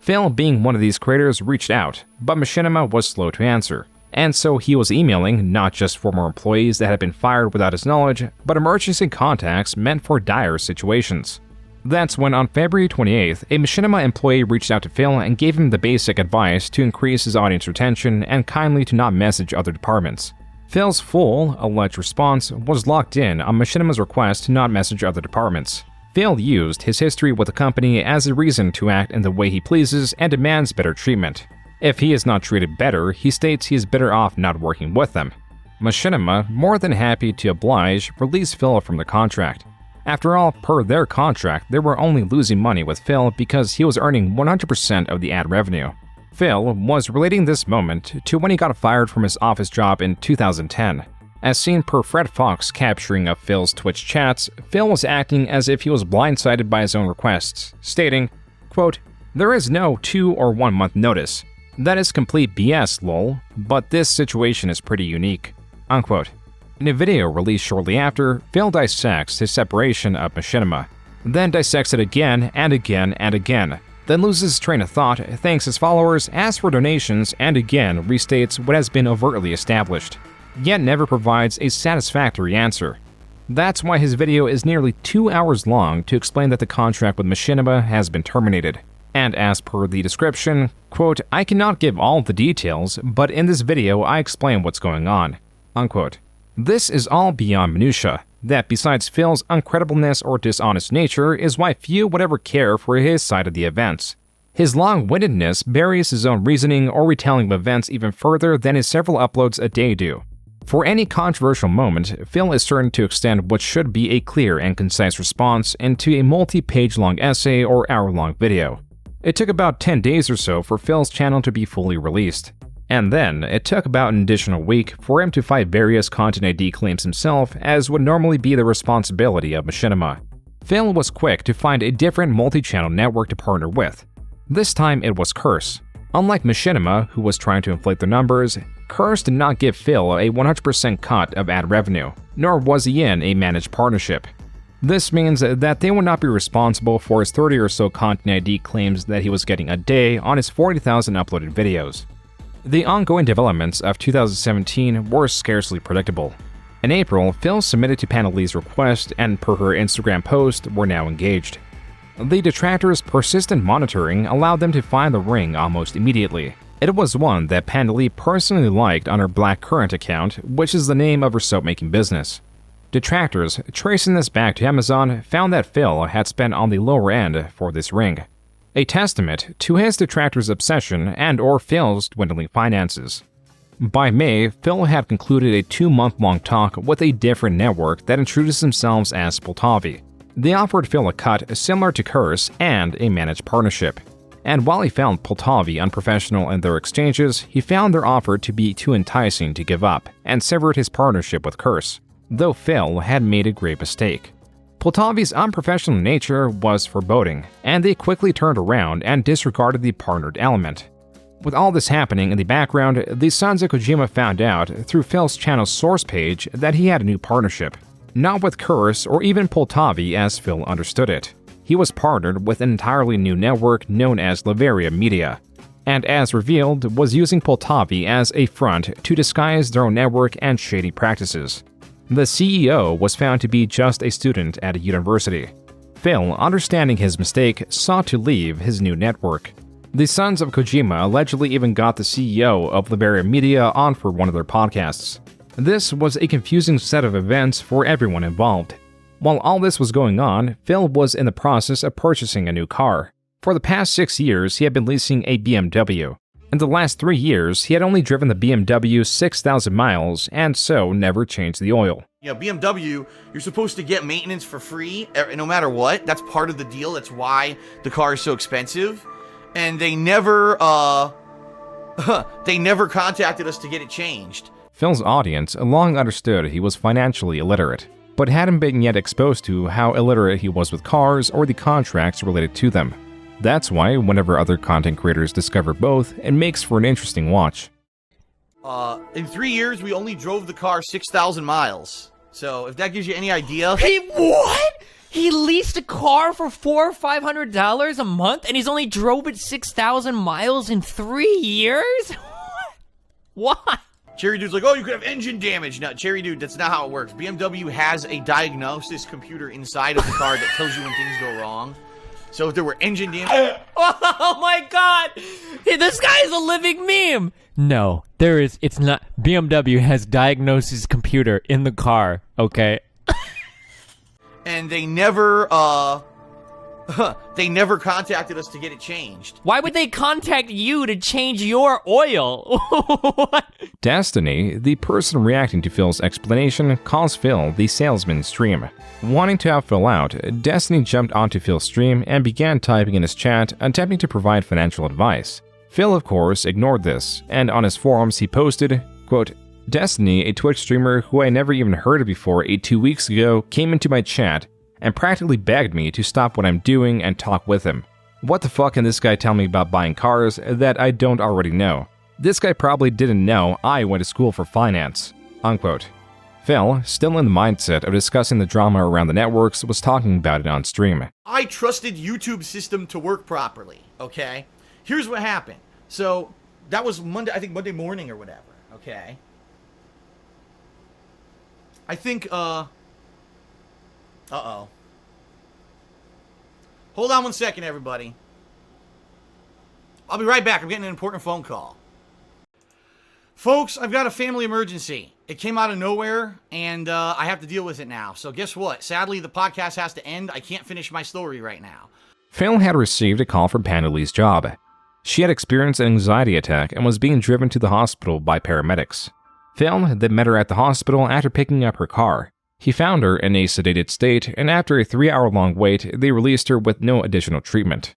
Phil, being one of these creators, reached out, but Machinima was slow to answer, and so he was emailing not just former employees that had been fired without his knowledge, but emergency contacts meant for dire situations. That's when on February 28th, a Machinima employee reached out to Phil and gave him the basic advice to increase his audience retention and kindly to not message other departments. Phil's full, alleged response was locked in on Machinima's request to not message other departments. Phil used his history with the company as a reason to act in the way he pleases and demands better treatment. If he is not treated better, he states he is better off not working with them. Machinima, more than happy to oblige, released Phil from the contract. After all, per their contract, they were only losing money with Phil because he was earning 100% of the ad revenue. Phil was relating this moment to when he got fired from his office job in 2010. As seen per Fred Fox capturing of Phil's Twitch chats, Phil was acting as if he was blindsided by his own requests, stating, quote, "There is no 2 or 1 month notice. That is complete BS, lol, but this situation is pretty unique," unquote. In a video released shortly after, Phil dissects his separation of Machinima, then dissects it again and again and again, then loses his train of thought, thanks his followers, asks for donations, and again restates what has been overtly established, yet never provides a satisfactory answer. That's why his video is nearly 2 hours long to explain that the contract with Machinima has been terminated. And as per the description, quote, "I cannot give all the details, but in this video I explain what's going on," unquote. This is all beyond minutia. That besides Phil's uncreditableness or dishonest nature is why few would ever care for his side of the events. His long-windedness buries his own reasoning or retelling of events even further than his several uploads a day do. For any controversial moment, Phil is certain to extend what should be a clear and concise response into a multi-page long essay or hour-long video. It took about 10 days or so for Phil's channel to be fully released. And then, it took about an additional week for him to fight various content ID claims himself, as would normally be the responsibility of Machinima. Phil was quick to find a different multi-channel network to partner with. This time it was Curse. Unlike Machinima, who was trying to inflate the numbers, Curse did not give Phil a 100% cut of ad revenue, nor was he in a managed partnership. This means that they would not be responsible for his 30 or so content ID claims that he was getting a day on his 40,000 uploaded videos. The ongoing developments of 2017 were scarcely predictable. In April, Phil submitted to Panda Lee's request and per her Instagram post, were now engaged. The detractors' persistent monitoring allowed them to find the ring almost immediately. It was one that Panda Lee personally liked on her Black Currant account, which is the name of her soap-making business. Detractors, tracing this back to Amazon, found that Phil had spent on the lower end for this ring. A testament to his detractors' obsession and/or Phil's dwindling finances. By May, Phil had concluded a 2-month-long talk with a different network that introduced themselves as Pultavi. They offered Phil a cut similar to Curse and a managed partnership. And while he found Pultavi unprofessional in their exchanges, he found their offer to be too enticing to give up and severed his partnership with Curse, though Phil had made a grave mistake. Pultavi's unprofessional nature was foreboding, and they quickly turned around and disregarded the partnered element. With all this happening in the background, the sons of Kojima found out through Phil's channel's source page that he had a new partnership. Not with Curse or even Pultavi as Phil understood it. He was partnered with an entirely new network known as Leveria Media, and as revealed, was using Pultavi as a front to disguise their own network and shady practices. The CEO was found to be just a student at a university. Phil, understanding his mistake, sought to leave his new network. The sons of Kojima allegedly even got the CEO of Leveria Media on for one of their podcasts. This was a confusing set of events for everyone involved. While all this was going on, Phil was in the process of purchasing a new car. For the past 6 years, he had been leasing a BMW. In the last 3 years, he had only driven the BMW 6,000 miles and so never changed the oil. You know, BMW, you're supposed to get maintenance for free no matter what. That's part of the deal. That's why the car is so expensive. And they never contacted us to get it changed. Phil's audience long understood he was financially illiterate, but hadn't been yet exposed to how illiterate he was with cars or the contracts related to them. That's why, whenever other content creators discover both, it makes for an interesting watch. In 3 years, we only drove the car 6,000 miles. So, if that gives you any idea... He what? He leased a car for $400 or $500 a month, and he's only drove it 6,000 miles in 3 years? What? Cherry Dude's like, oh, you could have engine damage. No, Cherry Dude, that's not how it works. BMW has a diagnosis computer inside of the car that tells you when things go wrong. So if there were engine damage... Oh my god! Hey, this guy is a living meme! No, it's not. BMW has diagnosis computer in the car, okay? And they never They never contacted us to get it changed. Why would they contact you to change your oil? Destiny, the person reacting to Phil's explanation, calls Phil the salesman stream. Wanting to help Phil out, Destiny jumped onto Phil's stream and began typing in his chat, attempting to provide financial advice. Phil, of course, ignored this, and on his forums he posted, quote, Destiny, a Twitch streamer who I never even heard of before 2 weeks ago, came into my chat and practically begged me to stop what I'm doing and talk with him. What the fuck can this guy tell me about buying cars that I don't already know? This guy probably didn't know I went to school for finance. Unquote. Phil, still in the mindset of discussing the drama around the networks, was talking about it on stream. I trusted YouTube's system to work properly, okay? Here's what happened. So, that was Monday, I think Monday morning or whatever, okay? I think, uh-oh. Hold on one second, everybody. I'll be right back. I'm getting an important phone call. Folks, I've got a family emergency. It came out of nowhere, and I have to deal with it now. So guess what? Sadly, the podcast has to end. I can't finish my story right now. Phil had received a call from Panda Lee's job. She had experienced an anxiety attack and was being driven to the hospital by paramedics. Phil then met her at the hospital after picking up her car. He found her in a sedated state, and after a 3-hour-long wait, they released her with no additional treatment.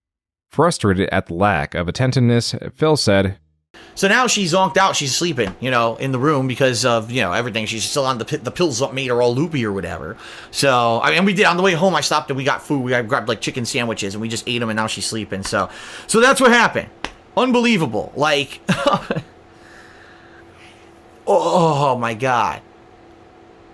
Frustrated at the lack of attentiveness, Phil said, So now she's zonked out, she's sleeping, in the room because of, everything. She's still on the pills made her all loopy or whatever. So, and we did, on the way home, I stopped and we got food. We grabbed like chicken sandwiches and we just ate them and now she's sleeping. So that's what happened. Unbelievable. Like, oh my God.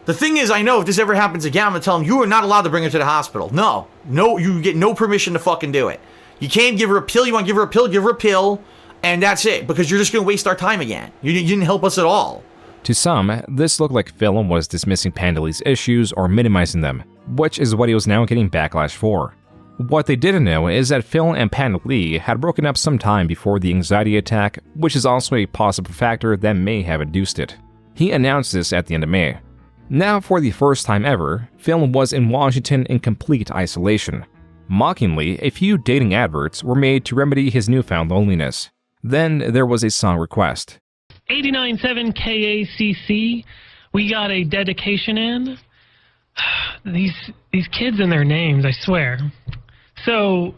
The thing is, I know if this ever happens again, I'm going to tell them, you are not allowed to bring her to the hospital. No, you get no permission to fucking do it. You can't give her a pill. You want to give her a pill, and that's it, because you're just going to waste our time again. You didn't help us at all. To some, this looked like Phil was dismissing Panda Lee's issues or minimizing them, which is what he was now getting backlash for. What they didn't know is that Phil and Panda Lee had broken up some time before the anxiety attack, which is also a possible factor that may have induced it. He announced this at the end of May. Now, for the first time ever, Phil was in Washington in complete isolation. Mockingly, a few dating adverts were made to remedy his newfound loneliness. Then there was a song request. 89.7 KACC, we got a dedication in. These kids and their names, I swear. So,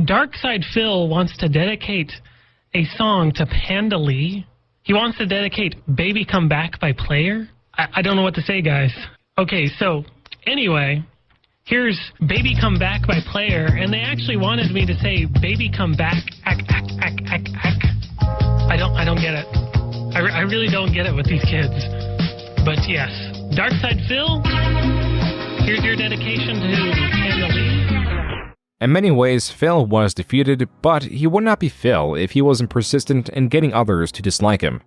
DarkSydePhil wants to dedicate a song to Panda Lee. He wants to dedicate Baby Come Back by Player. I don't know what to say, guys. Okay, so, anyway, here's Baby Come Back by Player, and they actually wanted me to say Baby Come Back, ack. I don't get it. I really don't get it with these kids. But yes, DarkSydePhil, here's your dedication to Panda Lee. In many ways, Phil was defeated, but he would not be Phil if he wasn't persistent in getting others to dislike him.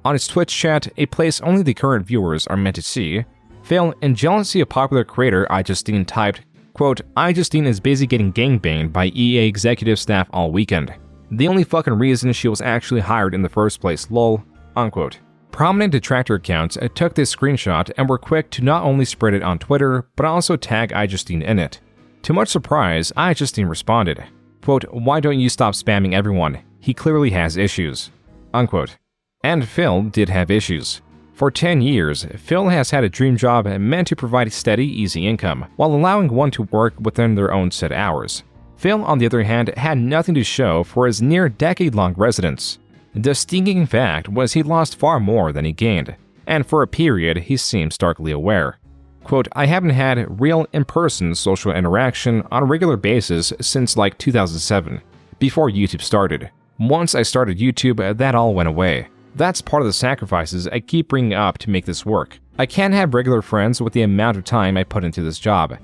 On his Twitch chat, a place only the current viewers are meant to see, Phil, in jealousy of popular creator iJustine, typed, quote, iJustine is busy getting gangbanged by EA executive staff all weekend. The only fucking reason she was actually hired in the first place, lol, unquote. Prominent detractor accounts took this screenshot and were quick to not only spread it on Twitter, but also tag iJustine in it. To much surprise, iJustine responded, quote, why don't you stop spamming everyone? He clearly has issues, unquote. And Phil did have issues. For 10 years, Phil has had a dream job meant to provide a steady, easy income, while allowing one to work within their own set hours. Phil, on the other hand, had nothing to show for his near-decade-long residence. The stinking fact was he lost far more than he gained, and for a period he seemed starkly aware. Quote, I haven't had real in-person social interaction on a regular basis since like 2007, before YouTube started. Once I started YouTube, that all went away. That's part of the sacrifices I keep bringing up to make this work. I can't have regular friends with the amount of time I put into this job.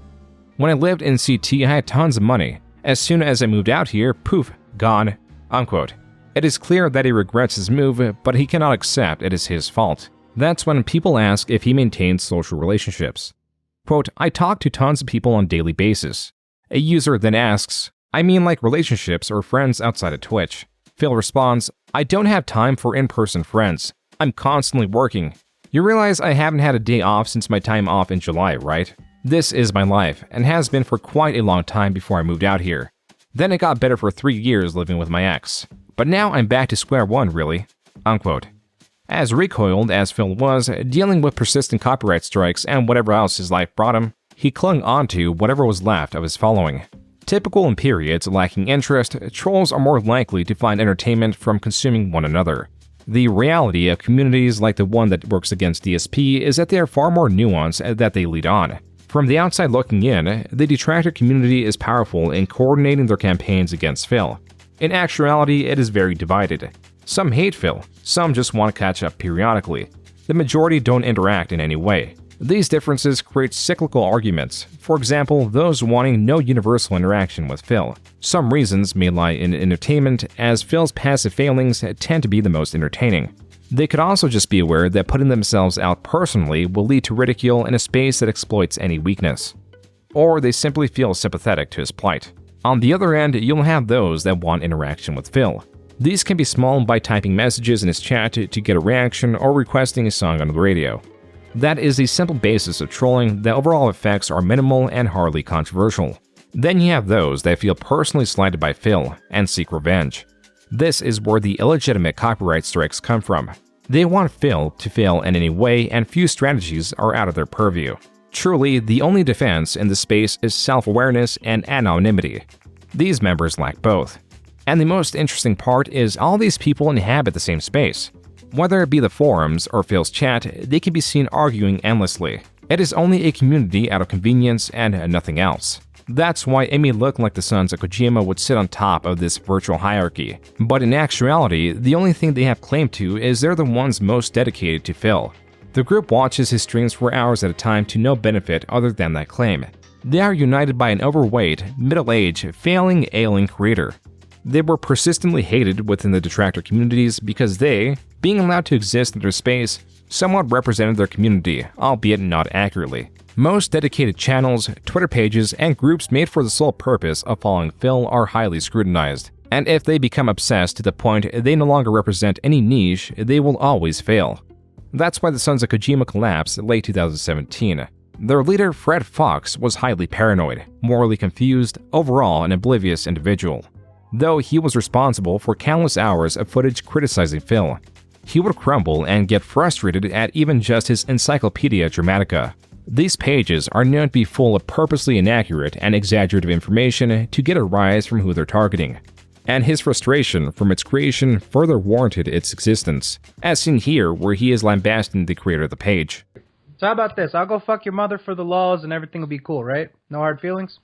When I lived in CT, I had tons of money. As soon as I moved out here, poof, gone, unquote. It is clear that he regrets his move, but he cannot accept it is his fault. That's when people ask if he maintains social relationships. Quote, I talk to tons of people on a daily basis. A user then asks, I mean like relationships or friends outside of Twitch. Phil responds, I don't have time for in-person friends. I'm constantly working. You realize I haven't had a day off since my time off in July, right? This is my life, and has been for quite a long time before I moved out here. Then it got better for 3 years living with my ex. But now I'm back to square one, really." Unquote. As recoiled as Phil was, dealing with persistent copyright strikes and whatever else his life brought him, he clung onto whatever was left of his following. Typical in periods lacking interest, trolls are more likely to find entertainment from consuming one another. The reality of communities like the one that works against DSP is that they are far more nuanced that they lead on. From the outside looking in, the detractor community is powerful in coordinating their campaigns against Phil. In actuality, it is very divided. Some hate Phil, some just want to catch up periodically. The majority don't interact in any way. These differences create cyclical arguments, for example, those wanting no universal interaction with Phil. Some reasons may lie in entertainment, as Phil's passive failings tend to be the most entertaining. They could also just be aware that putting themselves out personally will lead to ridicule in a space that exploits any weakness. Or they simply feel sympathetic to his plight. On the other end, you'll have those that want interaction with Phil. These can be small by typing messages in his chat to get a reaction or requesting a song on the radio. That is the simple basis of trolling. The overall effects are minimal and hardly controversial. Then you have those that feel personally slighted by Phil and seek revenge. This is where the illegitimate copyright strikes come from. They want Phil to fail in any way, and few strategies are out of their purview. Truly, the only defense in this space is self-awareness and anonymity. These members lack both. And the most interesting part is all these people inhabit the same space. Whether it be the forums or Phil's chat, they can be seen arguing endlessly. It is only a community out of convenience and nothing else. That's why it may look like the sons of Kojima would sit on top of this virtual hierarchy. But in actuality, the only thing they have claim to is they're the ones most dedicated to Phil. The group watches his streams for hours at a time to no benefit other than that claim. They are united by an overweight, middle-aged, failing, ailing creator. They were persistently hated within the detractor communities because they, being allowed to exist in their space, somewhat represented their community, albeit not accurately. Most dedicated channels, Twitter pages, and groups made for the sole purpose of following Phil are highly scrutinized. And if they become obsessed to the point they no longer represent any niche, they will always fail. That's why the Sons of Kojima collapsed in late 2017. Their leader, Fred Fox, was highly paranoid, morally confused, overall an oblivious individual. Though he was responsible for countless hours of footage criticizing Phil, he would crumble and get frustrated at even just his Encyclopedia Dramatica. These pages are known to be full of purposely inaccurate and exaggerative information to get a rise from who they're targeting. And his frustration from its creation further warranted its existence, as seen here where he is lambasting the creator of the page. So how about this? I'll go fuck your mother for the laws and everything will be cool, right? No hard feelings?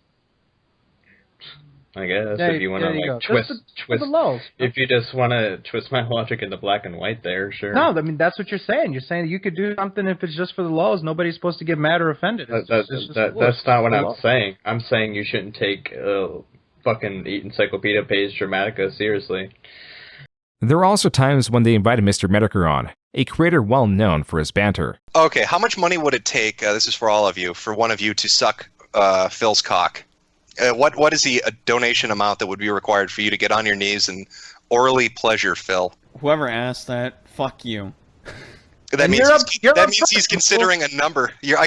I guess There if you want there to you like go. twist, For the laws. if you just want to twist my logic into black and white, there, sure. No, I mean, that's what you're saying. You're saying you could do something if it's just for the laws. Nobody's supposed to get mad or offended. It's just the laws. That's not what The I'm law. saying. I'm saying you shouldn't take fucking Encyclopedia page Dramatica seriously. There are also times when they invited Mr. Medicare on, a creator well known for his banter. Okay, how much money would it take, this is for all of you, for one of you to suck Phil's cock? What is the donation amount that would be required for you to get on your knees and orally pleasure Phil? Whoever asked that, fuck you. That means he's considering a number. You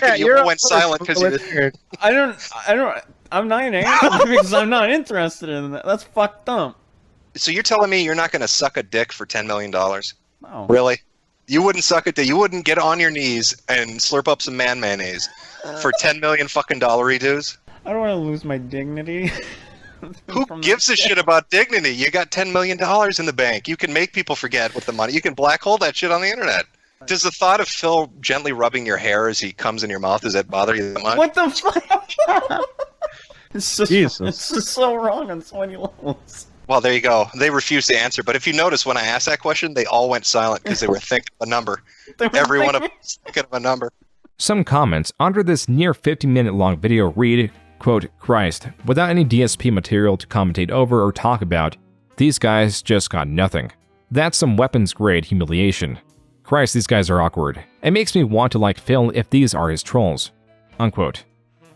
went silent because you. I'm not gonna answer because I'm not interested in that. That's fucked up. So you're telling me you're not going to suck a dick for $10 million? No. Really? You wouldn't suck a dick? You wouldn't get on your knees and slurp up some man mayonnaise for $10 million fucking dollary dues? I don't want to lose my dignity. Who gives a shit about dignity? You got $10 million in the bank. You can make people forget with the money. You can black hole that shit on the internet. Does the thought of Phil gently rubbing your hair as he comes in your mouth, does that bother you that much? What the fuck? It's just, Jesus. it's just so wrong on so many levels. Well, there you go. They refused to answer. But if you notice, when I asked that question, they all went silent because they were thinking of a number. Every one of them was thinking of a number. Some comments under this near 50-minute long video read, quote, "Christ, without any DSP material to commentate over or talk about, these guys just got nothing. That's some weapons-grade humiliation. Christ, these guys are awkward. It makes me want to like Phil if these are his trolls." Unquote.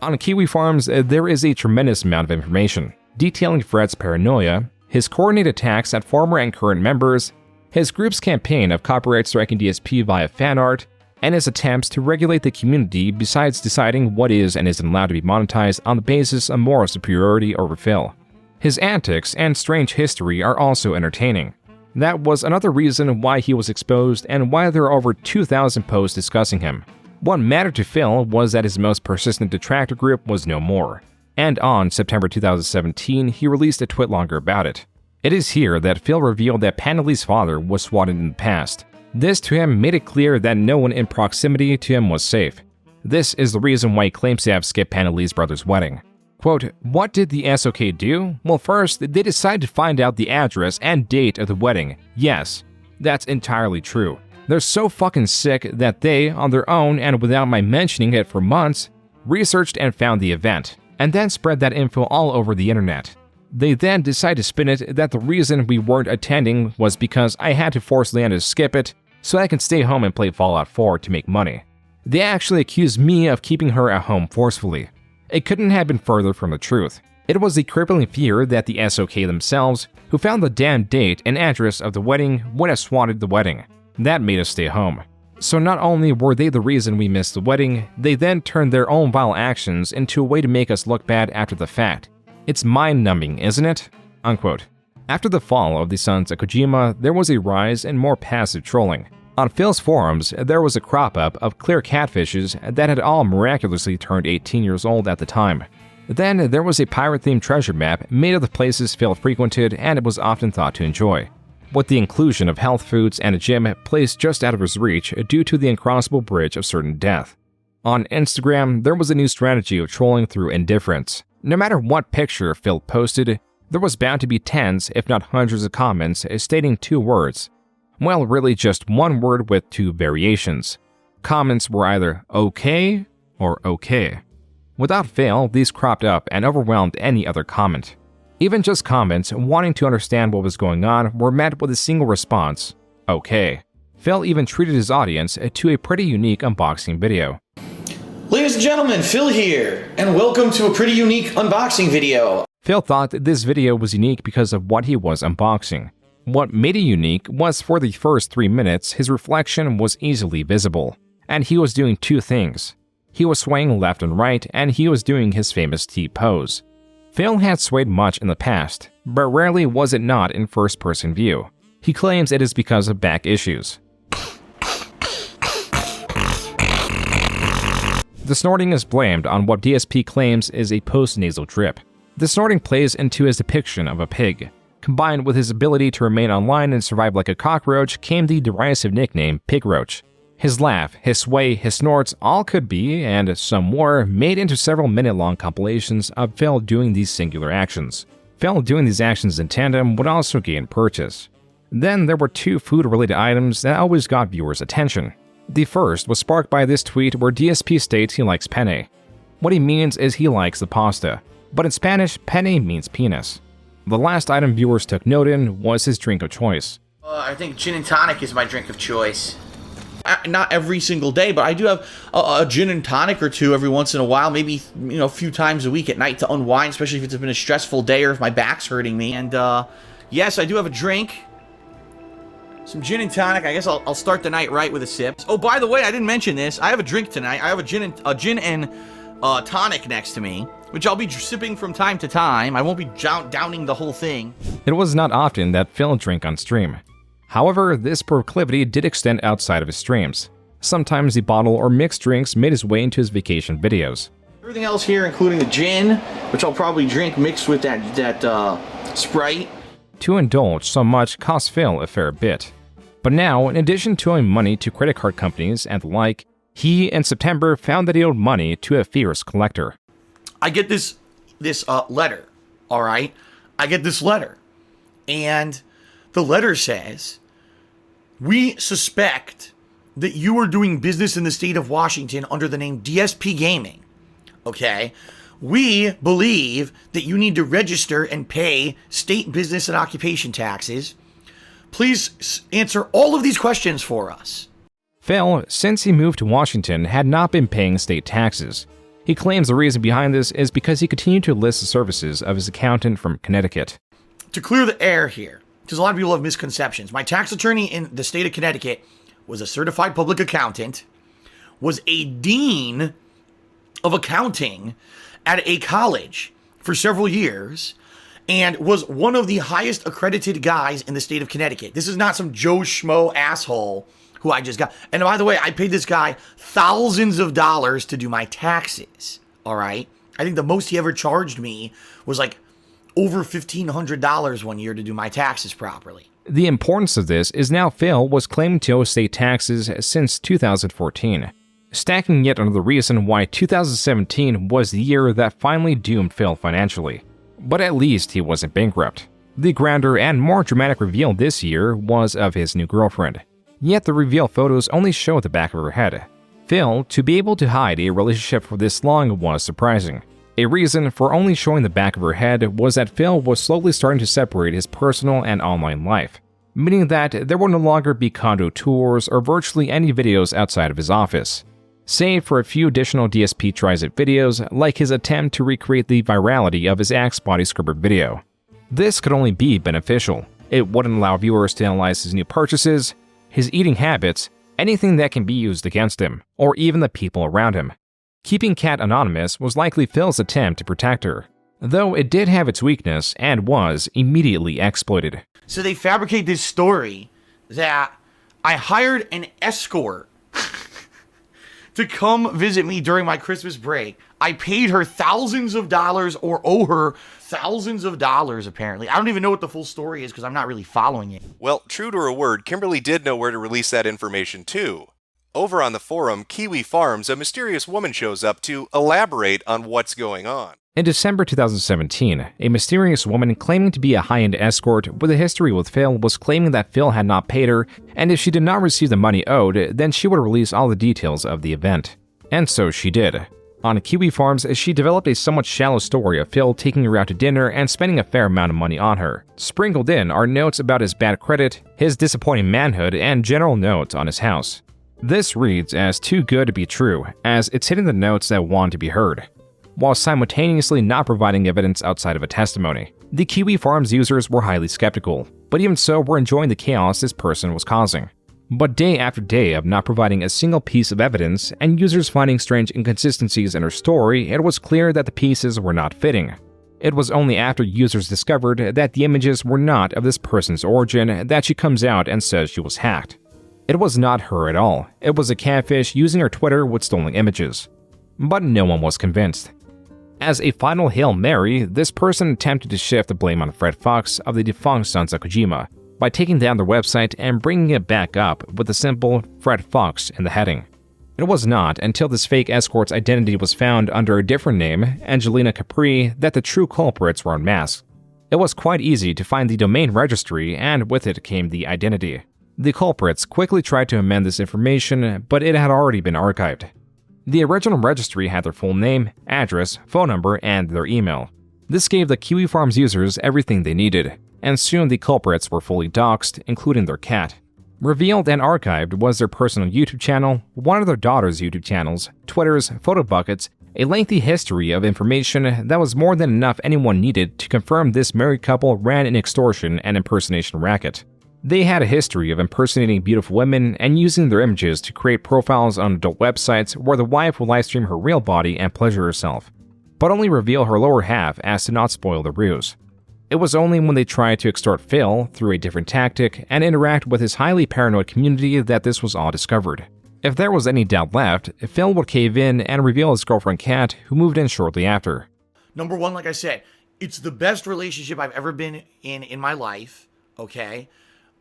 On Kiwi Farms, there is a tremendous amount of information, detailing Fred's paranoia, his coordinated attacks at former and current members, his group's campaign of copyright striking DSP via fan art, and his attempts to regulate the community besides deciding what is and isn't allowed to be monetized on the basis of moral superiority over Phil. His antics and strange history are also entertaining. That was another reason why he was exposed and why there are over 2,000 posts discussing him. What mattered to Phil was that his most persistent detractor group was no more. And on September 2017, he released a twitlonger about it. It is here that Phil revealed that Panda Lee's father was swatted in the past. This to him made it clear that no one in proximity to him was safe. This is the reason why he claims to have skipped Panda Lee's brother's wedding. Quote, what did the SOK do? Well, first, they decided to find out the address and date of the wedding. Yes, that's entirely true. They're so fucking sick that they, on their own and without my mentioning it for months, researched and found the event, and then spread that info all over the internet. They then decided to spin it that the reason we weren't attending was because I had to force Leanna to skip it so I can stay home and play Fallout 4 to make money. They actually accused me of keeping her at home forcefully. It couldn't have been further from the truth. It was the crippling fear that the SOK themselves, who found the damn date and address of the wedding, would have swatted the wedding. That made us stay home. So not only were they the reason we missed the wedding, they then turned their own vile actions into a way to make us look bad after the fact. It's mind-numbing, isn't it? Unquote. After the fall of the Sons of Kojima, there was a rise in more passive trolling. On Phil's forums, there was a crop-up of clear catfishes that had all miraculously turned 18 years old at the time. Then there was a pirate-themed treasure map made of the places Phil frequented and it was often thought to enjoy, with the inclusion of health foods and a gym placed just out of his reach due to the uncrossable bridge of certain death. On Instagram, there was a new strategy of trolling through indifference. No matter what picture Phil posted, there was bound to be tens, if not hundreds of comments stating two words. Well, really just one word with two variations. Comments were either okay or okay. Without fail, these cropped up and overwhelmed any other comment. Even just comments wanting to understand what was going on were met with a single response, okay. Phil even treated his audience to a pretty unique unboxing video. Ladies and gentlemen, Phil here, and welcome to a pretty unique unboxing video. Phil thought that this video was unique because of what he was unboxing. What made it unique was for the first 3 minutes, his reflection was easily visible, and he was doing two things. He was swaying left and right, and he was doing his famous T-pose. Phil had swayed much in the past, but rarely was it not in first-person view. He claims it is because of back issues. The snorting is blamed on what DSP claims is a post-nasal drip. The snorting plays into his depiction of a pig. Combined with his ability to remain online and survive like a cockroach came the derisive nickname Pigroach. His laugh, his sway, his snorts all could be, and some were, made into several minute-long compilations of Phil doing these singular actions. Phil doing these actions in tandem would also gain purchase. Then there were two food-related items that always got viewers' attention. The first was sparked by this tweet where DSP states he likes penne. What he means is he likes the pasta, but in Spanish, penne means penis. The last item viewers took note in was his drink of choice. I think gin and tonic is my drink of choice. Not every single day, but I do have a gin and tonic or two every once in a while, maybe a few times a week at night to unwind, especially if it's been a stressful day or if my back's hurting me. And yes, I do have a drink. Some gin and tonic. I guess I'll start the night right with a sip. Oh, by the way, I didn't mention this. I have a drink tonight. I have a gin and tonic next to me, which I'll be sipping from time to time. I won't be downing the whole thing. It was not often that Phil drank on stream. However, this proclivity did extend outside of his streams. Sometimes the bottle or mixed drinks made his way into his vacation videos. Everything else here, including the gin, which I'll probably drink mixed with that Sprite. To indulge so much cost Phil a fair bit. But now, in addition to owing money to credit card companies and the like, he, in September, found that he owed money to a fierce collector. I get this letter, all right? I get this letter, and the letter says, we suspect that you are doing business in the state of Washington under the name DSP Gaming, okay? We believe that you need to register and pay state business and occupation taxes. Please answer all of these questions for us. Phil, since he moved to Washington, had not been paying state taxes. He claims the reason behind this is because he continued to list the services of his accountant from Connecticut. To clear the air here, because a lot of people have misconceptions, my tax attorney in the state of Connecticut was a certified public accountant, was a dean of accounting at a college for several years and was one of the highest accredited guys in the state of Connecticut. This is not some Joe Schmo asshole who I just got. And by the way, I paid this guy thousands of dollars to do my taxes, all right? I think the most he ever charged me was like over $1,500 one year to do my taxes properly. The importance of this is now Phil was claiming to owe state taxes since 2014, stacking yet another reason why 2017 was the year that finally doomed Phil financially. But at least he wasn't bankrupt. The grander and more dramatic reveal this year was of his new girlfriend. Yet the reveal photos only show the back of her head. Phil, to be able to hide a relationship for this long was surprising. A reason for only showing the back of her head was that Phil was slowly starting to separate his personal and online life, meaning that there would no longer be condo tours or virtually any videos outside of his office, save for a few additional DSP TriZit videos like his attempt to recreate the virality of his Axe body scrubber video. This could only be beneficial. It wouldn't allow viewers to analyze his new purchases, his eating habits, anything that can be used against him, or even the people around him. Keeping Kat anonymous was likely Phil's attempt to protect her, though it did have its weakness and was immediately exploited. So they fabricate this story that I hired an escort to come visit me during my Christmas break. I paid her thousands of dollars or owe her thousands of dollars, apparently. I don't even know what the full story is because I'm not really following it. Well, true to her word, Kimberly did know where to release that information too. Over on the forum, Kiwi Farms, a mysterious woman shows up to elaborate on what's going on. In December 2017, a mysterious woman claiming to be a high-end escort with a history with Phil was claiming that Phil had not paid her, and if she did not receive the money owed, then she would release all the details of the event. And so she did. On Kiwi Farms, she developed a somewhat shallow story of Phil taking her out to dinner and spending a fair amount of money on her. Sprinkled in are notes about his bad credit, his disappointing manhood, and general notes on his house. This reads as too good to be true, as it's hitting the notes that want to be heard, while simultaneously not providing evidence outside of a testimony. The Kiwi Farms users were highly skeptical, but even so were enjoying the chaos this person was causing. But day after day of not providing a single piece of evidence and users finding strange inconsistencies in her story, it was clear that the pieces were not fitting. It was only after users discovered that the images were not of this person's origin that she comes out and says she was hacked. It was not her at all. It was a catfish using her Twitter with stolen images. But no one was convinced. As a final Hail Mary, this person attempted to shift the blame on Fred Fox of the defunct Sons of Kojima by taking down their website and bringing it back up with the simple Fred Fox in the heading. It was not until this fake escort's identity was found under a different name, Angelina Capri, that the true culprits were unmasked. It was quite easy to find the domain registry, and with it came the identity. The culprits quickly tried to amend this information, but it had already been archived. The original registry had their full name, address, phone number, and their email. This gave the Kiwi Farms users everything they needed, and soon the culprits were fully doxxed, including their cat. Revealed and archived was their personal YouTube channel, one of their daughter's YouTube channels, Twitter's photo buckets, a lengthy history of information that was more than enough anyone needed to confirm this married couple ran an extortion and impersonation racket. They had a history of impersonating beautiful women and using their images to create profiles on adult websites where the wife would livestream her real body and pleasure herself, but only reveal her lower half as to not spoil the ruse. It was only when they tried to extort Phil through a different tactic and interact with his highly paranoid community that this was all discovered. If there was any doubt left, Phil would cave in and reveal his girlfriend Kat, who moved in shortly after. Number one, like I said, it's the best relationship I've ever been in my life, okay?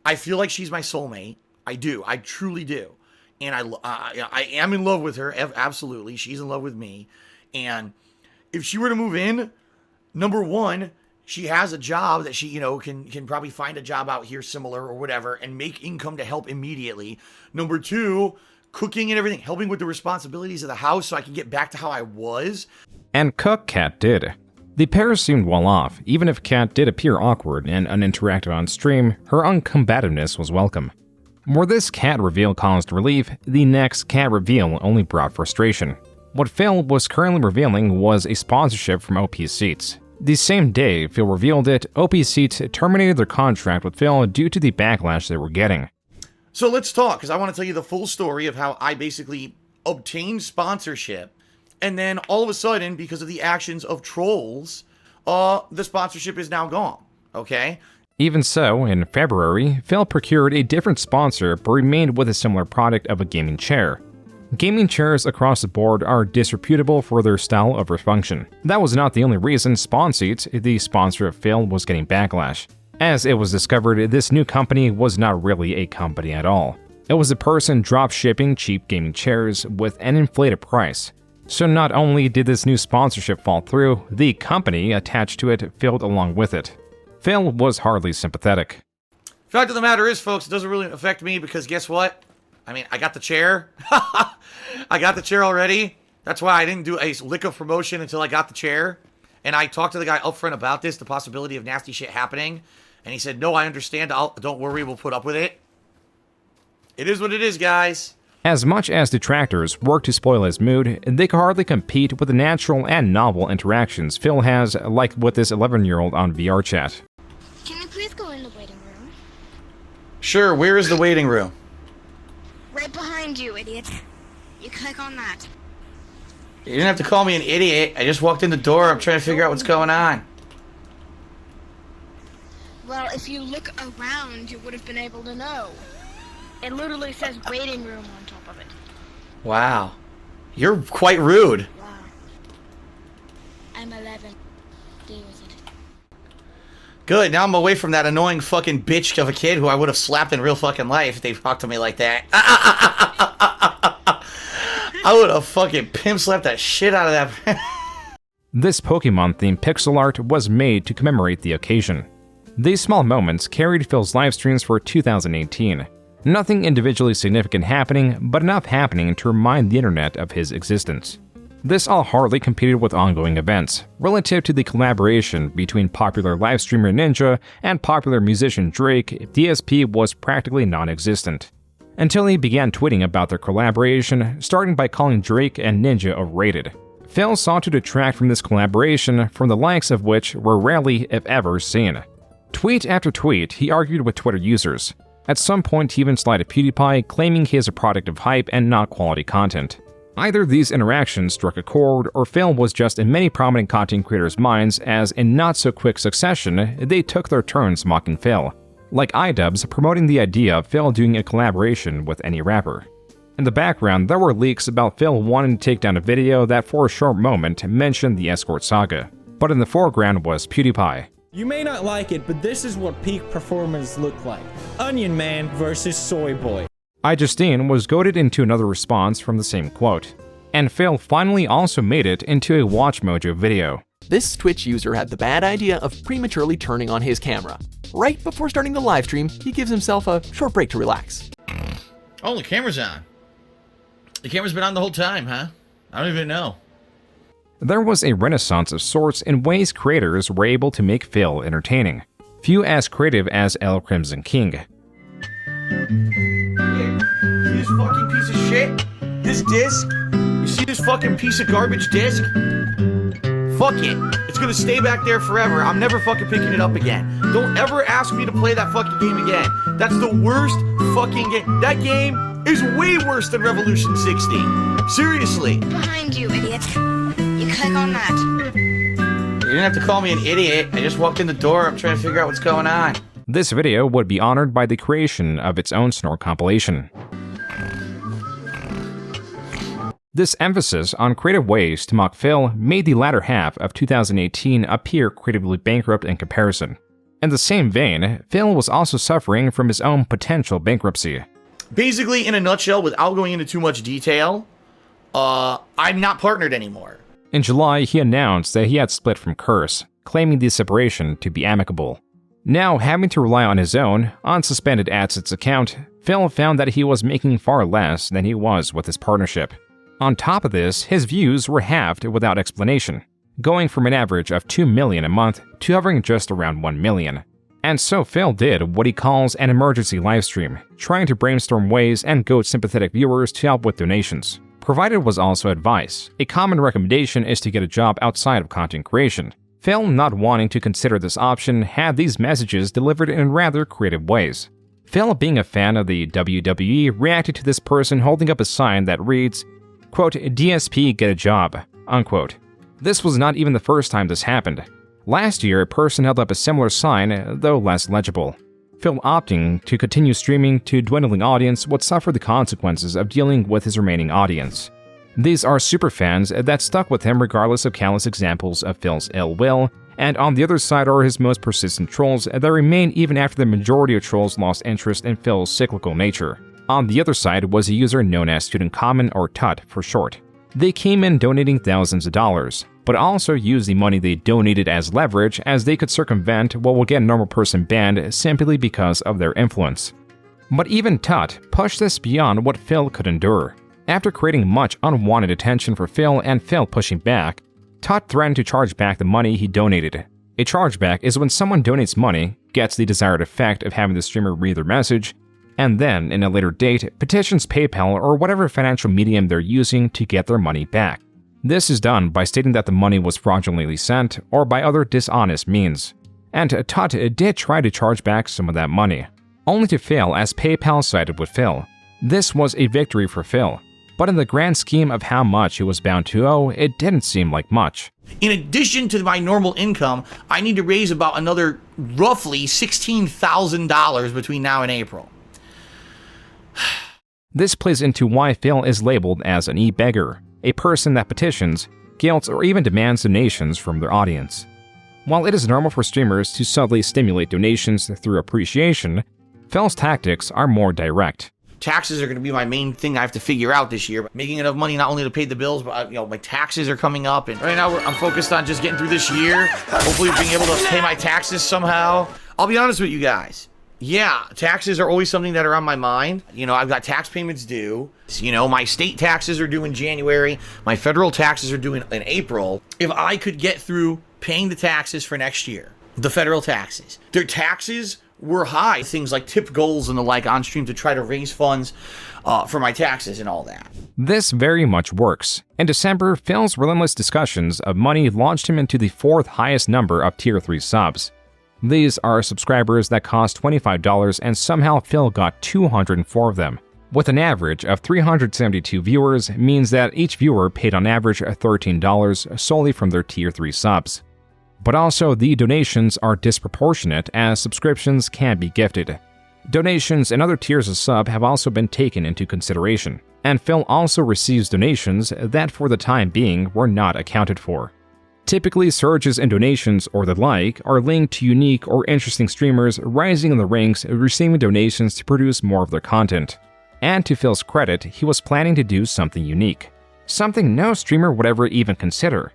I feel like she's my soulmate. I do. I truly do. And I am in love with her. Absolutely. She's in love with me. And if she were to move in, number one, she has a job that she, can probably find a job out here similar or whatever and make income to help immediately. Number two, cooking and everything, helping with the responsibilities of the house so I can get back to how I was. And cook Kat did. The pair seemed well off. Even if Kat did appear awkward and uninteractive on stream, her uncombativeness was welcome. Where this Kat reveal caused relief, the next Kat reveal only brought frustration. What Phil was currently revealing was a sponsorship from OP Seats. The same day Phil revealed it, OP Seats terminated their contract with Phil due to the backlash they were getting. So let's talk, because I want to tell you the full story of how I basically obtained sponsorship, and then all of a sudden, because of the actions of trolls, the sponsorship is now gone, okay? Even so, in February, Phil procured a different sponsor but remained with a similar product of a gaming chair. Gaming chairs across the board are disreputable for their style over function. That was not the only reason SpawnSeats, the sponsor of Phil, was getting backlash. As it was discovered, this new company was not really a company at all. It was a person drop-shipping cheap gaming chairs with an inflated price. So not only did this new sponsorship fall through, the company attached to it failed along with it. Phil was hardly sympathetic. Fact of the matter is, folks, it doesn't really affect me because guess what? I mean, I got the chair. I got the chair already. That's why I didn't do a lick of promotion until I got the chair. And I talked to the guy up front about this, the possibility of nasty shit happening. And he said, no, I understand. Don't worry, we'll put up with it. It is what it is, guys. As much as detractors work to spoil his mood, they can hardly compete with the natural and novel interactions Phil has, like with this 11-year-old on VR chat. Can you please go in the waiting room? Sure, where is the waiting room? Right behind you, idiot. You click on that. You didn't have to call me an idiot. I just walked in the door. I'm trying to figure out what's going on. Well, if you look around, you would have been able to know. It literally says waiting room on top of it. Wow. You're quite rude. Wow. I'm 11. Deal with it. Good, now I'm away from that annoying fucking bitch of a kid who I would have slapped in real fucking life if they talked to me like that. I would have fucking pimp slapped that shit out of that. This Pokemon-themed pixel art was made to commemorate the occasion. These small moments carried Phil's livestreams for 2018. Nothing individually significant happening, but enough happening to remind the internet of his existence. This all hardly competed with ongoing events, relative to the collaboration between popular livestreamer Ninja and popular musician Drake. DSP was practically non-existent. Until he began tweeting about their collaboration, starting by calling Drake and Ninja overrated. Phil sought to detract from this collaboration, from the likes of which were rarely, if ever, seen. Tweet after tweet, he argued with Twitter users. At some point, he even slighted PewDiePie, claiming he is a product of hype and not quality content. Either these interactions struck a chord, or Phil was just in many prominent content creators' minds as, in not-so-quick succession, they took their turns mocking Phil. Like iDubbbz promoting the idea of Phil doing a collaboration with any rapper. In the background, there were leaks about Phil wanting to take down a video that for a short moment mentioned the escort saga. But in the foreground was PewDiePie. You may not like it, but this is what peak performance look like. Onion Man versus Soy Boy. iJustine was goaded into another response from the same quote. And Phil finally also made it into a Watch Mojo video. This Twitch user had the bad idea of prematurely turning on his camera. Right before starting the live stream, he gives himself a short break to relax. Oh, the camera's on. The camera's been on the whole time, huh? I don't even know. There was a renaissance of sorts in ways creators were able to make Phil entertaining. Few as creative as El Crimson King. This fucking piece of shit? This disc? You see this fucking piece of garbage disc? Fuck it. It's gonna stay back there forever. I'm never fucking picking it up again. Don't ever ask me to play that fucking game again. That's the worst fucking game. That game is way worse than Revolution 60. Seriously. Behind you, idiot. You click on that. You didn't have to call me an idiot. I just walked in the door. I'm trying to figure out what's going on. This video would be honored by the creation of its own snore compilation. This emphasis on creative ways to mock Phil made the latter half of 2018 appear creatively bankrupt in comparison. In the same vein, Phil was also suffering from his own potential bankruptcy. Basically, in a nutshell, without going into too much detail, I'm not partnered anymore. In July, he announced that he had split from Curse, claiming the separation to be amicable. Now, having to rely on his own, unsuspended AdSense account, Phil found that he was making far less than he was with his partnership. On top of this, his views were halved without explanation, going from an average of 2 million a month to hovering just around 1 million. And so Phil did what he calls an emergency livestream, trying to brainstorm ways and goad sympathetic viewers to help with donations. Provided was also advice. A common recommendation is to get a job outside of content creation. Phil, not wanting to consider this option, had these messages delivered in rather creative ways. Phil, being a fan of the WWE, reacted to this person holding up a sign that reads, quote, DSP get a job, unquote. This was not even the first time this happened. Last year, a person held up a similar sign, though less legible. Phil opting to continue streaming to a dwindling audience would suffer the consequences of dealing with his remaining audience. These are superfans that stuck with him regardless of countless examples of Phil's ill will, and on the other side are his most persistent trolls that remain even after the majority of trolls lost interest in Phil's cyclical nature. On the other side was a user known as Student Common, or TUT for short. They came in donating thousands of dollars, but also used the money they donated as leverage as they could circumvent what will get a normal person banned simply because of their influence. But even TUT pushed this beyond what Phil could endure. After creating much unwanted attention for Phil and Phil pushing back, TUT threatened to charge back the money he donated. A chargeback is when someone donates money, gets the desired effect of having the streamer read their message, and then, in a later date, petitions PayPal or whatever financial medium they're using to get their money back. This is done by stating that the money was fraudulently sent or by other dishonest means. And TUT did try to charge back some of that money, only to fail as PayPal sided with Phil. This was a victory for Phil, but in the grand scheme of how much he was bound to owe, it didn't seem like much. In addition to my normal income, I need to raise about another roughly $16,000 between now and April. This plays into why Phil is labeled as an e-beggar, a person that petitions, guilts, or even demands donations from their audience. While it is normal for streamers to subtly stimulate donations through appreciation, Phil's tactics are more direct. Taxes are going to be my main thing I have to figure out this year. Making enough money not only to pay the bills, but my taxes are coming up, and right now I'm focused on just getting through this year. Hopefully being able to pay my taxes somehow. I'll be honest with you guys. Yeah, taxes are always something that are on my mind. I've got tax payments due. My state taxes are due in January. My federal taxes are due in April. If I could get through paying the taxes for next year, the federal taxes, their taxes were high. Things like tip goals and the like on stream to try to raise funds for my taxes and all that. This very much works. In December, Phil's relentless discussions of money launched him into the 4th highest number of Tier 3 subs. These are subscribers that cost $25, and somehow Phil got 204 of them. With an average of 372 viewers means that each viewer paid on average $13 solely from their Tier 3 subs. But also, the donations are disproportionate as subscriptions can be gifted. Donations and other tiers of sub have also been taken into consideration, and Phil also receives donations that for the time being were not accounted for. Typically, surges in donations or the like are linked to unique or interesting streamers rising in the ranks receiving donations to produce more of their content. And to Phil's credit, he was planning to do something unique. Something no streamer would ever even consider.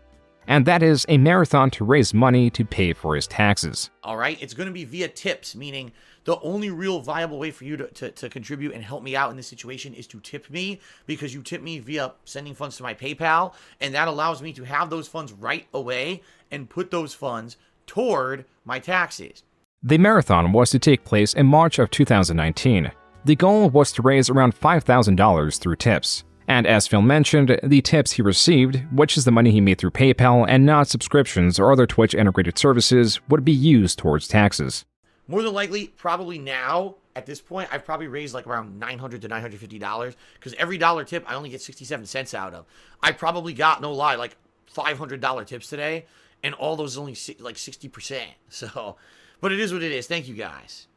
And that is a marathon to raise money to pay for his taxes. Alright, it's going to be via tips, meaning the only real viable way for you to contribute and help me out in this situation is to tip me, because you tip me via sending funds to my PayPal, and that allows me to have those funds right away and put those funds toward my taxes. The marathon was to take place in March of 2019. The goal was to raise around $5,000 through tips. And as Phil mentioned, the tips he received, which is the money he made through PayPal and not subscriptions or other Twitch integrated services, would be used towards taxes. More than likely, probably now, at this point, I've probably raised like around $900 to $950, because every dollar tip I only get 67 cents out of. I probably got, no lie, like $500 tips today, and all those only like 60%. So, but it is what it is. Thank you guys.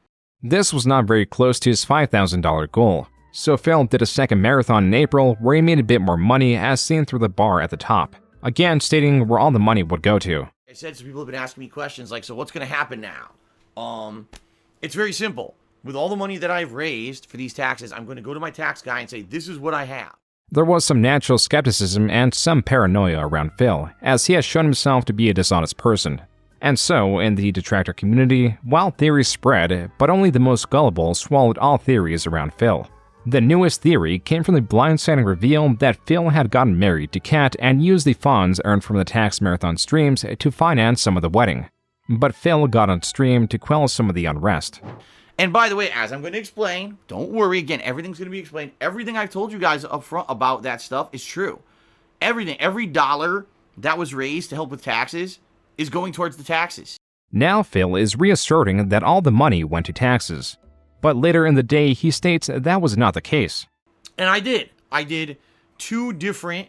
This was not very close to his $5,000 goal. So Phil did a second marathon in April where he made a bit more money as seen through the bar at the top, again stating where all the money would go to. I said some people have been asking me questions like, so what's going to happen now? It's very simple. With all the money that I've raised for these taxes, I'm going to go to my tax guy and say, this is what I have. There was some natural skepticism and some paranoia around Phil, as he has shown himself to be a dishonest person. And so, in the detractor community, while theories spread, but only the most gullible swallowed all theories around Phil. The newest theory came from the blindsiding reveal that Phil had gotten married to Kat and used the funds earned from the tax marathon streams to finance some of the wedding. But Phil got on stream to quell some of the unrest. And by the way, as I'm going to explain, don't worry, again, everything's going to be explained. Everything I've told you guys up front about that stuff is true. Everything, every dollar that was raised to help with taxes is going towards the taxes. Now Phil is reasserting that all the money went to taxes. But later in the day, he states that was not the case. And I did 2 different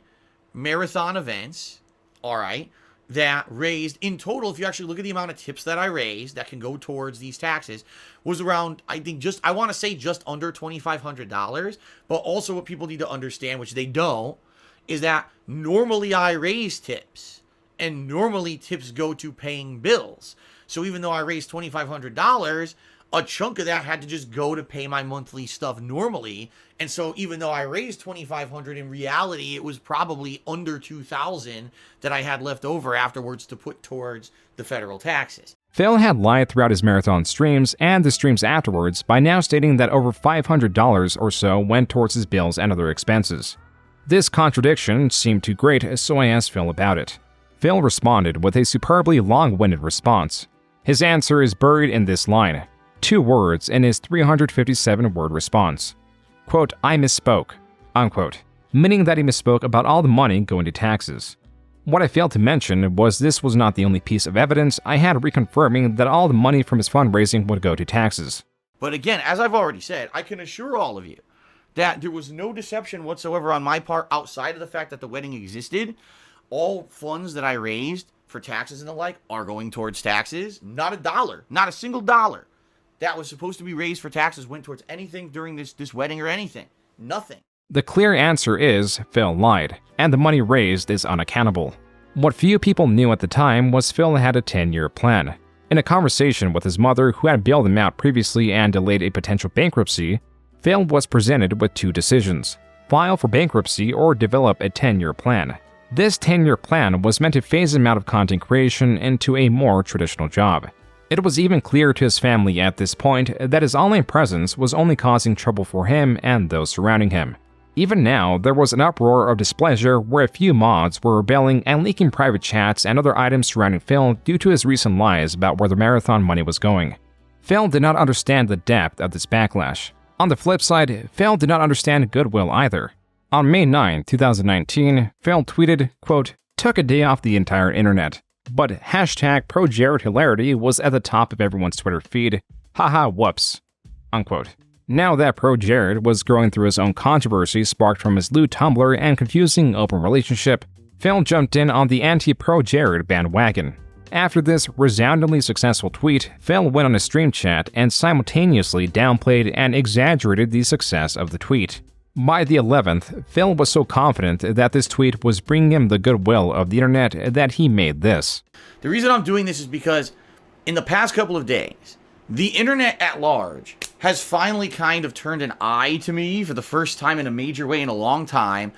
marathon events, all right, that raised, in total, if you actually look at the amount of tips that I raised that can go towards these taxes, was around, I think, I want to say just under $2,500. But also what people need to understand, which they don't, is that normally I raise tips, and normally tips go to paying bills. So even though I raised $2,500, a chunk of that had to just go to pay my monthly stuff normally. And so even though I raised $2,500, in reality, it was probably under $2,000 that I had left over afterwards to put towards the federal taxes. Phil had lied throughout his marathon streams and the streams afterwards by now stating that over $500 or so went towards his bills and other expenses. This contradiction seemed too great, so I asked Phil about it. Phil responded with a superbly long-winded response. His answer is buried in this line, 2 words in his 357-word response. Quote, "I misspoke," unquote, meaning that he misspoke about all the money going to taxes. What I failed to mention was this was not the only piece of evidence I had reconfirming that all the money from his fundraising would go to taxes. But again, as I've already said, I can assure all of you that there was no deception whatsoever on my part outside of the fact that the wedding existed. All funds that I raised for taxes and the like are going towards taxes. Not a dollar, not a single dollar that was supposed to be raised for taxes went towards anything during this wedding or anything. Nothing. The clear answer is Phil lied, and the money raised is unaccountable. What few people knew at the time was Phil had a 10-year plan. In a conversation with his mother, who had bailed him out previously and delayed a potential bankruptcy, Phil was presented with 2 decisions: file for bankruptcy or develop a 10-year plan. This 10-year plan was meant to phase him out of content creation into a more traditional job. It was even clear to his family at this point that his online presence was only causing trouble for him and those surrounding him. Even now, there was an uproar of displeasure where a few mods were rebelling and leaking private chats and other items surrounding Phil due to his recent lies about where the marathon money was going. Phil did not understand the depth of this backlash. On the flip side, Phil did not understand goodwill either. On May 9, 2019, Phil tweeted, quote, "Took a day off the entire internet. But hashtag ProJaredHilarity was at the top of everyone's Twitter feed. Haha, whoops," unquote. Now that ProJared was going through his own controversy sparked from his lewd Tumblr and confusing open relationship, Phil jumped in on the anti-ProJared bandwagon. After this resoundingly successful tweet, Phil went on a stream chat and simultaneously downplayed and exaggerated the success of the tweet. By the 11th, Phil was so confident that this tweet was bringing him the goodwill of the internet that he made this. The reason I'm doing this is because in the past couple of days, the internet at large has finally kind of turned an eye to me for the first time in a major way in a long time,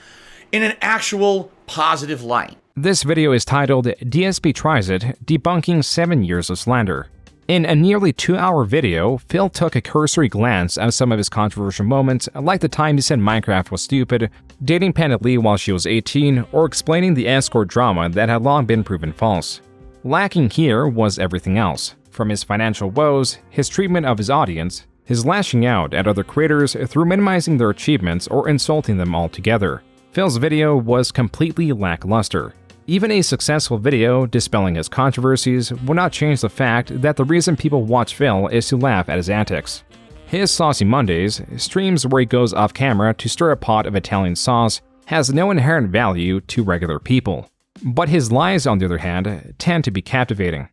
in an actual positive light. This video is titled DSP Tries It, Debunking 7 Years of Slander. In a nearly 2-hour video, Phil took a cursory glance at some of his controversial moments, like the time he said Minecraft was stupid, dating Panda Lee while she was 18, or explaining the escort drama that had long been proven false. Lacking here was everything else, from his financial woes, his treatment of his audience, his lashing out at other creators through minimizing their achievements or insulting them altogether. Phil's video was completely lackluster. Even a successful video dispelling his controversies would not change the fact that the reason people watch Phil is to laugh at his antics. His Saucy Mondays, streams where he goes off camera to stir a pot of Italian sauce, has no inherent value to regular people. But his lies, on the other hand, tend to be captivating.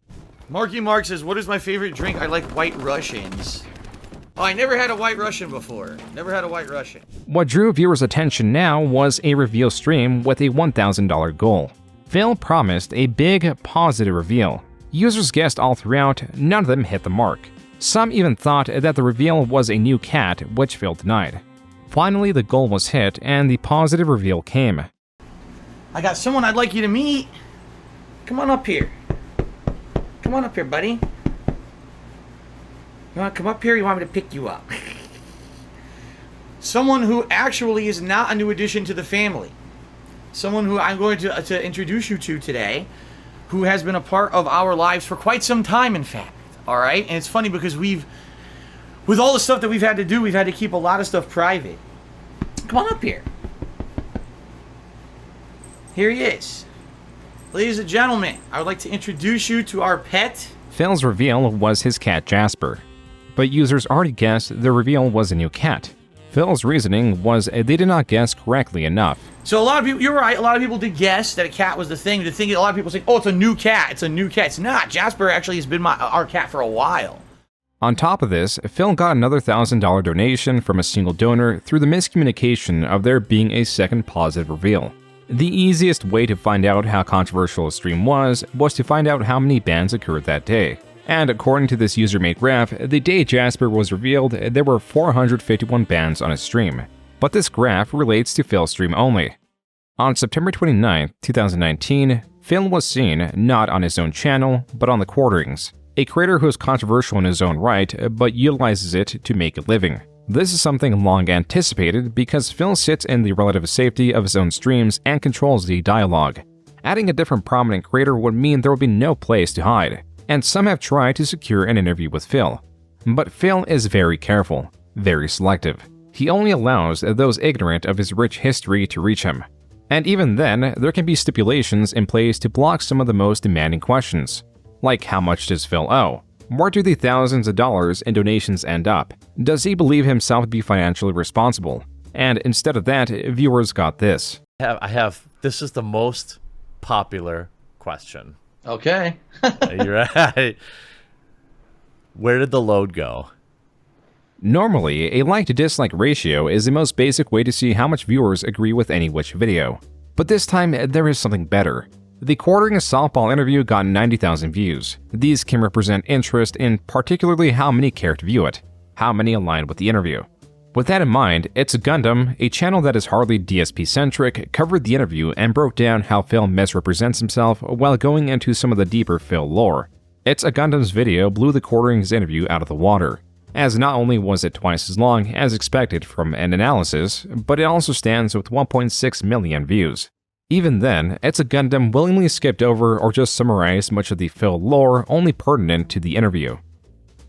Marky Mark says, "What is my favorite drink? I like White Russians." Oh, I never had a White Russian before. Never had a White Russian. What drew viewers' attention now was a reveal stream with a $1,000 goal. Phil promised a big, positive reveal. Users guessed all throughout, none of them hit the mark. Some even thought that the reveal was a new cat, which Phil denied. Finally, the goal was hit, and the positive reveal came. "I got someone I'd like you to meet. Come on up here. Come on up here, buddy. You want to come up here or you want me to pick you up?" Someone who actually is not a new addition to the family. Someone who I'm going to introduce you to today, who has been a part of our lives for quite some time, in fact. All right? And it's funny because with all the stuff that we've had to do, we've had to keep a lot of stuff private. Come on up here. Here he is. Ladies and gentlemen, I would like to introduce you to our pet. Phil's reveal was his cat Jasper. But users already guessed the reveal was a new cat. Phil's reasoning was they did not guess correctly enough. So a lot of people, you're right, a lot of people did guess that a cat was the thing. A lot of people say, oh, it's a new cat, it's a new cat. It's not. Jasper actually has been our cat for a while. On top of this, Phil got another $1,000 donation from a single donor through the miscommunication of there being a second positive reveal. The easiest way to find out how controversial a stream was to find out how many bans occurred that day. And according to this user-made graph, the day Jasper was revealed, there were 451 bans on his stream. But this graph relates to Phil's stream only. On September 29, 2019, Phil was seen not on his own channel, but on the Quarterings, a creator who is controversial in his own right, but utilizes it to make a living. This is something long anticipated because Phil sits in the relative safety of his own streams and controls the dialogue. Adding a different prominent creator would mean there would be no place to hide, and some have tried to secure an interview with Phil. But Phil is very careful, very selective. He only allows those ignorant of his rich history to reach him. And even then, there can be stipulations in place to block some of the most demanding questions. Like, how much does Phil owe? Where do the thousands of dollars in donations end up? Does he believe himself to be financially responsible? And instead of that, viewers got this. This is the most popular question. Okay. You're right. Where did the load go? Normally, a like to dislike ratio is the most basic way to see how much viewers agree with any which video. But this time, there is something better. The Quartering softball interview got 90,000 views. These can represent interest in particularly how many care to view it, how many align with the interview. With that in mind, It's a Gundam, a channel that is hardly DSP-centric, covered the interview and broke down how Phil misrepresents himself while going into some of the deeper Phil lore. It's a Gundam's video blew the Quartering's interview out of the water, as not only was it twice as long as expected from an analysis, but it also stands with 1.6 million views. Even then, It's a Gundam willingly skipped over or just summarized much of the Phil lore only pertinent to the interview.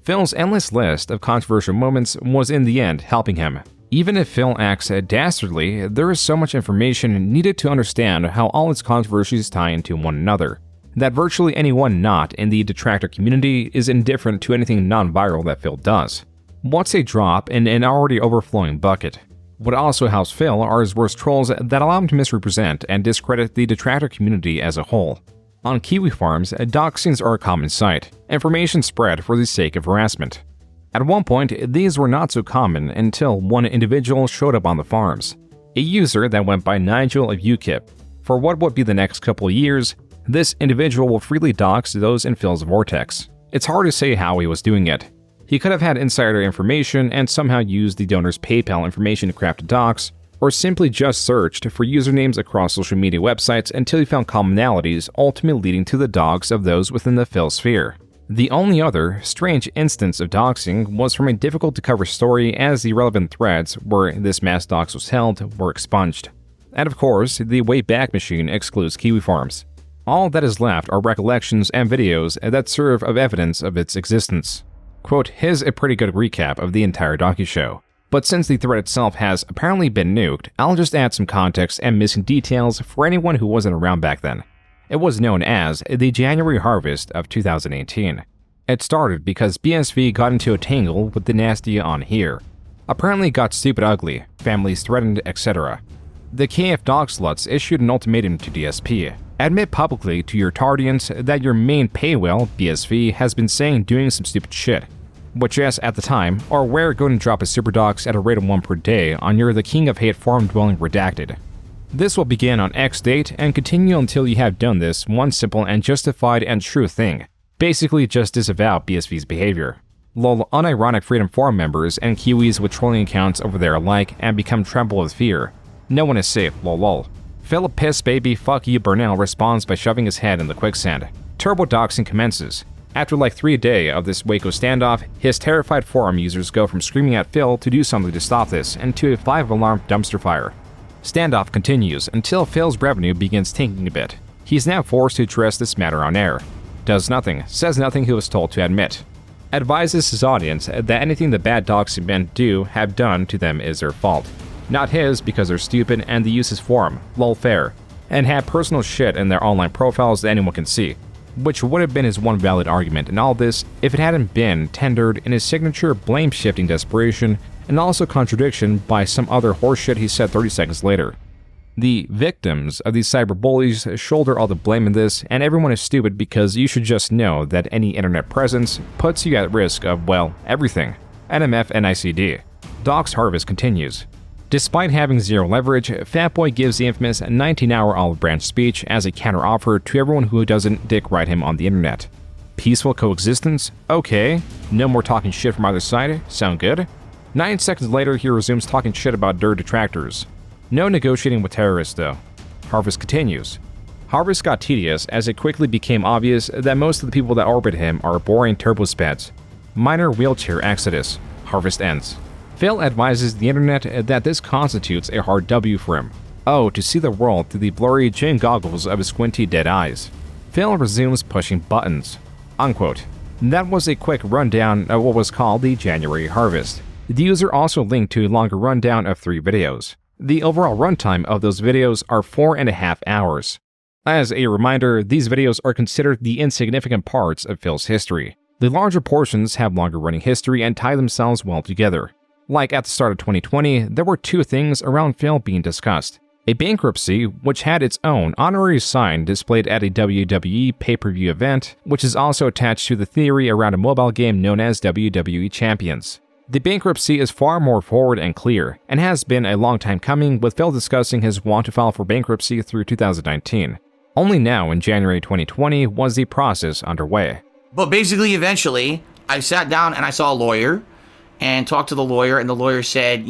Phil's endless list of controversial moments was in the end helping him. Even if Phil acts dastardly, there is so much information needed to understand how all its controversies tie into one another, that virtually anyone not in the detractor community is indifferent to anything non-viral that Phil does. What's a drop in an already overflowing bucket? What also helps Phil are his worst trolls that allow him to misrepresent and discredit the detractor community as a whole. On Kiwi farms, doxings are a common sight, information spread for the sake of harassment. At one point, these were not so common until one individual showed up on the farms, a user that went by Nigel of UKIP. For what would be the next couple of years, this individual will freely dox those in Phil's vortex. It's hard to say how he was doing it. He could have had insider information and somehow used the donor's PayPal information to craft a dox, or simply just searched for usernames across social media websites until he found commonalities, ultimately leading to the dox of those within the Phil sphere. The only other strange instance of doxing was from a difficult-to-cover story, as the relevant threads where this mass dox was held were expunged. And of course, the Wayback Machine excludes Kiwi Farms. All that is left are recollections and videos that serve of evidence of its existence. Quote, here's a pretty good recap of the entire docu-show. But since the thread itself has apparently been nuked, I'll just add some context and missing details for anyone who wasn't around back then. It was known as the January Harvest of 2018. It started because BSV got into a tangle with the nasty on here. Apparently got stupid ugly, families threatened, etc. The KF dog sluts issued an ultimatum to DSP. Admit publicly to your tardians that your main paywall, BSV, has been saying doing some stupid shit. Which, yes, at the time, are where going to drop a super dox at a rate of 1 per day on your The King of Hate farm dwelling redacted. This will begin on X date and continue until you have done this one simple and justified and true thing. Basically just disavow BSV's behavior. Lol, unironic Freedom Forum members and Kiwis with trolling accounts over there alike and become tremble with fear. No one is safe, lol. Philip Piss Baby Fuck You Burnell responds by shoving his head in the quicksand. Turbo doxing commences. After like 3 days of this Waco standoff, his terrified forum users go from screaming at Phil to do something to stop this and to a 5-alarm dumpster fire. Standoff continues until Phil's revenue begins tanking a bit. He's now forced to address this matter on air. Does nothing, says nothing he was told to admit. Advises his audience that anything the bad doxing men have done to them is their fault. Not his because they're stupid and they use his forum, lol fair, and have personal shit in their online profiles that anyone can see. which would have been his one valid argument in all this if it hadn't been tendered in his signature blame-shifting desperation and also contradiction by some other horseshit he said 30 seconds later. The victims of these cyberbullies shoulder all the blame in this, and everyone is stupid because you should just know that any internet presence puts you at risk of, well, everything. NMF NICD. Doc's Harvest continues. Despite having zero leverage, Fatboy gives the infamous 19-hour olive branch speech as a counteroffer to everyone who doesn't dick ride him on the internet. Peaceful coexistence? Okay. No more talking shit from either side? Sound good? 9 seconds later, he resumes talking shit about dirt detractors. No negotiating with terrorists, though. Harvest continues. Harvest got tedious as it quickly became obvious that most of the people that orbit him are boring turbospeds. Minor wheelchair exodus. Harvest ends. Phil advises the internet that this constitutes a hard W for him. Oh, to see the world through the blurry gin goggles of his squinty dead eyes. Phil resumes pushing buttons. Unquote. That was a quick rundown of what was called the January Harvest. The user also linked to a longer rundown of 3 videos. The overall runtime of those videos are 4.5 hours. As a reminder, these videos are considered the insignificant parts of Phil's history. The larger portions have longer running history and tie themselves well together. Like at the start of 2020, there were 2 things around Phil being discussed. A bankruptcy, which had its own honorary sign displayed at a WWE pay-per-view event, which is also attached to the theory around a mobile game known as WWE Champions. The bankruptcy is far more forward and clear, and has been a long time coming, with Phil discussing his want to file for bankruptcy through 2019. Only now, in January 2020, was the process underway. But basically, eventually, I sat down and I saw a lawyer and talked to the lawyer, and the lawyer said,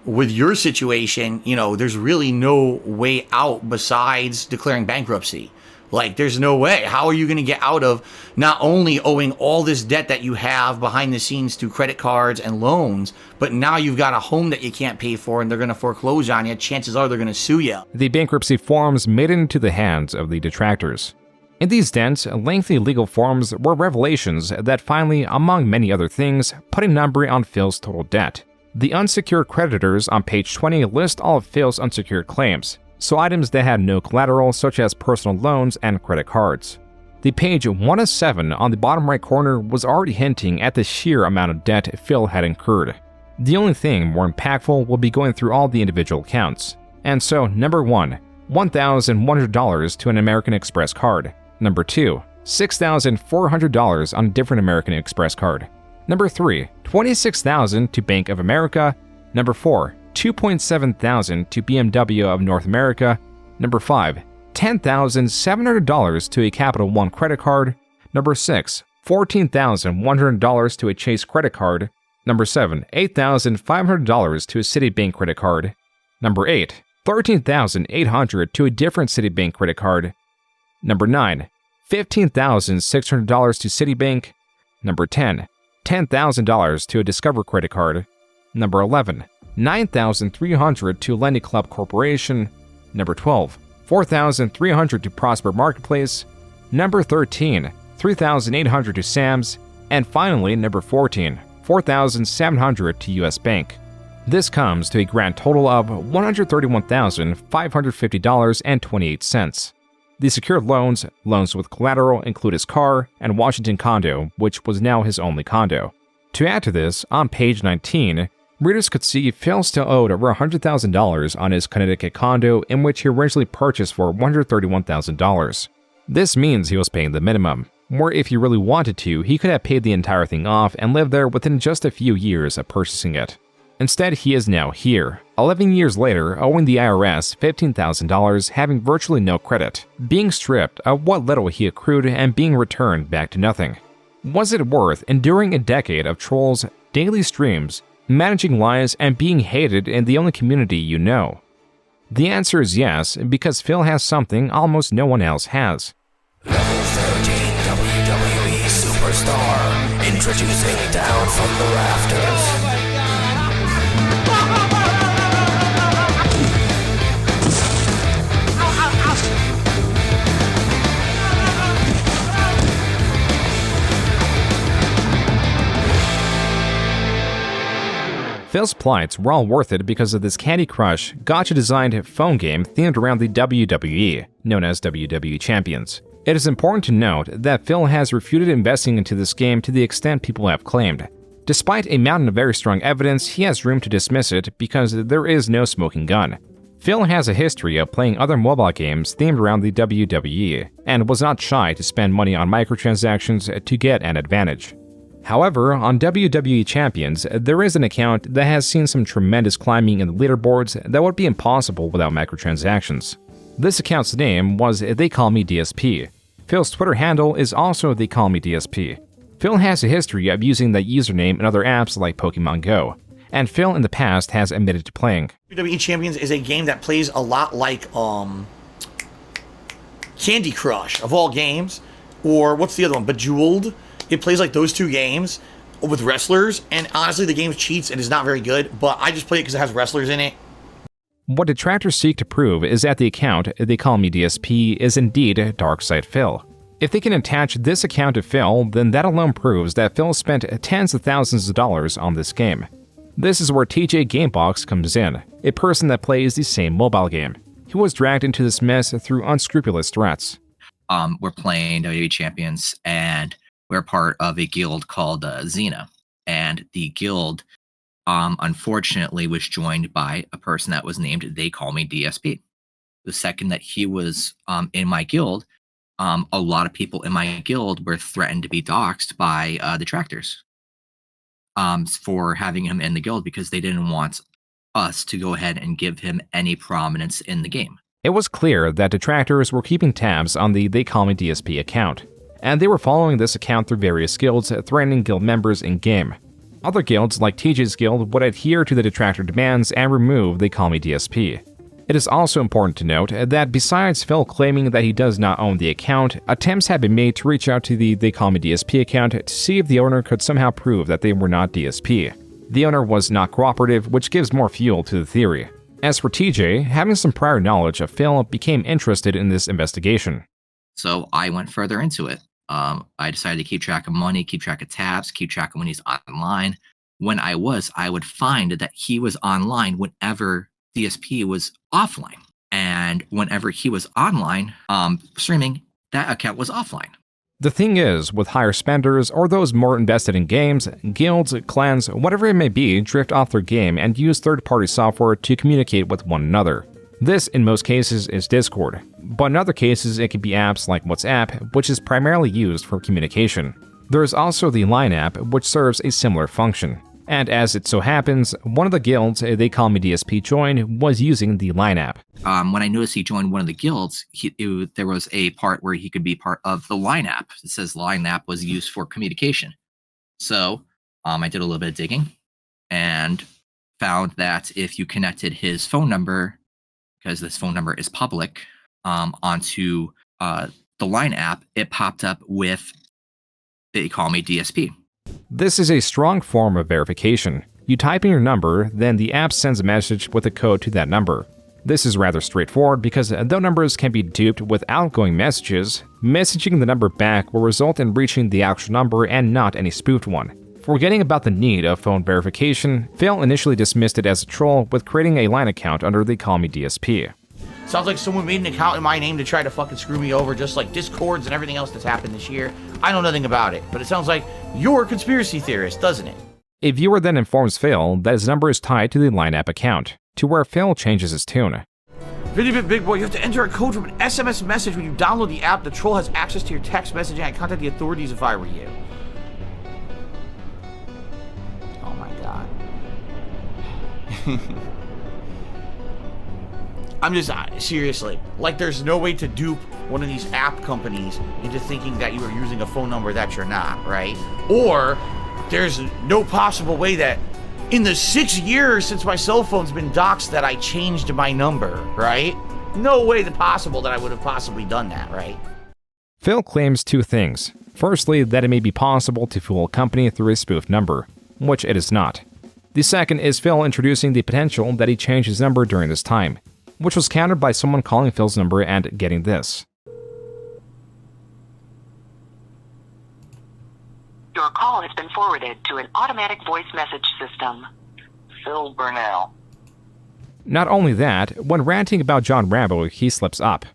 with your situation, there's really no way out besides declaring bankruptcy. Like, there's no way. How are you going to get out of not only owing all this debt that you have behind the scenes through credit cards and loans, but now you've got a home that you can't pay for and they're going to foreclose on you. Chances are they're going to sue you. The bankruptcy forms made it into the hands of the detractors. In these dense, lengthy legal forms were revelations that finally, among many other things, put a number on Phil's total debt. The unsecured creditors on page 20 list all of Phil's unsecured claims, so items that had no collateral such as personal loans and credit cards. The page 1 of 7 on the bottom right corner was already hinting at the sheer amount of debt Phil had incurred. The only thing more impactful will be going through all the individual accounts. And so, number 1, $1,100 to an American Express card. Number 2, $6,400 on a different American Express card. Number 3, $26,000 to Bank of America. Number 4, $2,700 to BMW of North America. Number 5, $10,700 to a Capital One credit card. Number 6, $14,100 to a Chase credit card. Number 7, $8,500 to a Citibank credit card. Number 8, $13,800 to a different Citibank credit card. Number 9, $15,600 to Citibank. Number 10, $10,000 to a Discover credit card. Number 11, $9,300 to Lenny Club Corporation. Number 12, $4,300 to Prosper Marketplace. Number 13, $3,800 to Sam's. And finally, number 14, $4,700 to US Bank. This comes to a grand total of $131,550.28. The secured loans with collateral, include his car and Washington condo, which was now his only condo. To add to this, on page 19, readers could see Phil still owed over $100,000 on his Connecticut condo, in which he originally purchased for $131,000. This means he was paying the minimum, where if he really wanted to, he could have paid the entire thing off and lived there within just a few years of purchasing it. Instead, he is now here, 11 years later, owing the IRS $15,000, having virtually no credit, being stripped of what little he accrued and being returned back to nothing. Was it worth enduring a decade of trolls, daily streams, managing lies, and being hated in the only community you know? The answer is yes, because Phil has something almost no one else has. Level 13 WWE Superstar, introducing Down from the Rafters. Phil's plights were all worth it because of this Candy Crush, gotcha-designed phone game themed around the WWE, known as WWE Champions. It is important to note that Phil has refuted investing into this game to the extent people have claimed. Despite a mountain of very strong evidence, he has room to dismiss it because there is no smoking gun. Phil has a history of playing other mobile games themed around the WWE, and was not shy to spend money on microtransactions to get an advantage. However, on WWE Champions, there is an account that has seen some tremendous climbing in the leaderboards that would be impossible without microtransactions. This account's name was They Call Me DSP. Phil's Twitter handle is also They Call Me DSP. Phil has a history of using that username in other apps like Pokemon Go, and Phil in the past has admitted to playing. WWE Champions is a game that plays a lot like Candy Crush, of all games, or what's the other one, Bejeweled. It plays like those two games with wrestlers, and honestly the game cheats and is not very good, but I just play it because it has wrestlers in it. What detractors seek to prove is that the account They Call Me DSP is indeed DarkSydePhil. If they can attach this account to Phil, then that alone proves that Phil spent tens of thousands of dollars on this game. This is where TJ Gamebox comes in, a person that plays the same mobile game. He was dragged into this mess through unscrupulous threats. We're playing WWE Champions, and we're part of a guild called Xena. And the guild, unfortunately, was joined by a person that was named They Call Me DSP. The second that he was in my guild, a lot of people in my guild were threatened to be doxxed by detractors for having him in the guild because they didn't want us to go ahead and give him any prominence in the game. It was clear that detractors were keeping tabs on the They Call Me DSP account, and they were following this account through various guilds, threatening guild members in-game. Other guilds, like TJ's guild, would adhere to the detractor demands and remove They Call Me DSP. It is also important to note that besides Phil claiming that he does not own the account, attempts have been made to reach out to the They Call Me DSP account to see if the owner could somehow prove that they were not DSP. The owner was not cooperative, which gives more fuel to the theory. As for TJ, having some prior knowledge of Phil became interested in this investigation. So I went further into it. I decided to keep track of money, keep track of tabs, keep track of when he's online. When I would find that he was online whenever DSP was offline. And whenever he was online streaming, that account was offline. The thing is, with higher spenders or those more invested in games, guilds, clans, whatever it may be, drift off their game and use third-party software to communicate with one another. This, in most cases, is Discord, but in other cases it can be apps like WhatsApp, which is primarily used for communication. There is also the Line app, which serves a similar function. And as it so happens, one of the guilds They Call Me DSP joined was using the Line app. When I noticed he joined one of the guilds, there was a part where he could be part of the Line app. It says Line app was used for communication. So I did a little bit of digging and found that if you connected his phone number, because this phone number is public, onto the Line app, it popped up with They Call Me DSP. This is a strong form of verification. You type in your number, then the app sends a message with a code to that number. This is rather straightforward because though numbers can be duped with outgoing messages, messaging the number back will result in reaching the actual number and not any spoofed one. Forgetting about the need of phone verification, Phil initially dismissed it as a troll with creating a Line account under They Call Me DSP. Sounds like someone made an account in my name to try to fucking screw me over, just like Discords and everything else that's happened this year. I know nothing about it, but it sounds like you're a conspiracy theorist, doesn't it? A viewer then informs Phil that his number is tied to the Line app account, to where Phil changes his tune. Really big boy, you have to enter a code from an SMS message when you download the app. The troll has access to your text messaging. I'd contact the authorities if I were you. Oh my god. I'm just, seriously, like there's no way to dupe one of these app companies into thinking that you are using a phone number that you're not, right? Or there's no possible way that in the 6 years since my cell phone's been doxxed that I changed my number, right? No way possible that I would have possibly done that, right? Phil claims two things. Firstly, that it may be possible to fool a company through a spoofed number, which it is not. The second is Phil introducing the potential that he changed his number during this time, which was countered by someone calling Phil's number and getting this. Your call has been forwarded to an automatic voice message system. Phil Burnell. Not only that, when ranting about John Rambo, he slips up.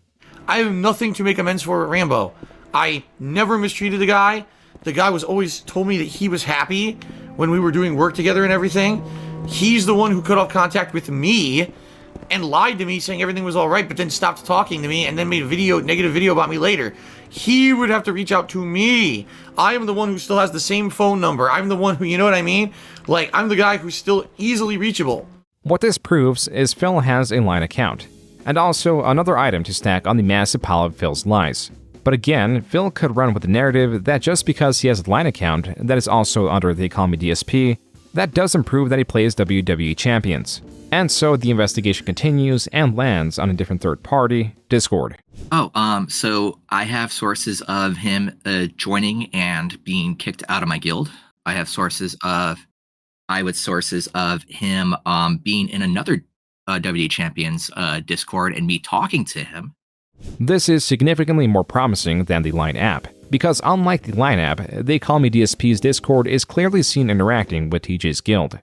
I have nothing to make amends for with Rambo. I never mistreated the guy. The guy was always told me that he was happy when we were doing work together and everything. He's the one who cut off contact with me and lied to me saying everything was all right, but then stopped talking to me and then made a negative video about me later. He would have to reach out to me. I am the one who still has the same phone number. I'm the one who, you know what I mean? Like, I'm the guy who's still easily reachable. What this proves is Phil has a line account, and also another item to stack on the massive pile of Phil's lies. But again, Phil could run with the narrative that just because he has a line account that is also under the Call Me DSP, that doesn't prove that he plays WWE Champions. And so the investigation continues and lands on a different third party, Discord. So I have sources of him joining and being kicked out of my guild. I have sources of him being in another WWE Champions Discord and me talking to him. This is significantly more promising than the Line app, because unlike the Line app, They Call Me DSP's Discord is clearly seen interacting with TJ's guild.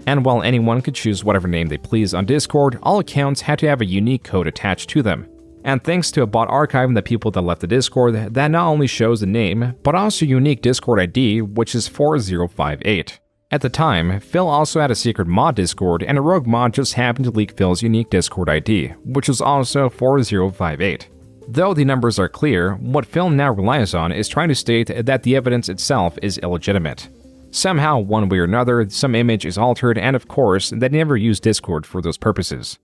And while anyone could choose whatever name they please on Discord, all accounts had to have a unique code attached to them. And thanks to a bot archiving the people that left the Discord, that not only shows the name, but also a unique Discord ID, which is 4058. At the time, Phil also had a secret mod Discord, and a rogue mod just happened to leak Phil's unique Discord ID, which was also 4058. Though the numbers are clear, what Phil now relies on is trying to state that the evidence itself is illegitimate. Somehow, one way or another, some image is altered, and of course, they never used Discord for those purposes.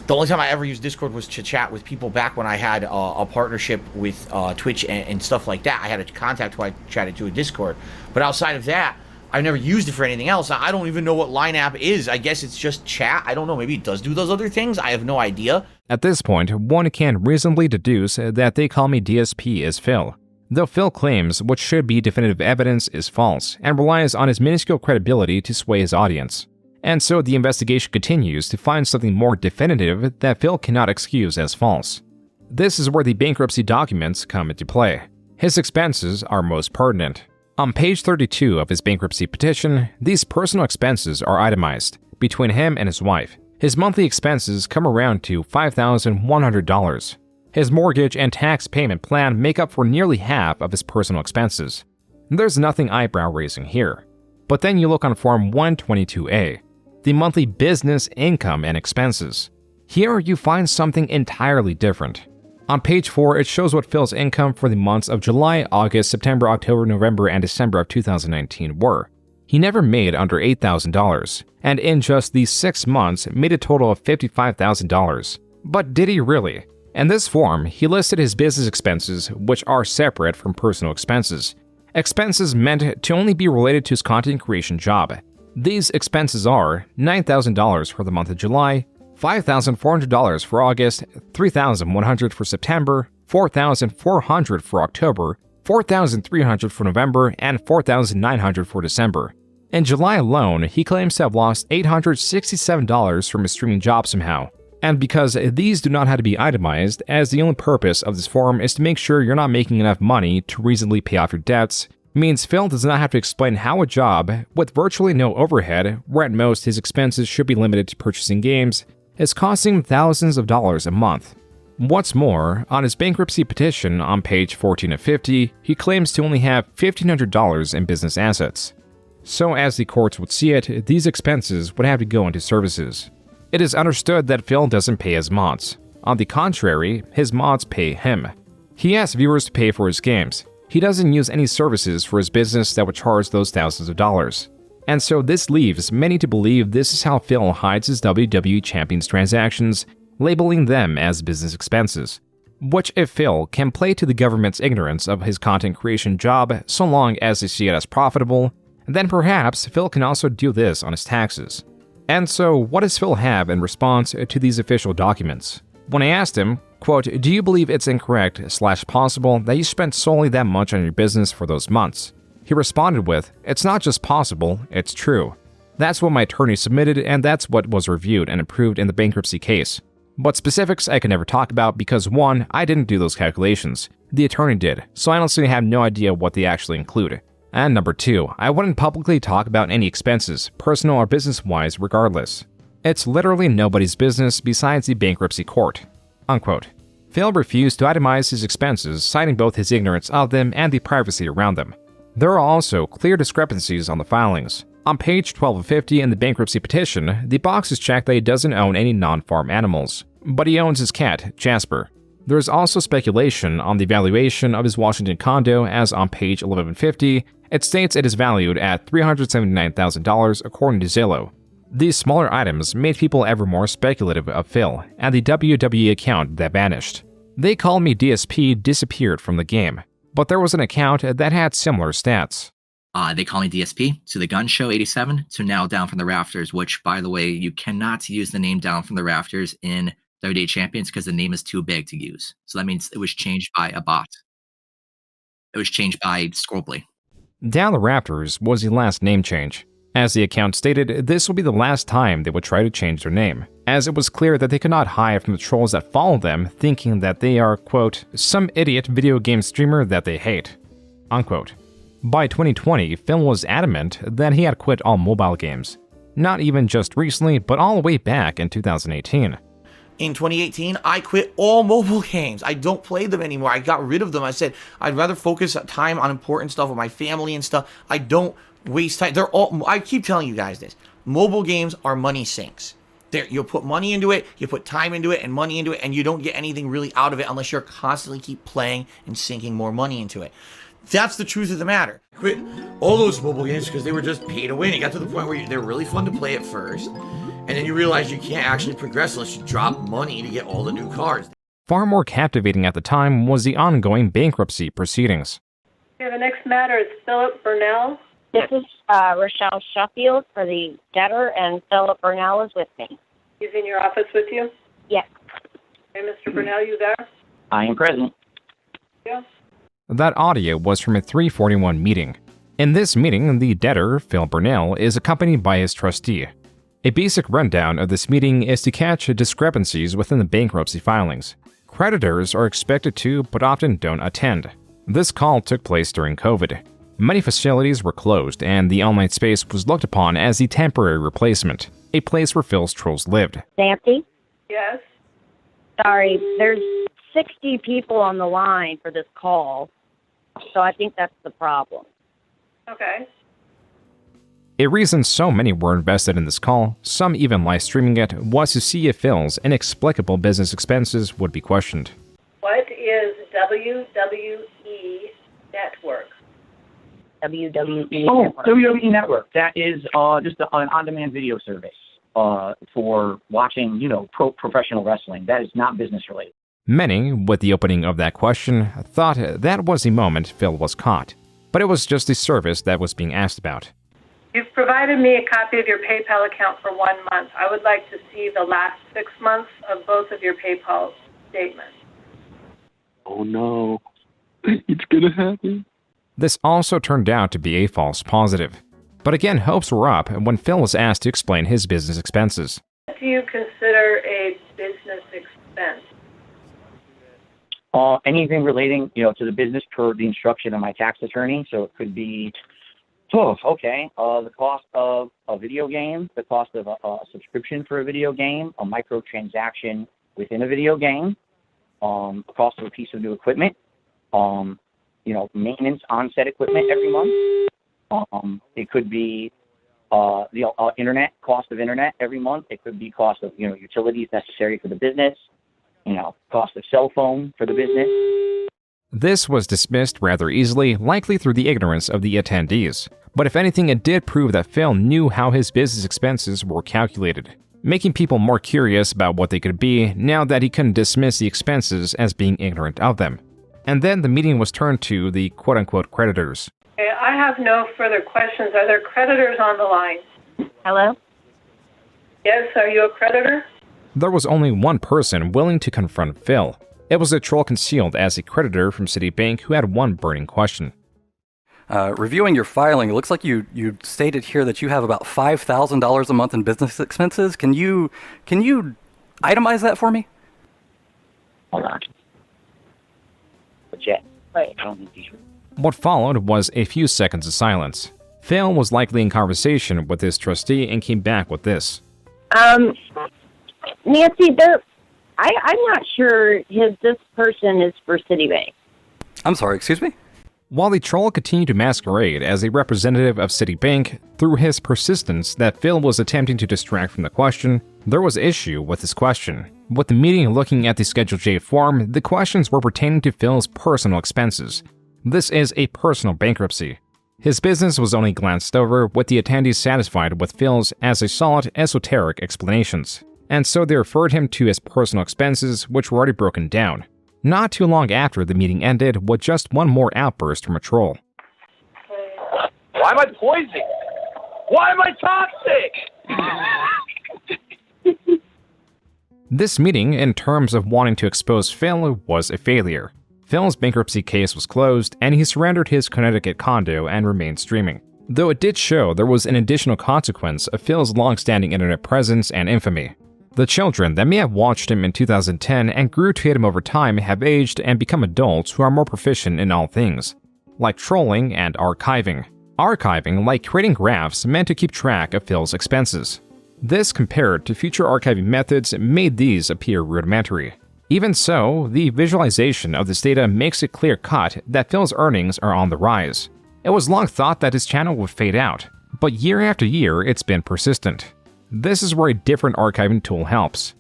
The only time I ever used Discord was to chat with people back when I had a partnership with Twitch and stuff like that. I had a contact who I chatted to in Discord. But outside of that, I've never used it for anything else. I don't even know what Line app is. I guess it's just chat. I don't know. Maybe it does do those other things. I have no idea. At this point, one can reasonably deduce that They Call Me DSP is Phil. Though Phil claims what should be definitive evidence is false, and relies on his minuscule credibility to sway his audience. And so the investigation continues to find something more definitive that Phil cannot excuse as false. This is where the bankruptcy documents come into play. His expenses are most pertinent. On page 32 of his bankruptcy petition, these personal expenses are itemized between him and his wife. His monthly expenses come around to $5,100. His mortgage and tax payment plan make up for nearly half of his personal expenses. There's nothing eyebrow-raising here. But then you look on Form 122A, the monthly business income and expenses. Here you find something entirely different. On page 4, it shows what Phil's income for the months of July, August, September, October, November, and December of 2019 were. He never made under $8,000, and in just these 6 months made a total of $55,000. But did he really? In this form, he listed his business expenses, which are separate from personal expenses. Expenses meant to only be related to his content creation job. These expenses are $9,000 for the month of July, $5,400 for August, $3,100 for September, $4,400 for October, $4,300 for November, and $4,900 for December. In July alone, he claims to have lost $867 from his streaming job somehow. And because these do not have to be itemized, as the only purpose of this form is to make sure you're not making enough money to reasonably pay off your debts, means Phil does not have to explain how a job, with virtually no overhead, where at most his expenses should be limited to purchasing games, is costing him thousands of dollars a month. What's more, on his bankruptcy petition on page 14 of 50, he claims to only have $1,500 in business assets. So as the courts would see it, these expenses would have to go into services. It is understood that Phil doesn't pay his mods. On the contrary, his mods pay him. He asks viewers to pay for his games. He doesn't use any services for his business that would charge those thousands of dollars. And so this leaves many to believe this is how Phil hides his WWE Champions transactions, labeling them as business expenses. Which, if Phil can play to the government's ignorance of his content creation job so long as they see it as profitable, then perhaps Phil can also do this on his taxes. And so, what does Phil have in response to these official documents? When I asked him, quote, "Do you believe it's incorrect/possible that you spent solely that much on your business for those months?" He responded with, "It's not just possible, it's true." That's what my attorney submitted, and that's what was reviewed and approved in the bankruptcy case. But specifics I can never talk about because 1, I didn't do those calculations. The attorney did, so I honestly have no idea what they actually include. And number 2, I wouldn't publicly talk about any expenses, personal or business-wise regardless. It's literally nobody's business besides the bankruptcy court." Unquote. Phil refused to itemize his expenses, citing both his ignorance of them and the privacy around them. There are also clear discrepancies on the filings. On page 1250 in the bankruptcy petition, the box is checked that he doesn't own any non-farm animals, but he owns his cat, Jasper. There is also speculation on the valuation of his Washington condo, as on page 1150, it states it is valued at $379,000 according to Zillow. These smaller items made people ever more speculative of Phil and the WWE account that vanished. They Call Me DSP disappeared from the game, but there was an account that had similar stats. They Call Me DSP, to the Gun Show 87, to now Down from the Rafters, which, by the way, you cannot use the name Down from the Rafters in WWE Champions because the name is too big to use. So that means it was changed by a bot. It was changed by Scrollbly. Down the Rafters was the last name change. As the account stated, this will be the last time they would try to change their name, as it was clear that they could not hide from the trolls that follow them, thinking that they are, quote, some idiot video game streamer that they hate, unquote. By 2020, Phil was adamant that he had quit all mobile games. Not even just recently, but all the way back in 2018. In 2018, I quit all mobile games. I don't play them anymore. I got rid of them. I said, I'd rather focus time on important stuff with my family and stuff. I don't waste time. I keep telling you guys this. Mobile games are money sinks. You'll put money into it, you put time into it and money into it, and you don't get anything really out of it unless you're constantly keep playing and sinking more money into it. That's the truth of the matter. I quit all those mobile games because they were just pay to win. It got to the point where they're really fun to play at first, and then you realize you can't actually progress unless you drop money to get all the new cards. Far more captivating at the time was the ongoing bankruptcy proceedings. Okay, the next matter is Philip Burnell. This is Rochelle Sheffield for the debtor, and Philip Burnell is with me. He's in your office with you? Yes. Okay, Mr. Burnell, you there? I am present. Yeah. That audio was from a 341 meeting. In this meeting, the debtor, Phil Burnell, is accompanied by his trustee. A basic rundown of this meeting is to catch discrepancies within the bankruptcy filings. Creditors are expected to, but often don't attend. This call took place during COVID. Many facilities were closed, and the online space was looked upon as the temporary replacement, a place where Phil's trolls lived. Nancy? Yes? Sorry, there's 60 people on the line for this call, so I think that's the problem. Okay. A reason so many were invested in this call, some even live streaming it, was to see if Phil's inexplicable business expenses would be questioned. What is WWE Network? WWE Oh, Network. WWE Network. That is just an on-demand video service for watching, professional wrestling. That is not business related. Many, with the opening of that question, thought that was the moment Phil was caught. But it was just the service that was being asked about. You've provided me a copy of your PayPal account for 1 month. I would like to see the last 6 months of both of your PayPal statements. Oh no, it's gonna happen. This also turned out to be a false positive. But again, hopes were up when Phil was asked to explain his business expenses. What do you consider a business expense? Anything relating, to the business per the instruction of my tax attorney. So it could be, the cost of a video game, the cost of a subscription for a video game, a microtransaction within a video game, the cost of a piece of new equipment, maintenance on set equipment every month. It could be the internet, cost of internet every month. It could be cost of, utilities necessary for the business, cost of cell phone for the business. This was dismissed rather easily, likely through the ignorance of the attendees. But if anything, it did prove that Phil knew how his business expenses were calculated, making people more curious about what they could be now that he couldn't dismiss the expenses as being ignorant of them. And then the meeting was turned to the quote-unquote creditors. Okay, I have no further questions. Are there creditors on the line? Hello? Yes, are you a creditor? There was only one person willing to confront Phil. It was a troll concealed as a creditor from Citibank who had one burning question. Reviewing your filing, it looks like you stated here that you have about $5,000 a month in business expenses. Can you itemize that for me? Hold on. But yeah, I don't think these. What followed was a few seconds of silence. Phil was likely in conversation with his trustee and came back with this. Nancy, I'm not sure this person is for Citibank. I'm sorry, excuse me? While the troll continued to masquerade as a representative of Citibank, through his persistence that Phil was attempting to distract from the question, there was issue with his question. With the meeting looking at the Schedule J form, the questions were pertaining to Phil's personal expenses. This is a personal bankruptcy. His business was only glanced over, with the attendees satisfied with Phil's as a solid, esoteric explanations. And so they referred him to his personal expenses, which were already broken down. Not too long after the meeting ended, with just one more outburst from a troll. Why am I poisoned? Why am I toxic? This meeting, in terms of wanting to expose Phil, was a failure. Phil's bankruptcy case was closed, and he surrendered his Connecticut condo and remained streaming. Though it did show there was an additional consequence of Phil's long-standing internet presence and infamy. The children that may have watched him in 2010 and grew to hate him over time have aged and become adults who are more proficient in all things, like trolling and archiving. Archiving, like creating graphs meant to keep track of Phil's expenses. This, compared to future archiving methods, made these appear rudimentary. Even so, the visualization of this data makes it clear-cut that Phil's earnings are on the rise. It was long thought that his channel would fade out, but year after year it's been persistent. This is where a different archiving tool helps.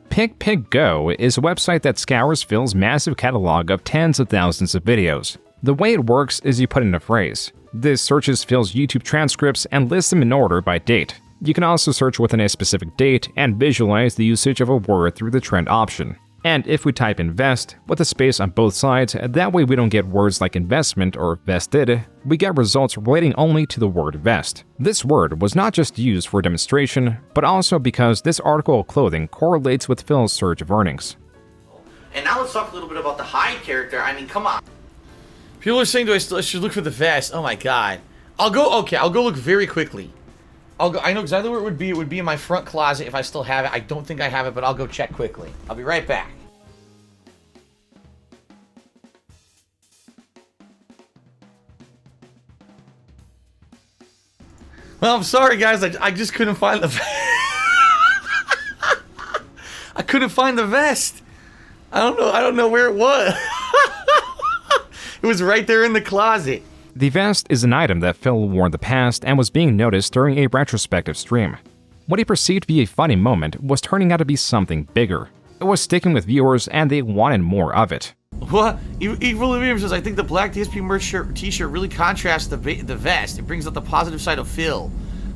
PicPicGo is a website that scours Phil's massive catalog of tens of thousands of videos. The way it works is you put in a phrase. This searches Phil's YouTube transcripts and lists them in order by date. You can also search within a specific date and visualize the usage of a word through the trend option. And if we type invest with a space on both sides, that way we don't get words like investment or vested, we get results relating only to the word vest. This word was not just used for demonstration, but also because this article of clothing correlates with Phil's surge of earnings. And now let's talk a little bit about the Hyde character. I mean, come on. People are saying, I should look for the vest? Oh my god. I'll go look very quickly. I know exactly where it would be. It would be in my front closet if I still have it. I don't think I have it, but I'll go check quickly. I'll be right back. Well, I'm sorry, guys. I just couldn't find the I couldn't find the vest. I don't know where it was. It was right there in the closet. The vest is an item that Phil wore in the past and was being noticed during a retrospective stream. What he perceived to be a funny moment was turning out to be something bigger. It was sticking with viewers and they wanted more of it. What? Evil Williams says, I think the black DSP merch t-shirt really contrasts the vest. It brings out the positive side of Phil.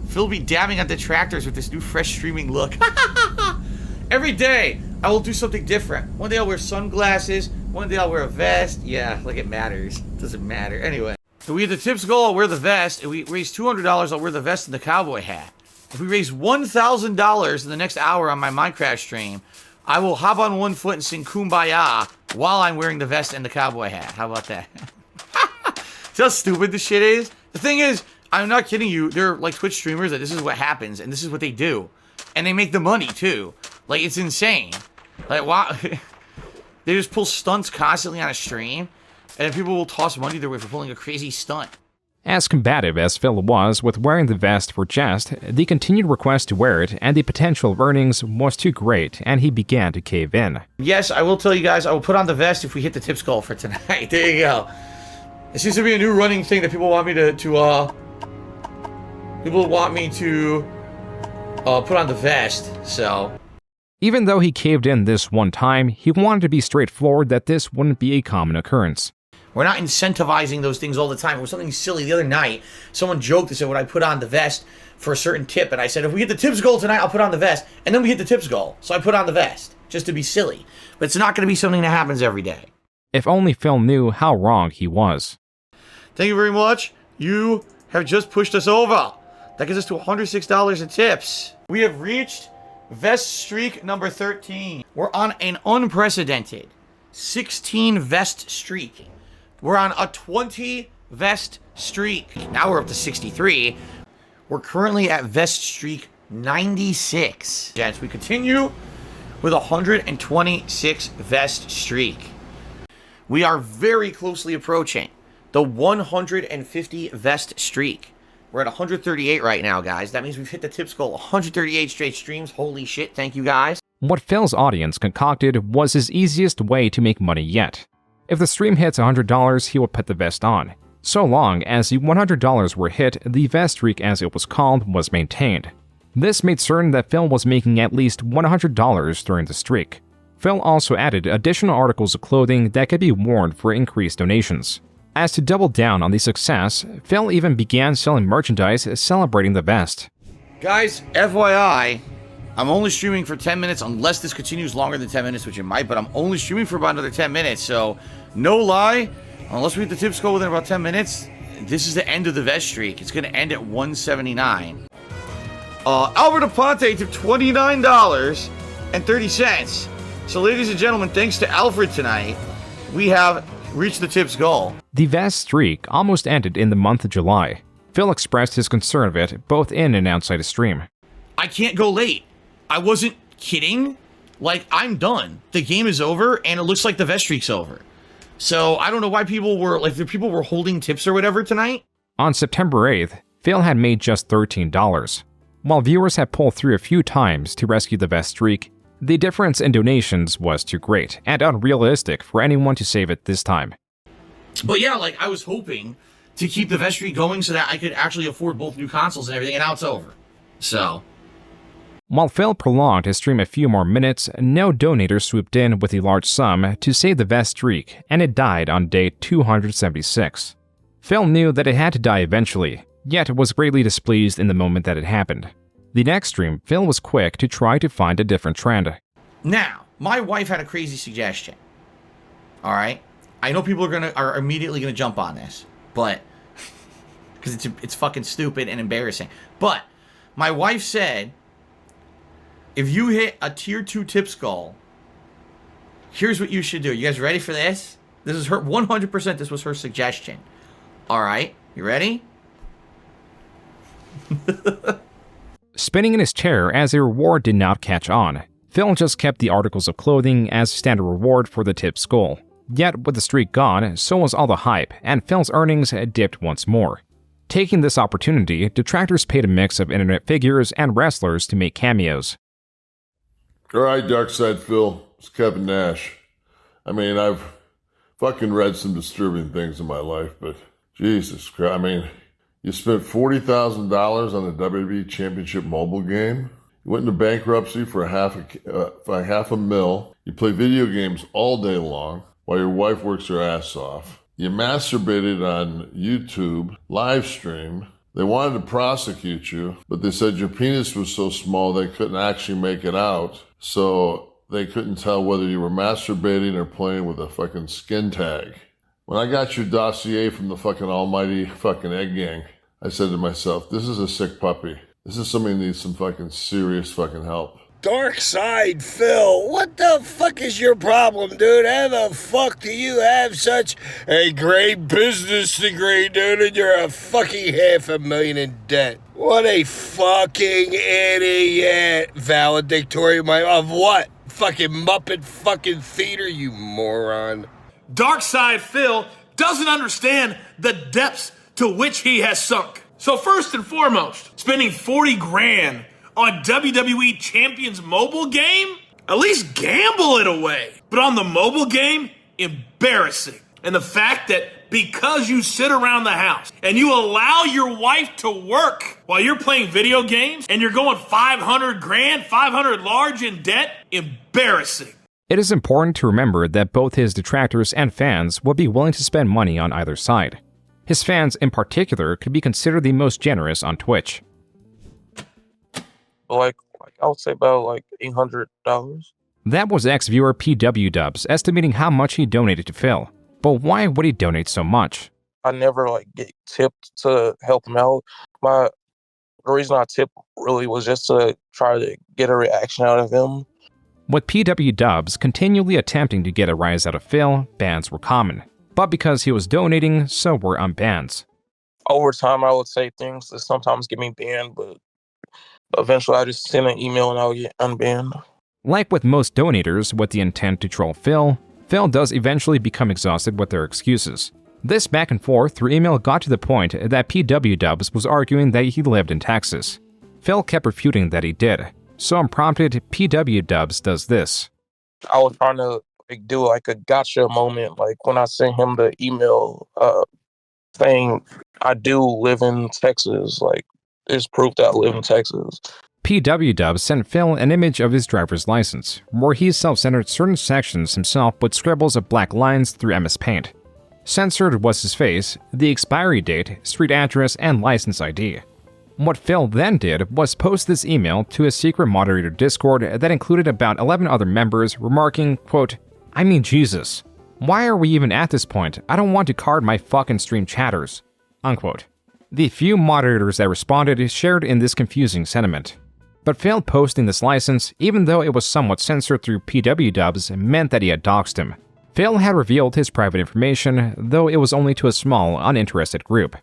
Phil be dabbing on detractors with this new fresh streaming look. Every day, I will do something different. One day I'll wear sunglasses. One day I'll wear a vest. Yeah, like it matters. It doesn't matter. Anyway. If we get the tips goal, I'll wear the vest. If we raise $200, I'll wear the vest and the cowboy hat. If we raise $1,000 in the next hour on my Minecraft stream, I will hop on one foot and sing Kumbaya while I'm wearing the vest and the cowboy hat. How about that? See how stupid this shit is? The thing is, I'm not kidding you. They're like Twitch streamers that this is what happens and this is what they do. And they make the money too. Like, it's insane. Like, wow. They just pull stunts constantly on a stream. And people will toss money their way for pulling a crazy stunt. As combative as Phil was with wearing the vest for jest, the continued request to wear it and the potential of earnings was too great, and he began to cave in. Yes, I will tell you guys, I will put on the vest if we hit the tips goal for tonight. There you go. It seems to be a new running thing that people want me to put on the vest, so. Even though he caved in this one time, he wanted to be straightforward that this wouldn't be a common occurrence. We're not incentivizing those things all the time. It was something silly the other night. Someone joked and said, would I put on the vest for a certain tip? And I said, if we hit the tips goal tonight, I'll put on the vest. And then we hit the tips goal. So I put on the vest, just to be silly. But it's not going to be something that happens every day. If only Phil knew how wrong he was. Thank you very much. You have just pushed us over. That gives us to $106 in tips. We have reached vest streak number 13. We're on an unprecedented 16 vest streak. We're on a 20 vest streak. Now we're up to 63. We're currently at vest streak 96. Gents, we continue with a 126 vest streak. We are very closely approaching the 150 vest streak. We're at 138 right now, guys. That means we've hit the tips goal 138 straight streams. Holy shit, thank you guys. What Phil's audience concocted was his easiest way to make money yet. If the stream hits $100, he would put the vest on. So long as the $100 were hit, the vest streak, as it was called, was maintained. This made certain that Phil was making at least $100 during the streak. Phil also added additional articles of clothing that could be worn for increased donations. As to double down on the success, Phil even began selling merchandise celebrating the vest. Guys, FYI, I'm only streaming for 10 minutes unless this continues longer than 10 minutes, which it might, but I'm only streaming for about another 10 minutes, so no lie, unless we hit the tip score within about 10 minutes, this is the end of the vest streak. It's going to end at 179. Albert Aponte took $29.30. So ladies and gentlemen, thanks to Alfred tonight, we have reached the tips goal. The vest streak almost ended in the month of July. Phil expressed his concern of it both in and outside his stream. I can't go late. I wasn't kidding. Like, I'm done. The game is over, and it looks like the vest streak's over. So I don't know why people were, like, if people were holding tips or whatever tonight. On September 8th, Phil had made just $13. While viewers had pulled through a few times to rescue the vest streak, the difference in donations was too great and unrealistic for anyone to save it this time. But yeah, like, I was hoping to keep the vest streak going so that I could actually afford both new consoles and everything, and now it's over. So. While Phil prolonged his stream a few more minutes, no donator swooped in with a large sum to save the vest streak, and it died on day 276. Phil knew that it had to die eventually, yet was greatly displeased in the moment that it happened. The next stream, Phil was quick to try to find a different trend. Now, my wife had a crazy suggestion. All right? I know people are immediately gonna jump on this, but because it's fucking stupid and embarrassing. But my wife said, if you hit a tier 2 tips goal, here's what you should do. You guys ready for this? This is her 100%. This was her suggestion. All right, you ready? Spinning in his chair as a reward did not catch on. Phil just kept the articles of clothing as standard reward for the tips goal. Yet, with the streak gone, so was all the hype, and Phil's earnings dipped once more. Taking this opportunity, detractors paid a mix of internet figures and wrestlers to make cameos. Alright, DarkSydePhil, it's Kevin Nash. I mean, I've fucking read some disturbing things in my life, but Jesus Christ, I mean, you spent $40,000 on the WWE Championship mobile game. You went into bankruptcy for half a mil. You play video games all day long while your wife works her ass off. You masturbated on YouTube, live stream. They wanted to prosecute you, but they said your penis was so small they couldn't actually make it out. So they couldn't tell whether you were masturbating or playing with a fucking skin tag. When I got your dossier from the fucking almighty fucking egg gang, I said to myself, this is a sick puppy. This is somebody who needs some fucking serious fucking help. DarkSydePhil, what the fuck is your problem, dude? How the fuck do you have such a great business degree, dude, and you're a fucking $500,000 in debt? What a fucking idiot. Valedictorian of what? Fucking Muppet fucking theater, you moron. DarkSydePhil doesn't understand the depths to which he has sunk. So first and foremost, spending 40 grand on WWE Champions mobile game? At least gamble it away. But on the mobile game, embarrassing. And the fact that because you sit around the house and you allow your wife to work while you're playing video games and you're going 500 grand, 500 large in debt, embarrassing. It is important to remember that both his detractors and fans would be willing to spend money on either side. His fans, in particular, could be considered the most generous on Twitch. Like I would say about $800. That was ex-viewer PW Dubs estimating how much he donated to Phil. But why would he donate so much? I never get tipped to help him out. The reason I tipped really was just to try to get a reaction out of him. With PW Dubs continually attempting to get a rise out of Phil, bans were common. But because he was donating, so were unbans. Over time, I would say things that sometimes get me banned, but eventually I just send an email and I'll get unbanned. Like with most donators with the intent to troll Phil, Phil does eventually become exhausted with their excuses. This back and forth through email got to the point that PW Dubs was arguing that he lived in Texas. Phil kept refuting that he did. So unprompted, PW Dubs does this. I was trying to do like a gotcha moment, like when I sent him the email saying I do live in Texas, like it's proof that I live in Texas. PW Dubs sent Phil an image of his driver's license, where he self-centered certain sections himself with scribbles of black lines through MS Paint. Censored was his face, the expiry date, street address, and license ID. What Phil then did was post this email to a secret moderator Discord that included about 11 other members, remarking, quote, "I mean Jesus, why are we even at this point? I don't want to card my fucking stream chatters," unquote. The few moderators that responded shared in this confusing sentiment. But Phil posting this license, even though it was somewhat censored through PW Dubs, meant that he had doxed him. Phil had revealed his private information, though it was only to a small, uninterested group.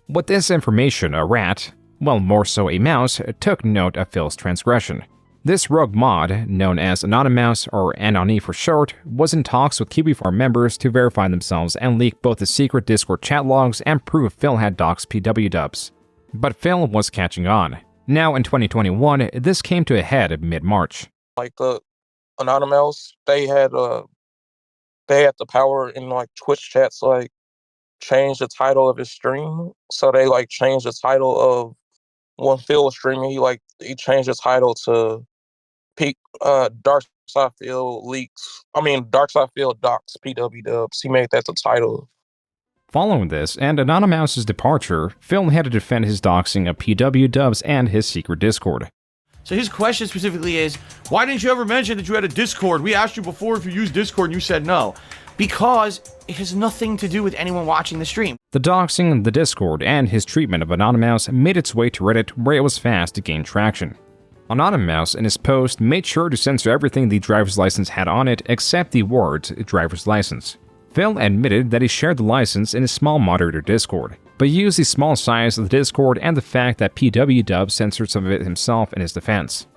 With this information, a rat, well, more so a mouse, took note of Phil's transgression. This rogue mod, known as Anonymous or Anony for short, was in talks with KiwiFarm members to verify themselves and leak both the secret Discord chat logs and prove Phil had doxed PW Dubs. But Phil was catching on. Now in 2021, this came to a head mid-March. Like the Anonymous, they had the power in like Twitch chats, like change the title of his stream. So they like changed the title of when Phil was streaming. He changed the title to DarkSydePhil leaks. DarkSydePhil docs PW Dubs. He made that the title. Following this and Anonymous's departure, Phil had to defend his doxing of PW Dubs and his secret Discord. So his question specifically is, why didn't you ever mention that you had a Discord? We asked you before if you used Discord and you said no. Because it has nothing to do with anyone watching the stream. The doxing, the Discord, and his treatment of Anonymous made its way to Reddit, where it was fast to gain traction. Anonymous, in his post, made sure to censor everything the driver's license had on it except the words driver's license. Phil admitted that he shared the license in his small moderator Discord, but used the small size of the Discord and the fact that PW Dubs censored some of it himself in his defense.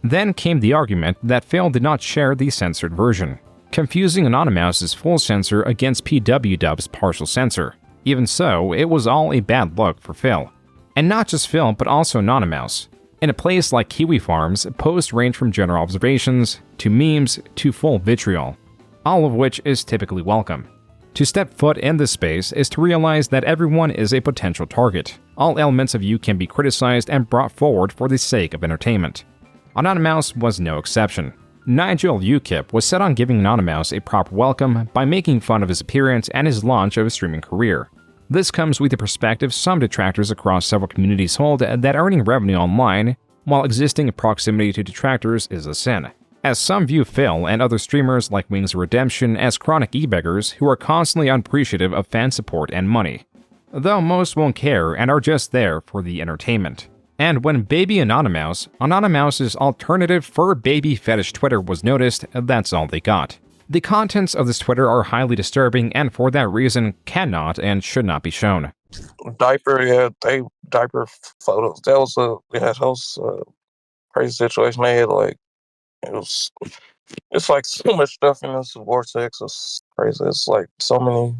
Then came the argument that Phil did not share the censored version, confusing Anonymous's full censor against PW Dubs' partial censor. Even so, it was all a bad look for Phil. And not just Phil, but also Anonymous. In a place like KiwiFarms, posts range from general observations, to memes, to full vitriol, all of which is typically welcome. To step foot in this space is to realize that everyone is a potential target. All elements of you can be criticized and brought forward for the sake of entertainment. Anonymous was no exception. Nigel UKIP was set on giving Anonymous a proper welcome by making fun of his appearance and his launch of his streaming career. This comes with the perspective some detractors across several communities hold that earning revenue online while existing in proximity to detractors is a sin, as some view Phil and other streamers like Wings of Redemption as chronic e-beggars who are constantly unappreciative of fan support and money, though most won't care and are just there for the entertainment. And when Baby Anonymous's alternative fur baby fetish Twitter was noticed, that's all they got. The contents of this Twitter are highly disturbing and for that reason cannot and should not be shown. Diaper photos. That was a crazy situation. They had it's like so much stuff in this vortex. It's crazy. It's like so many.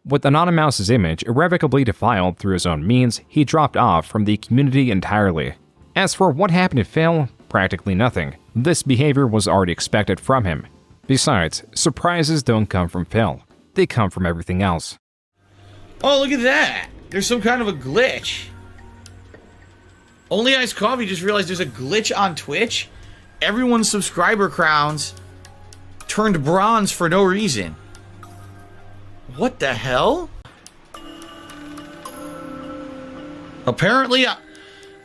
With Anonymous's image irrevocably defiled through his own means, he dropped off from the community entirely. As for what happened to Phil, practically nothing. This behavior was already expected from him. Besides, surprises don't come from Phil. They come from everything else. Oh, look at that! There's some kind of a glitch. Only Iced Coffee just realized there's a glitch on Twitch. Everyone's subscriber crowns turned bronze for no reason. What the hell? Apparently,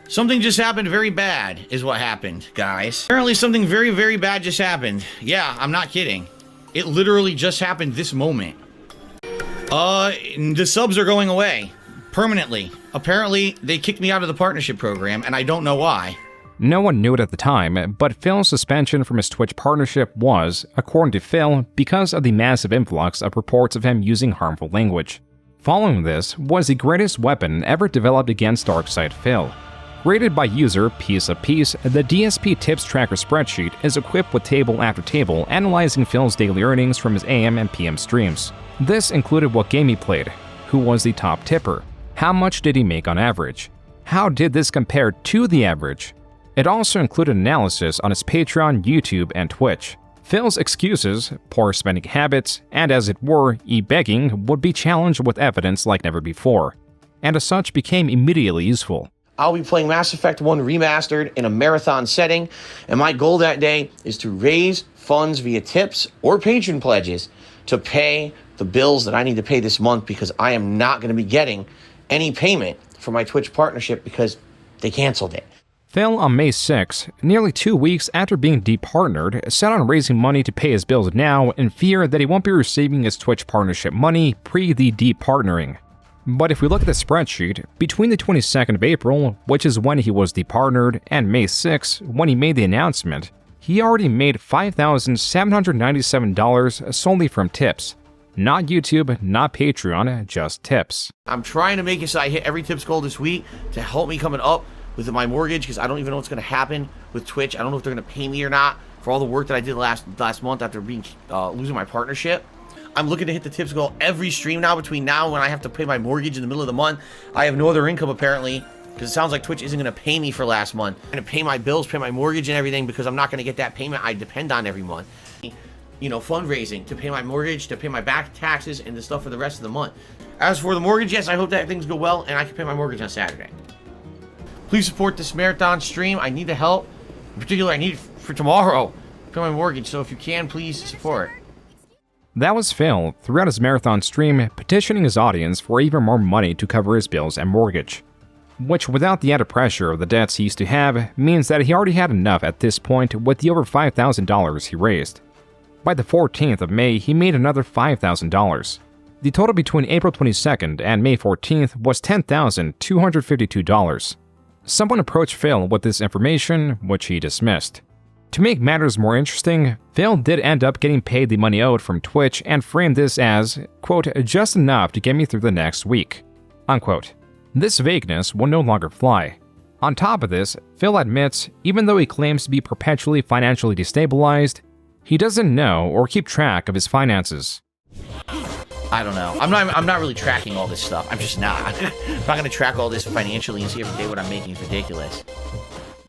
something just happened very bad, is what happened, guys. Apparently something very, very bad just happened. Yeah, I'm not kidding. It literally just happened this moment. The subs are going away. Permanently. Apparently, they kicked me out of the partnership program, and I don't know why. No one knew it at the time, but Phil's suspension from his Twitch partnership was, according to Phil, because of the massive influx of reports of him using harmful language. Following this was the greatest weapon ever developed against DarkSydePhil. Rated by user Piece of Peace, the DSP Tips Tracker spreadsheet is equipped with table after table analyzing Phil's daily earnings from his AM and PM streams. This included what game he played, who was the top tipper, how much did he make on average, how did this compare to the average, It also included analysis on his Patreon, YouTube, and Twitch. Phil's excuses, poor spending habits, and as it were, e-begging would be challenged with evidence like never before, and as such became immediately useful. I'll be playing Mass Effect 1 Remastered in a marathon setting, and my goal that day is to raise funds via tips or patron pledges to pay the bills that I need to pay this month, because I am not going to be getting any payment for my Twitch partnership because they canceled it. Phil, on May 6, nearly 2 weeks after being departnered, set on raising money to pay his bills now in fear that he won't be receiving his Twitch partnership money pre the departnering. But if we look at the spreadsheet, between the 22nd of April, which is when he was departnered, and May 6, when he made the announcement, he already made $5,797 solely from tips. Not YouTube, not Patreon, just tips. I'm trying to make it so I hit every tips goal this week to help me coming up with my mortgage, because I don't even know what's going to happen with Twitch. I don't know if they're going to pay me or not for all the work that I did last month after being losing my partnership. I'm looking to hit the tips goal every stream now between now and when I have to pay my mortgage in the middle of the month. I have no other income apparently, because it sounds like Twitch isn't going to pay me for last month. I'm going to pay my bills, pay my mortgage and everything, because I'm not going to get that payment I depend on every month. You know, fundraising to pay my mortgage, to pay my back taxes, and the stuff for the rest of the month. As for the mortgage, yes, I hope that things go well and I can pay my mortgage on Saturday. Please support this marathon stream. I need the help. In particular, I need it for tomorrow to pay my mortgage, so if you can, please support. That was Phil, throughout his marathon stream, petitioning his audience for even more money to cover his bills and mortgage. Which, without the added pressure of the debts he used to have, means that he already had enough at this point with the over $5,000 he raised. By the 14th of May, he made another $5,000. The total between April 22nd and May 14th was $10,252. Someone approached Phil with this information, which he dismissed. To make matters more interesting, Phil did end up getting paid the money owed from Twitch and framed this as, quote, just enough to get me through the next week, unquote. This vagueness will no longer fly. On top of this, Phil admits, even though he claims to be perpetually financially destabilized, he doesn't know or keep track of his finances. I don't know. I'm not really tracking all this stuff. I'm just not. I'm not going to track all this financially and see every day what I'm making. It's ridiculous.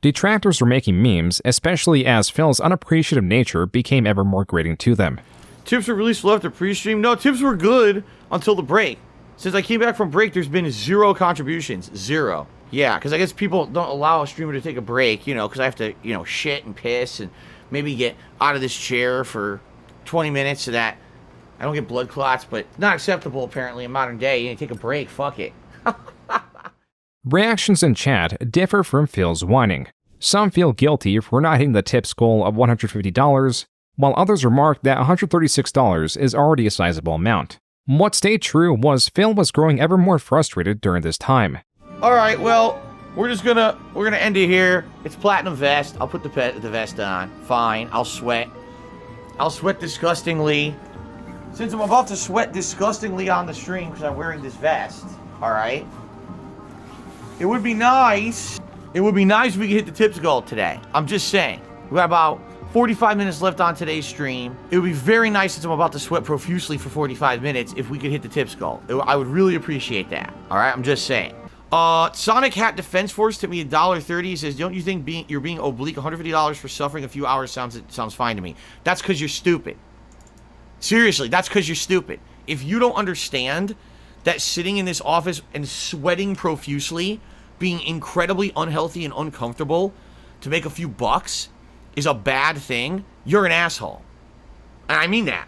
Detractors were making memes, especially as Phil's unappreciative nature became ever more grating to them. Tips were really slow after pre-stream. No, tips were good until the break. Since I came back from break, there's been 0 contributions. 0. Yeah, because I guess people don't allow a streamer to take a break, you know, because I have to, you know, shit and piss and maybe get out of this chair for 20 minutes so that I don't get blood clots, but not acceptable apparently in modern day. You need to take a break, fuck it. Reactions in chat differ from Phil's whining. Some feel guilty for not hitting the tips goal of $150, while others remark that $136 is already a sizable amount. What stayed true was Phil was growing ever more frustrated during this time. Alright, well, we're gonna end it here. It's platinum vest. I'll put the vest on. Fine, I'll sweat. I'll sweat disgustingly. Since I'm about to sweat disgustingly on the stream because I'm wearing this vest, alright? It would be nice if we could hit the tips goal today. I'm just saying. We got about 45 minutes left on today's stream. It would be very nice, since I'm about to sweat profusely for 45 minutes, if we could hit the tips goal. I would really appreciate that. Alright, I'm just saying. Sonic Hat Defense Force tipped me $1.30. He says, don't you think you're being oblique? $150 for suffering a few hours sounds fine to me. That's because you're stupid. Seriously, that's because you're stupid. If you don't understand that sitting in this office and sweating profusely, being incredibly unhealthy and uncomfortable to make a few bucks is a bad thing, you're an asshole. And I mean that.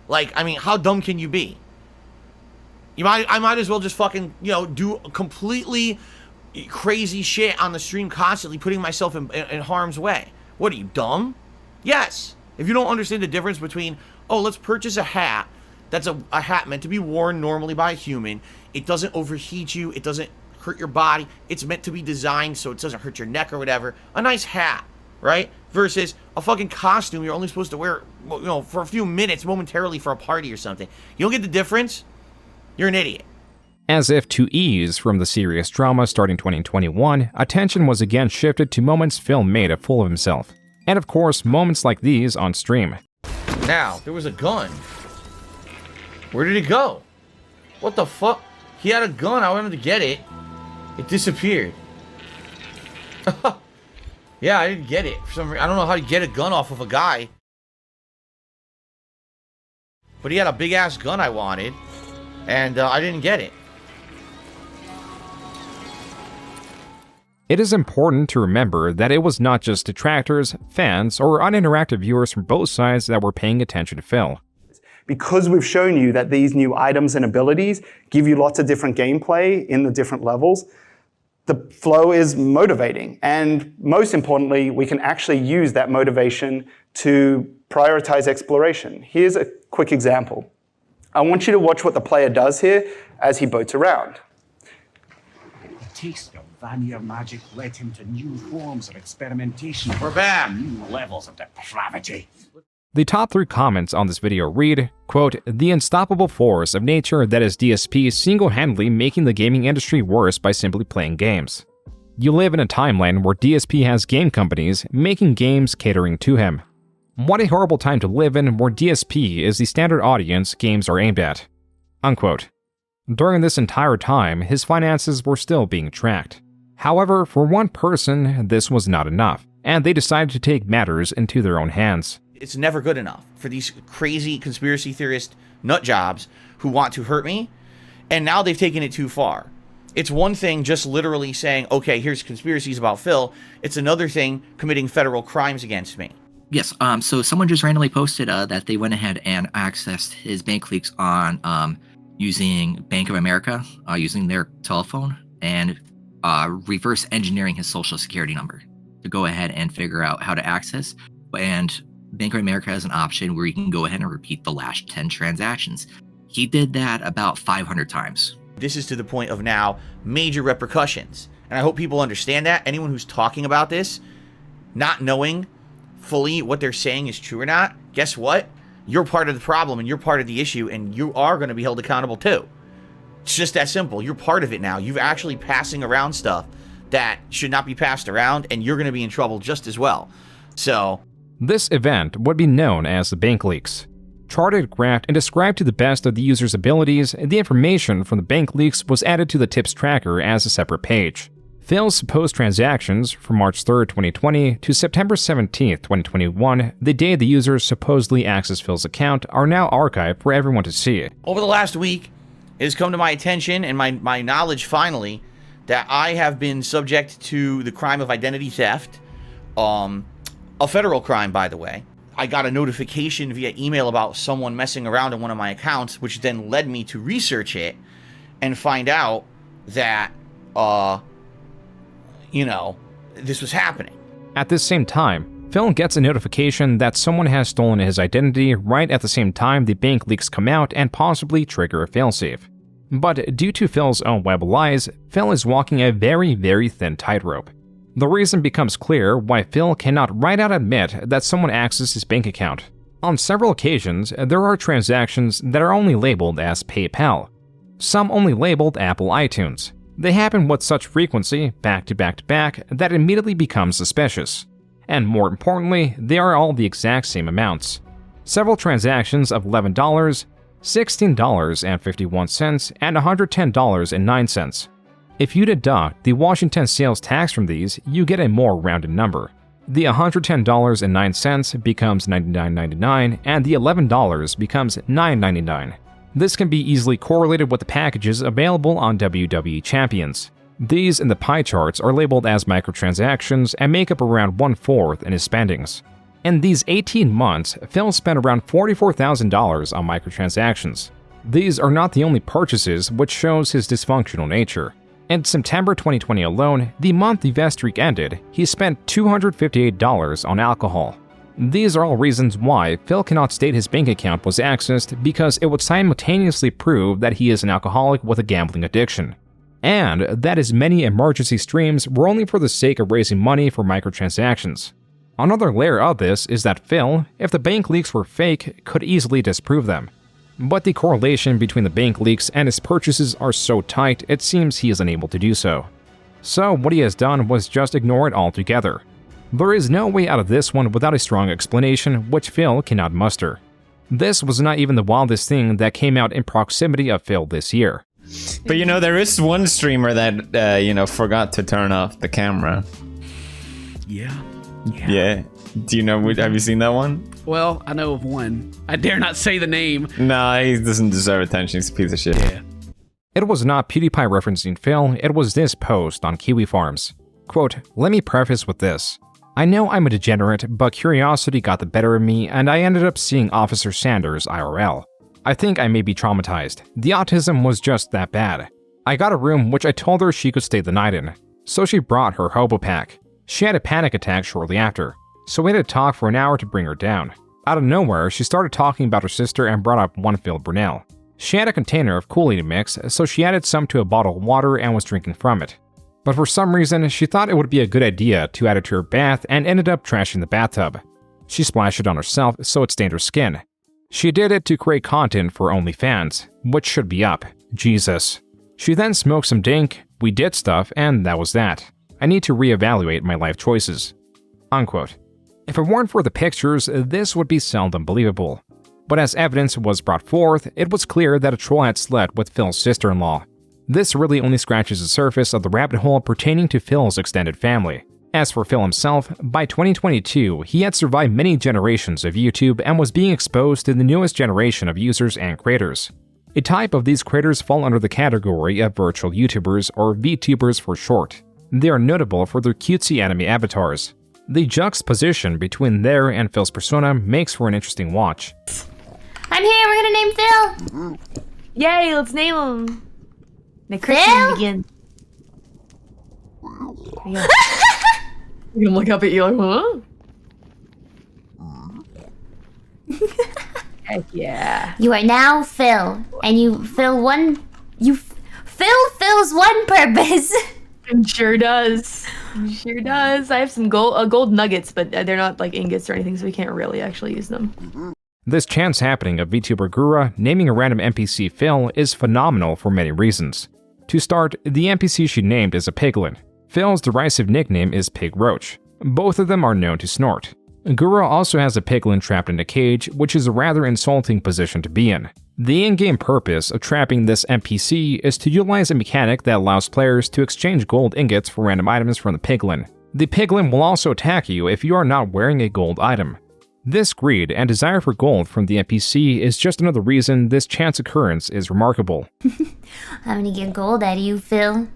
Like, I mean, how dumb can you be? I might as well just fucking, you know, do completely crazy shit on the stream constantly, putting myself in harm's way. What are you, dumb? Yes. If you don't understand the difference between, oh, let's purchase a hat that's a hat meant to be worn normally by a human. It doesn't overheat you. It doesn't hurt your body. It's meant to be designed so it doesn't hurt your neck or whatever. A nice hat, right? Versus a fucking costume you're only supposed to wear, you know, for a few minutes momentarily for a party or something. You don't get the difference? You're an idiot. As if to ease from the serious drama starting 2021, attention was again shifted to moments Phil made a fool of himself. And of course, moments like these on stream. Now, there was a gun. Where did it go? What the fuck? He had a gun, I wanted to get it. It disappeared. Yeah, I didn't get it. For some reason, I don't know how to get a gun off of a guy. But he had a big-ass gun I wanted, and I didn't get it. It is important to remember that it was not just detractors, fans, or uninteractive viewers from both sides that were paying attention to Phil. Because we've shown you that these new items and abilities give you lots of different gameplay in the different levels, the flow is motivating. And most importantly, we can actually use that motivation to prioritize exploration. Here's a quick example. I want you to watch what the player does here as he boats around. The taste of vanilla magic led him to new forms of experimentation. We're back. New levels of depravity. The top 3 comments on this video read, quote, "The unstoppable force of nature that is DSP single-handedly making the gaming industry worse by simply playing games. You live in a timeline where DSP has game companies making games catering to him. What a horrible time to live in where DSP is the standard audience games are aimed at." Unquote. During this entire time, his finances were still being tracked. However, for one person, this was not enough, and they decided to take matters into their own hands. It's never good enough for these crazy conspiracy theorist nut jobs who want to hurt me, and now they've taken it too far. It's one thing just literally saying, okay, here's conspiracies about Phil. It's another thing committing federal crimes against me. Yes, so someone just randomly posted that they went ahead and accessed his bank leaks on using Bank of America, using their telephone, and reverse engineering his social security number to go ahead and figure out how to access. And Bank of America has an option where you can go ahead and repeat the last 10 transactions. He did that about 500 times. This is to the point of now major repercussions. And I hope people understand that. Anyone who's talking about this, not knowing fully what they're saying is true or not, guess what? You're part of the problem and you're part of the issue, and you are going to be held accountable too. It's just that simple. You're part of it now. You're actually passing around stuff that should not be passed around, and you're going to be in trouble just as well. So this event would be known as the bank leaks. Charted, graphed, and described to the best of the user's abilities, the information from the bank leaks was added to the tips tracker as a separate page. Phil's supposed transactions from March 3rd, 2020 to September 17th, 2021, the day the user supposedly accessed Phil's account, are now archived for everyone to see. Over the last week, it has come to my attention and my knowledge finally that I have been subject to the crime of identity theft, a federal crime, by the way. I got a notification via email about someone messing around in one of my accounts, which then led me to research it and find out that, this was happening. At this same time, Phil gets a notification that someone has stolen his identity right at the same time the bank leaks come out and possibly trigger a failsafe. But due to Phil's own web lies, Phil is walking a very, very thin tightrope. The reason becomes clear why Phil cannot right out admit that someone accessed his bank account. On several occasions, there are transactions that are only labeled as PayPal. Some only labeled Apple iTunes. They happen with such frequency, back to back to back, that it immediately becomes suspicious. And more importantly, they are all the exact same amounts. Several transactions of $11, $16.51, and $110.09. If you deduct the Washington sales tax from these, you get a more rounded number. The $110.09 becomes $99.99, and the $11 becomes $9.99. This can be easily correlated with the packages available on WWE Champions. These in the pie charts are labeled as microtransactions and make up around 1/4 in his spendings. In these 18 months, Phil spent around $44,000 on microtransactions. These are not the only purchases, which shows his dysfunctional nature. In September 2020 alone, the month the vet streak ended, he spent $258 on alcohol. These are all reasons why Phil cannot state his bank account was accessed, because it would simultaneously prove that he is an alcoholic with a gambling addiction, and that his many emergency streams were only for the sake of raising money for microtransactions. Another layer of this is that Phil, if the bank leaks were fake, could easily disprove them. But the correlation between the bank leaks and his purchases are so tight, it seems he is unable to do so. So what he has done was just ignore it altogether. There is no way out of this one without a strong explanation, which Phil cannot muster. This was not even the wildest thing that came out in proximity of Phil this year. But there is one streamer that, forgot to turn off the camera. Yeah. Yeah. Do you know? Have you seen that one? Well, I know of one. I dare not say the name. Nah, he doesn't deserve attention. He's a piece of shit. Yeah. It was not PewDiePie referencing Phil, it was this post on Kiwi Farms. Quote, "Let me preface with this. I know I'm a degenerate, but curiosity got the better of me and I ended up seeing Officer Sanders IRL. I think I may be traumatized. The autism was just that bad. I got a room which I told her she could stay the night in. So she brought her hobo pack. She had a panic attack shortly after, so we had to talk for an hour to bring her down. Out of nowhere, she started talking about her sister and brought up one Phil Brunel. She had a container of Kool-Aid mix, so she added some to a bottle of water and was drinking from it. But for some reason, she thought it would be a good idea to add it to her bath and ended up trashing the bathtub. She splashed it on herself so it stained her skin. She did it to create content for OnlyFans, which should be up. Jesus. She then smoked some dank, we did stuff, and that was that. I need to reevaluate my life choices." Unquote. If it weren't for the pictures, this would be seldom believable. But as evidence was brought forth, it was clear that a troll had slept with Phil's sister-in-law. This really only scratches the surface of the rabbit hole pertaining to Phil's extended family. As for Phil himself, by 2022, he had survived many generations of YouTube and was being exposed to the newest generation of users and creators. A type of these creators fall under the category of virtual YouTubers, or VTubers for short. They are notable for their cutesy anime avatars. The juxtaposition between their and Phil's persona makes for an interesting watch. I'm here, we're gonna name Phil! Yay, let's name him! The Christian begin. Yeah. You're gonna look up at you like, huh? Heck yeah. You are now Phil, and you fill one. Phil fills one purpose. It sure does. It sure does. I have some gold nuggets, but they're not like ingots or anything, so we can't really actually use them. This chance happening of VTuber Gura naming a random NPC Phil is phenomenal for many reasons. To start, the NPC she named is a piglin. Phil's derisive nickname is Pig Roach. Both of them are known to snort. Gura also has a piglin trapped in a cage, which is a rather insulting position to be in. The in-game purpose of trapping this NPC is to utilize a mechanic that allows players to exchange gold ingots for random items from the piglin. The piglin will also attack you if you are not wearing a gold item. This greed and desire for gold from the NPC is just another reason this chance occurrence is remarkable. I'm gonna get gold out of you, Phil.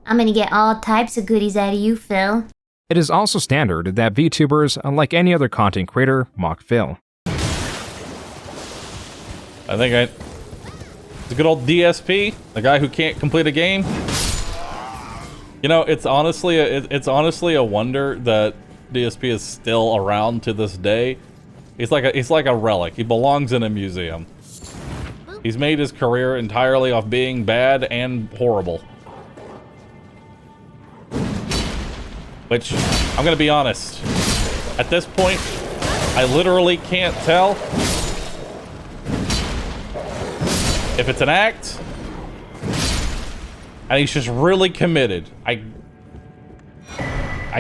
I'm gonna get all types of goodies out of you, Phil. It is also standard that VTubers, unlike any other content creator, mock Phil. The good old DSP, the guy who can't complete a game. You know, it's honestly a wonder that DSP is still around to this day. He's like a relic. He belongs in a museum. He's made his career entirely off being bad and horrible. Which, I'm gonna be honest, at this point, I literally can't tell if it's an act and he's just really committed. I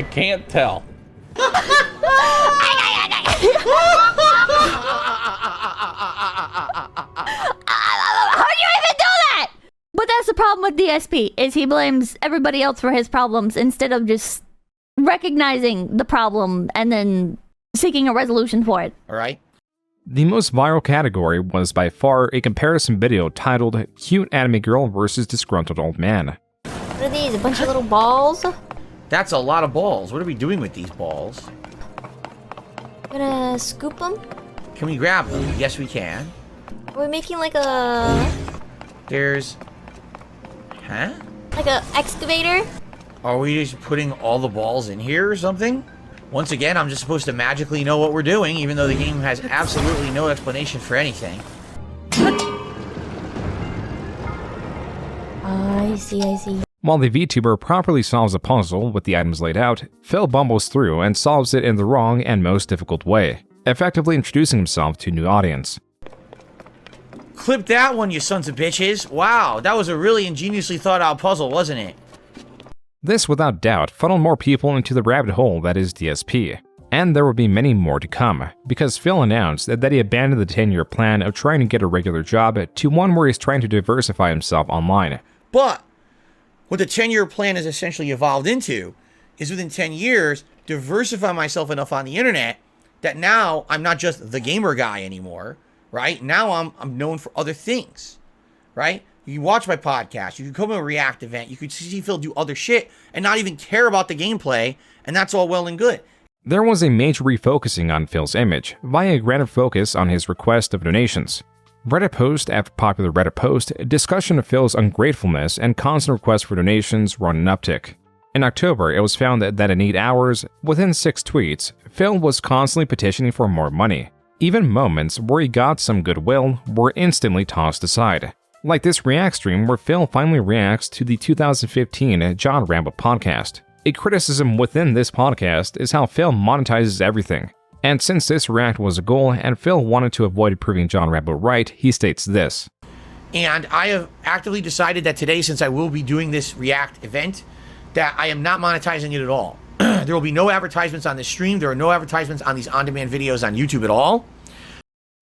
can't tell. How do you even do that? But that's the problem with DSP, is he blames everybody else for his problems instead of just recognizing the problem and then seeking a resolution for it. Alright. The most viral category was by far a comparison video titled Cute Anime Girl vs. Disgruntled Old Man. What are these? A bunch of little balls? That's a lot of balls. What are we doing with these balls? Gonna scoop them? Can we grab them? Yes, we can. Are we making like a... There's... Huh? like a excavator? Are we just putting all the balls in here or something? Once again, I'm just supposed to magically know what we're doing, even though the game has absolutely no explanation for anything. I see. While the VTuber properly solves a puzzle with the items laid out, Phil bumbles through and solves it in the wrong and most difficult way, effectively introducing himself to a new audience. Clip that one, you sons of bitches! Wow, that was a really ingeniously thought out puzzle, wasn't it? This, without doubt, funneled more people into the rabbit hole that is DSP. And there will be many more to come, because Phil announced that he abandoned the 10-year plan of trying to get a regular job to one where he's trying to diversify himself online. But what the 10-year plan has essentially evolved into is within 10 years, diversify myself enough on the internet that now I'm not just the gamer guy anymore, right? Now I'm known for other things, right? You can watch my podcast, you can come to a React event, you could see Phil do other shit and not even care about the gameplay, and that's all well and good. There was a major refocusing on Phil's image via a greater focus on his request of donations. Reddit post after popular Reddit post, discussion of Phil's ungratefulness and constant requests for donations were on an uptick. In October, it was found that in 8 hours, within 6 tweets, Phil was constantly petitioning for more money. Even moments where he got some goodwill were instantly tossed aside. Like this React stream where Phil finally reacts to the 2015 John Rambo podcast. A criticism within this podcast is how Phil monetizes everything. And since this React was a goal and Phil wanted to avoid proving John Rambo right, he states this. And I have actively decided that today, since I will be doing this React event, that I am not monetizing it at all. There will be no advertisements on this stream. There are no advertisements on these on-demand videos on YouTube at all.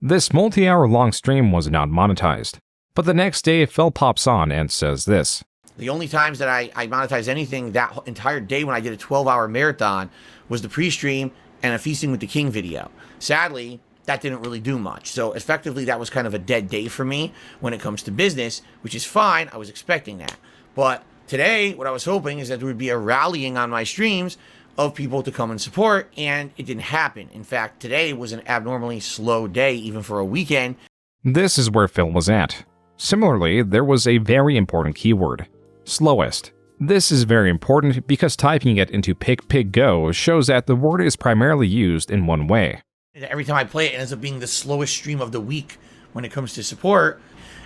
This multi-hour long stream was not monetized. But the next day, Phil pops on and says this. The only times that I monetized anything that entire day when I did a 12-hour marathon was the pre-stream and a Feasting with the King video. Sadly, that didn't really do much. So effectively, that was kind of a dead day for me when it comes to business, which is fine. I was expecting that. But today, what I was hoping is that there would be a rallying on my streams of people to come and support, and it didn't happen. In fact, today was an abnormally slow day, even for a weekend. This is where Phil was at. Similarly, there was a very important keyword. Slowest. This is very important because typing it into PicPigGo shows that the word is primarily used in one way. Every time I play it, it ends up being the slowest stream of the week when it comes to support,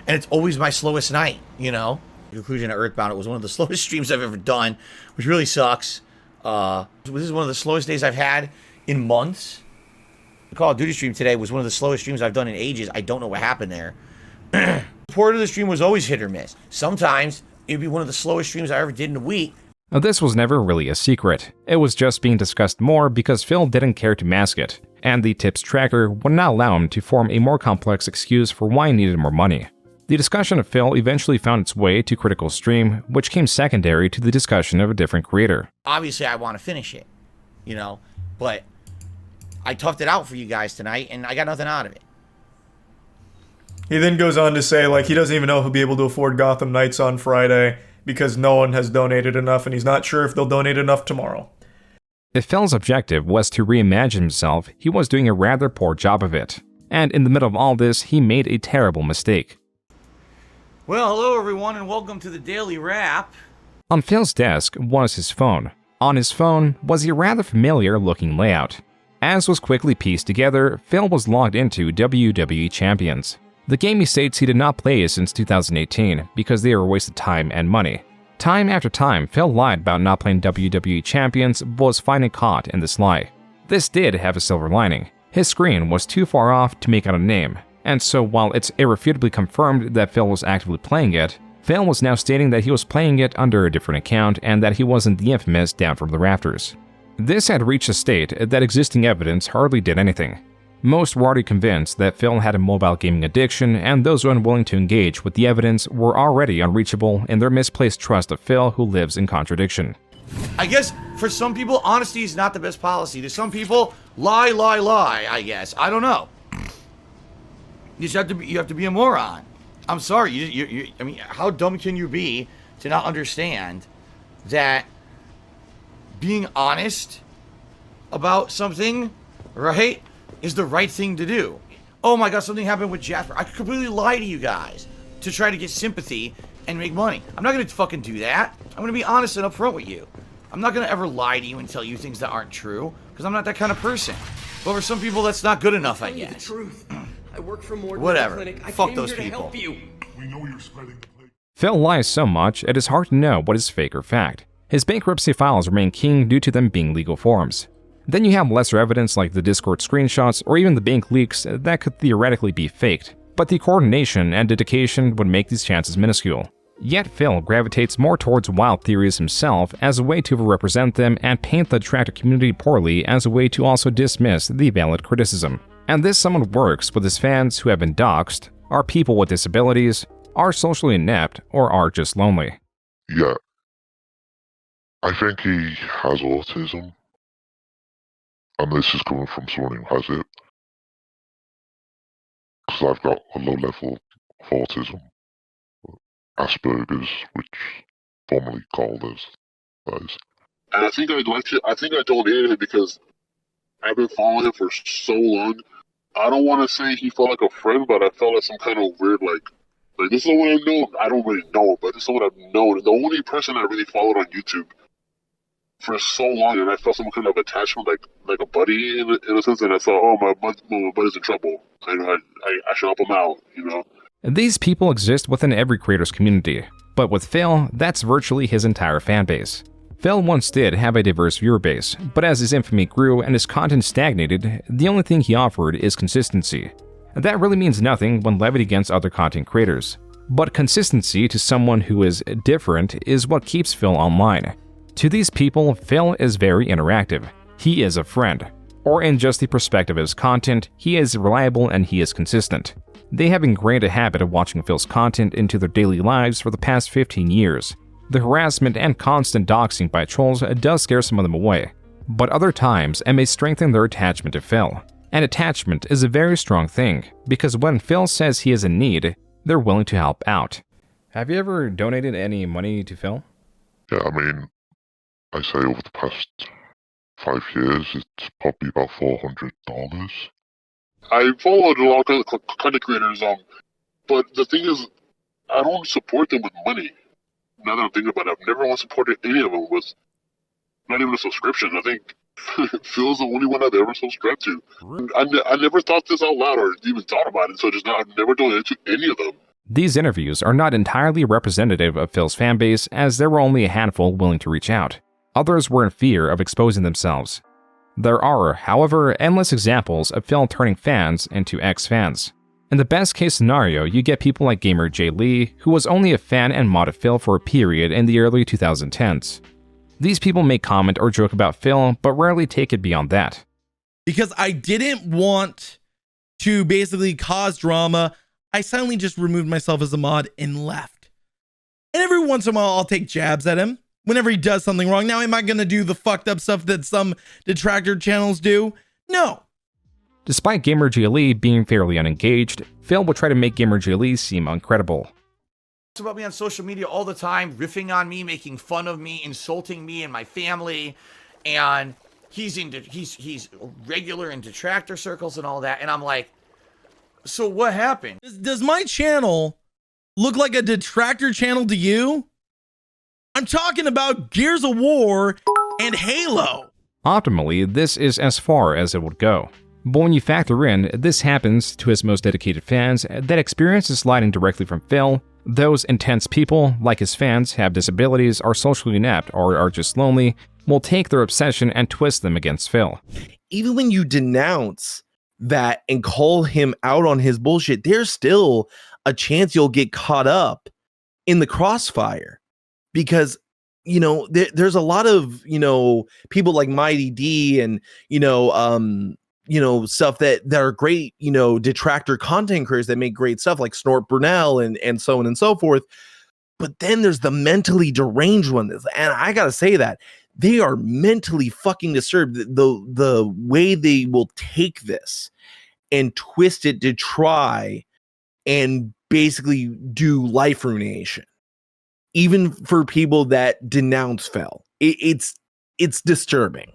and it's always my slowest night, you know? In conclusion, Earthbound, it was one of the slowest streams I've ever done, which really sucks. This is one of the slowest days I've had in months. The Call of Duty stream today was one of the slowest streams I've done in ages. I don't know what happened there. Support of the stream was always hit or miss. Sometimes it'd be one of the slowest streams I ever did in a week. Now, this was never really a secret. It was just being discussed more because Phil didn't care to mask it, and the tips tracker would not allow him to form a more complex excuse for why he needed more money. The discussion of Phil eventually found its way to Critical Stream, which came secondary to the discussion of a different creator. Obviously, I want to finish it, you know, but I toughed it out for you guys tonight, and I got nothing out of it. He then goes on to say, like, he doesn't even know if he'll be able to afford Gotham Knights on Friday because no one has donated enough, and he's not sure if they'll donate enough tomorrow. If Phil's objective was to reimagine himself, he was doing a rather poor job of it. And in the middle of all this, he made a terrible mistake. Well, hello everyone, and welcome to the Daily Wrap. On Phil's desk was his phone. On his phone was a rather familiar-looking layout. As was quickly pieced together, Phil was logged into WWE Champions. The game he states he did not play since 2018 because they were a waste of time and money. Time after time, Phil lied about not playing WWE Champions but was finally caught in this lie. This did have a silver lining. His screen was too far off to make out a name, and so while it's irrefutably confirmed that Phil was actively playing it, Phil was now stating that he was playing it under a different account and that he wasn't the infamous Down from the Rafters. This had reached a state that existing evidence hardly did anything. Most were already convinced that Phil had a mobile gaming addiction, and those unwilling to engage with the evidence were already unreachable in their misplaced trust of Phil, who lives in contradiction. I guess for some people, honesty is not the best policy. To some people, lie, I guess. I don't know. You have to be a moron. I'm sorry. I mean, how dumb can you be to not understand that being honest about something, right, is the right thing to do? Oh my God, something happened with Jasper. I could completely lie to you guys to try to get sympathy and make money. I'm not gonna fucking do that. I'm gonna be honest and upfront with you. I'm not gonna ever lie to you and tell you things that aren't true, because I'm not that kind of person. But for some people, that's not good enough, I guess. The truth. I work for more Whatever. Clinic. I Fuck came those here to people. help you. We know you're spreading the plague. Phil lies so much, it is hard to know what is fake or fact. His bankruptcy files remain king due to them being legal forms. Then you have lesser evidence like the Discord screenshots or even the bank leaks that could theoretically be faked, but the coordination and dedication would make these chances minuscule. Yet Phil gravitates more towards wild theories himself as a way to overrepresent them and paint the detractor community poorly as a way to also dismiss the valid criticism. And this somewhat works with his fans who have been doxxed, are people with disabilities, are socially inept, or are just lonely. Yeah. I think he has autism, and this is coming from someone who has it, because I've got a low level of autism, Asperger's, which formerly called as that is. And I think I donated him because I've been following him for so long. I don't want to say he felt like a friend, but I felt like some kind of weird, like this is someone I've known. I don't really know him, but this is someone I've known. The only person I really followed on YouTube for so long, and I felt some kind of attachment, like a buddy in a sense. And I thought, oh, my buddy's in trouble. I should help him out, you know. These people exist within every creator's community, but with Phil, that's virtually his entire fanbase. Phil once did have a diverse viewer base, but as his infamy grew and his content stagnated, the only thing he offered is consistency. That really means nothing when levied against other content creators. But consistency to someone who is different is what keeps Phil online. To these people, Phil is very interactive. He is a friend. Or in just the perspective of his content, he is reliable and he is consistent. They have ingrained a habit of watching Phil's content into their daily lives for the past 15 years. The harassment and constant doxing by trolls does scare some of them away, but other times it may strengthen their attachment to Phil. And attachment is a very strong thing, because when Phil says he is in need, they're willing to help out. Have you ever donated any money to Phil? Yeah, I mean, I say over the past 5 years, it's probably about $400. I followed a lot of content creators, but the thing is, I don't support them with money. Now that I'm thinking about it, I've never once supported any of them with not even a subscription. I think Phil's the only one I've ever subscribed to. I never thought this out loud or even thought about it, so just now I've never donated to any of them. These interviews are not entirely representative of Phil's fanbase, as there were only a handful willing to reach out. Others were in fear of exposing themselves. There are, however, endless examples of Phil turning fans into ex-fans. In the best case scenario, you get people like gamer Jay Lee, who was only a fan and mod of Phil for a period in the early 2010s. These people may comment or joke about Phil, but rarely take it beyond that. Because I didn't want to basically cause drama, I silently just removed myself as a mod and left. And every once in a while, I'll take jabs at him whenever he does something wrong. Now, am I going to do the fucked up stuff that some detractor channels do? No. Despite Gamer Jay Lee being fairly unengaged, Phil will try to make Gamer Jay Lee seem incredible. Talks about me on social media all the time, riffing on me, making fun of me, insulting me and my family, and he's regular in detractor circles and all that, and I'm like, so what happened? Does my channel look like a detractor channel to you? I'm talking about Gears of War and Halo. Optimally, this is as far as it would go. But when you factor in this happens to his most dedicated fans that experience is sliding directly from Phil, those intense people, like his fans, have disabilities, are socially inept, or are just lonely, will take their obsession and twist them against Phil. Even when you denounce that and call him out on his bullshit, there's still a chance you'll get caught up in the crossfire. Because, you know, there's a lot of, you know, people like Mighty D and, stuff that are great, detractor content creators that make great stuff like Snort Brunel and so on and so forth. But then there's the mentally deranged ones. And I got to say that they are mentally fucking disturbed. The way they will take this and twist it to try and basically do life ruination. Even for people that denounce Phil, it's disturbing.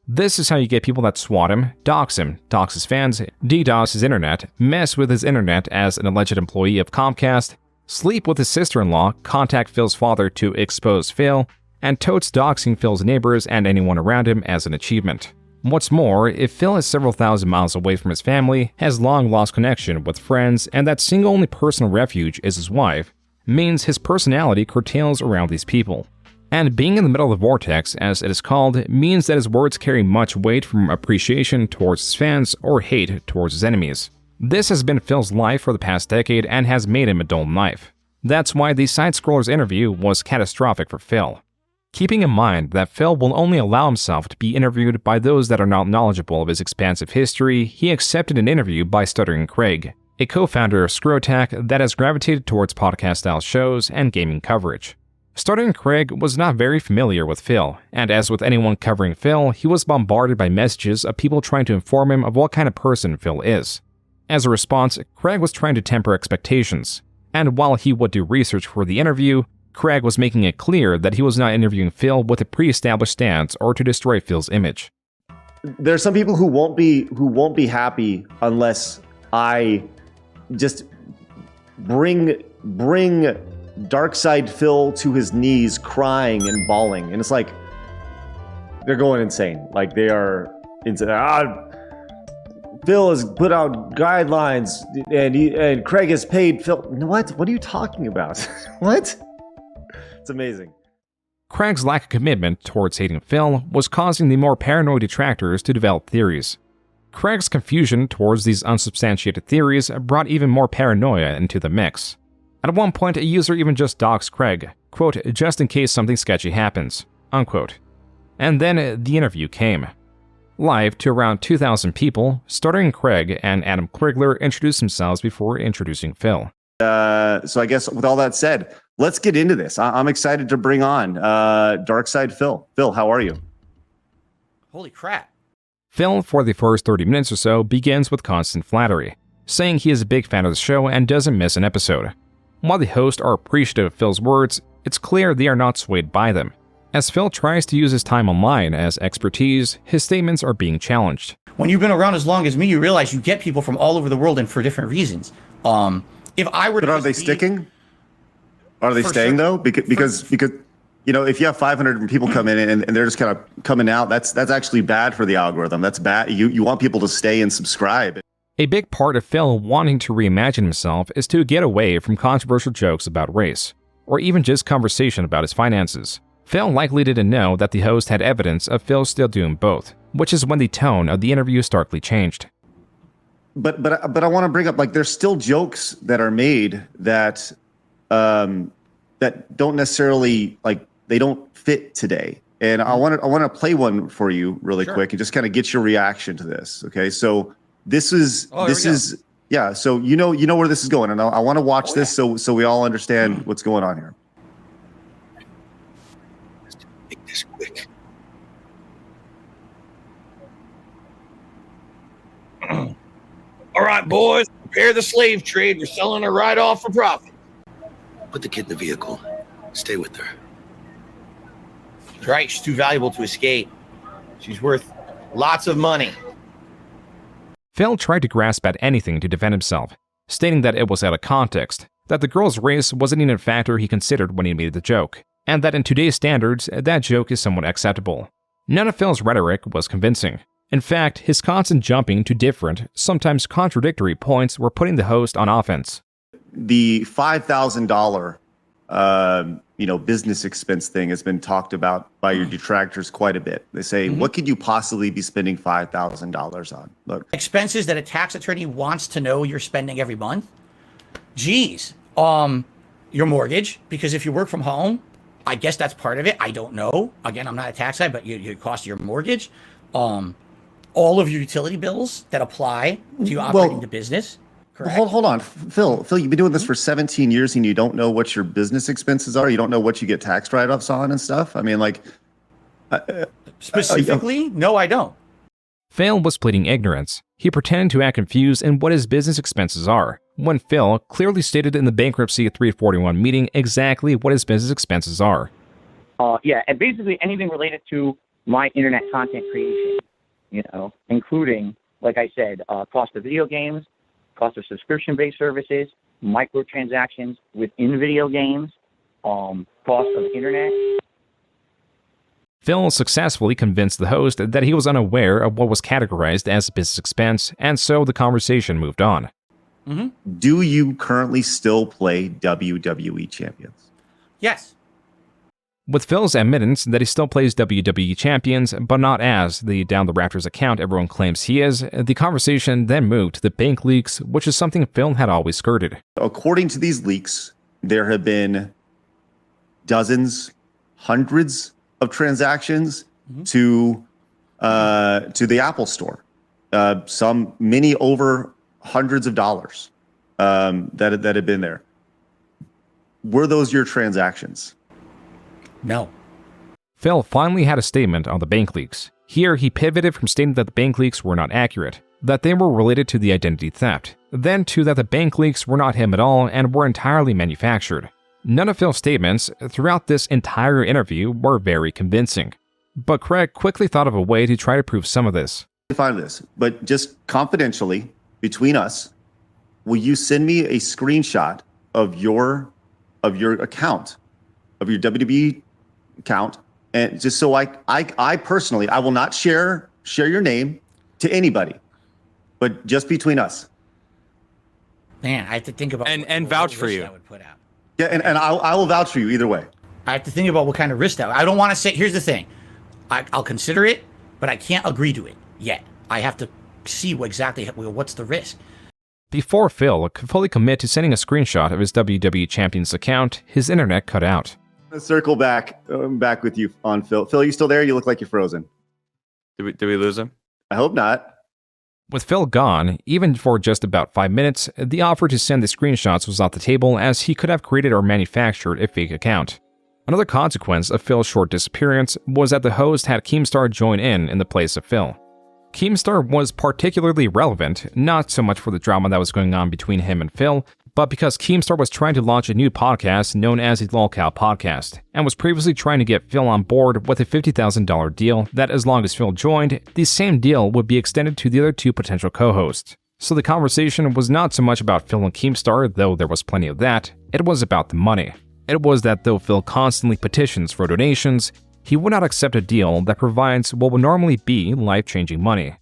This is how you get people that swat him, dox his fans, DDoS his internet, mess with his internet as an alleged employee of Comcast, sleep with his sister-in-law, contact Phil's father to expose Phil, and totes doxing Phil's neighbors and anyone around him as an achievement. What's more, if Phil is several thousand miles away from his family, has long lost connection with friends, and that single only personal refuge is his wife, means his personality curtails around these people. And being in the middle of the vortex, as it is called, means that his words carry much weight from appreciation towards his fans or hate towards his enemies. This has been Phil's life for the past decade and has made him a dull knife. That's why the Side-Scroller's interview was catastrophic for Phil. Keeping in mind that Phil will only allow himself to be interviewed by those that are not knowledgeable of his expansive history, he accepted an interview by Stuttering Craig, a co-founder of Screw Attack that has gravitated towards podcast-style shows and gaming coverage. Stuttering Craig was not very familiar with Phil, and as with anyone covering Phil, he was bombarded by messages of people trying to inform him of what kind of person Phil is. As a response, Craig was trying to temper expectations, and while he would do research for the interview, Craig was making it clear that he was not interviewing Phil with a pre-established stance or to destroy Phil's image. There are some people who won't be happy unless I just bring DarkSydePhil to his knees crying and bawling, and it's like they're going insane. Like they are insane. Phil has put out guidelines and Craig has paid Phil. What are you talking about? What? It's amazing. Craig's lack of commitment towards hating Phil was causing the more paranoid detractors to develop theories. Craig's confusion towards these unsubstantiated theories brought even more paranoia into the mix. At one point, a user even just doxed Craig, quote, just in case something sketchy happens, unquote. And then the interview came. Live to around 2,000 people, Stuttering Craig and Adam Krigler introduced themselves before introducing Phil. So I guess with all that said, let's get into this. I'm excited to bring on DarkSydePhil. Phil, how are you? Holy crap. Phil, for the first 30 minutes or so, begins with constant flattery, saying he is a big fan of the show and doesn't miss an episode. While the hosts are appreciative of Phil's words, it's clear they are not swayed by them. As Phil tries to use his time online as expertise, his statements are being challenged. When you've been around as long as me, you realize you get people from all over the world and for different reasons. If I were to But are they sticking? Are they staying though? Because you know, if you have 500 people come in and they're just kind of coming out, that's actually bad for the algorithm. That's bad. You want people to stay and subscribe. A big part of Phil wanting to reimagine himself is to get away from controversial jokes about race, or even just conversation about his finances. Phil likely didn't know that the host had evidence of Phil still doing both, which is when the tone of the interview starkly changed. But I want to bring up, like, there's still jokes that are made that that don't necessarily, like, they don't fit today. And I want to play one for you really quick and just kind of get your reaction to this. Okay, so this is yeah. So you know where this is going, and I want to watch this so we all understand what's going on here. Make this quick. All right, boys, prepare the slave trade. We're selling her right off for profit. Put the kid in the vehicle. Stay with her. That's right, she's too valuable to escape. She's worth lots of money. Phil tried to grasp at anything to defend himself, stating that it was out of context, that the girl's race wasn't even a factor he considered when he made the joke, and that in today's standards, that joke is somewhat acceptable. None of Phil's rhetoric was convincing. In fact, his constant jumping to different, sometimes contradictory points were putting the host on offense. The $5,000 business expense thing has been talked about by your detractors quite a bit. They say, what could you possibly be spending $5,000 on? Look, Expenses that a tax attorney wants to know you're spending every month? Geez. Your mortgage, because if you work from home, I guess that's part of it. I don't know. Again, I'm not a tax guy, but you cost your mortgage. All of your utility bills that apply to you operating the business. Hold on, Phil, you've been doing this for 17 years and you don't know what your business expenses are? You don't know what you get tax write-offs on and stuff? I mean, like... Specifically? No, I don't. Phil was pleading ignorance. He pretended to act confused in what his business expenses are, when Phil clearly stated in the Bankruptcy 341 meeting exactly what his business expenses are. Yeah, and basically anything related to my internet content creation, including, like I said, cost of video games, cost of subscription-based services, microtransactions within video games, cost of internet. Phil successfully convinced the host that he was unaware of what was categorized as business expense, and so the conversation moved on. Do you currently still play WWE Champions? Yes. With Phil's admittance that he still plays WWE Champions, but not as the Down the Raptors account everyone claims he is, the conversation then moved to the bank leaks, which is something Phil had always skirted. According to these leaks, there have been dozens, hundreds of transactions to the Apple Store. Many over hundreds of dollars that had been there. Were those your transactions? No. Phil finally had a statement on the bank leaks. Here, he pivoted from stating that the bank leaks were not accurate, that they were related to the identity theft, then to that the bank leaks were not him at all and were entirely manufactured. None of Phil's statements throughout this entire interview were very convincing. But Craig quickly thought of a way to try to prove some of this. Find this, but just confidentially between us, will you send me a screenshot of your account, of your WWE account, and just so I personally, I will not share your name to anybody, but just between us. Man, I have to think about and vouch for you. I would put out. Yeah, and I will vouch for you either way. I have to think about what kind of risk that. I don't want to say. Here's the thing, I'll consider it, but I can't agree to it yet. I have to see what's the risk. Before Phil could fully commit to sending a screenshot of his WWE Champions account, his internet cut out. I'm gonna circle back with you on Phil. Phil, you still there? You look like you're frozen. Did we lose him? I hope not. With Phil gone, even for just about 5 minutes, the offer to send the screenshots was off the table as he could have created or manufactured a fake account. Another consequence of Phil's short disappearance was that the host had Keemstar join in the place of Phil. Keemstar was particularly relevant, not so much for the drama that was going on between him and Phil, but because Keemstar was trying to launch a new podcast known as the LOLCOW Podcast, and was previously trying to get Phil on board with a $50,000 deal that as long as Phil joined, the same deal would be extended to the other two potential co-hosts. So the conversation was not so much about Phil and Keemstar, though there was plenty of that, it was about the money. It was that though Phil constantly petitions for donations, he would not accept a deal that provides what would normally be life-changing money.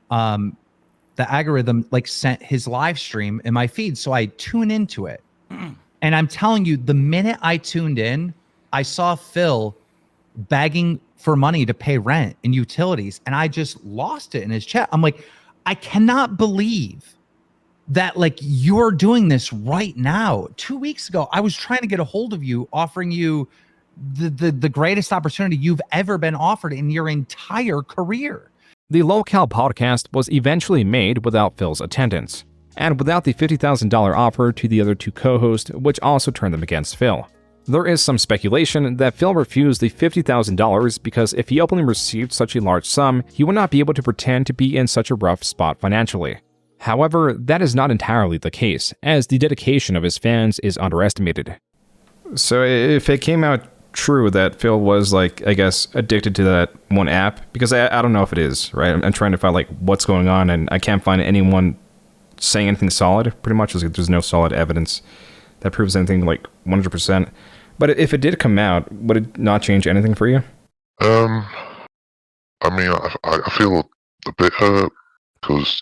The algorithm sent his live stream in my feed, so I tune into it. And I'm telling you, the minute I tuned in, I saw Phil begging for money to pay rent and utilities, and I just lost it in his chat. I'm like, I cannot believe that you're doing this right now. 2 weeks ago, I was trying to get a hold of you, offering you the greatest opportunity you've ever been offered in your entire career. The LOLCOW podcast was eventually made without Phil's attendance, and without the $50,000 offer to the other two co-hosts, which also turned them against Phil. There is some speculation that Phil refused the $50,000 because if he openly received such a large sum, he would not be able to pretend to be in such a rough spot financially. However, that is not entirely the case, as the dedication of his fans is underestimated. So if it came out true that Phil was addicted to that one app, because I don't know if it is, right? I'm trying to find what's going on, and I can't find anyone saying anything solid. Pretty much there's no solid evidence that proves anything 100%. But if it did come out, would it not change anything for you? I mean, I feel a bit hurt because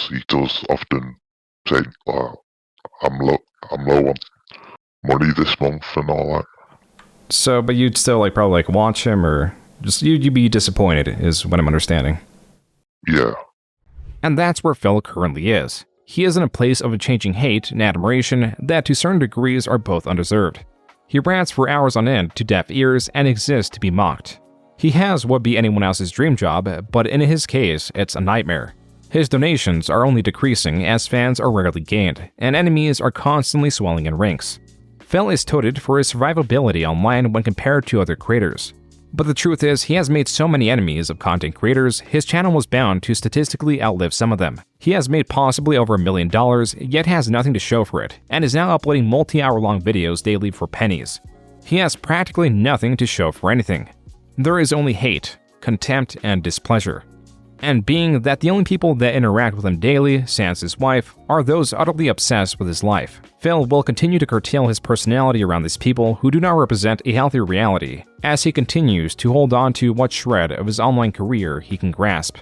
he does often say I'm low on money this month and all that. So, but you'd still probably watch him, or just you'd be disappointed, is what I'm understanding. Yeah. And that's where Phil currently is. He is in a place of changing hate and admiration that to certain degrees are both undeserved. He rants for hours on end to deaf ears and exists to be mocked. He has what would be anyone else's dream job, but in his case, it's a nightmare. His donations are only decreasing as fans are rarely gained, and enemies are constantly swelling in ranks. Phil is touted for his survivability online when compared to other creators. But the truth is, he has made so many enemies of content creators, his channel was bound to statistically outlive some of them. He has made possibly over $1 million, yet has nothing to show for it, and is now uploading multi-hour-long videos daily for pennies. He has practically nothing to show for anything. There is only hate, contempt, and displeasure. And being that the only people that interact with him daily, sans his wife, are those utterly obsessed with his life, Phil will continue to curtail his personality around these people who do not represent a healthy reality, as he continues to hold on to what shred of his online career he can grasp.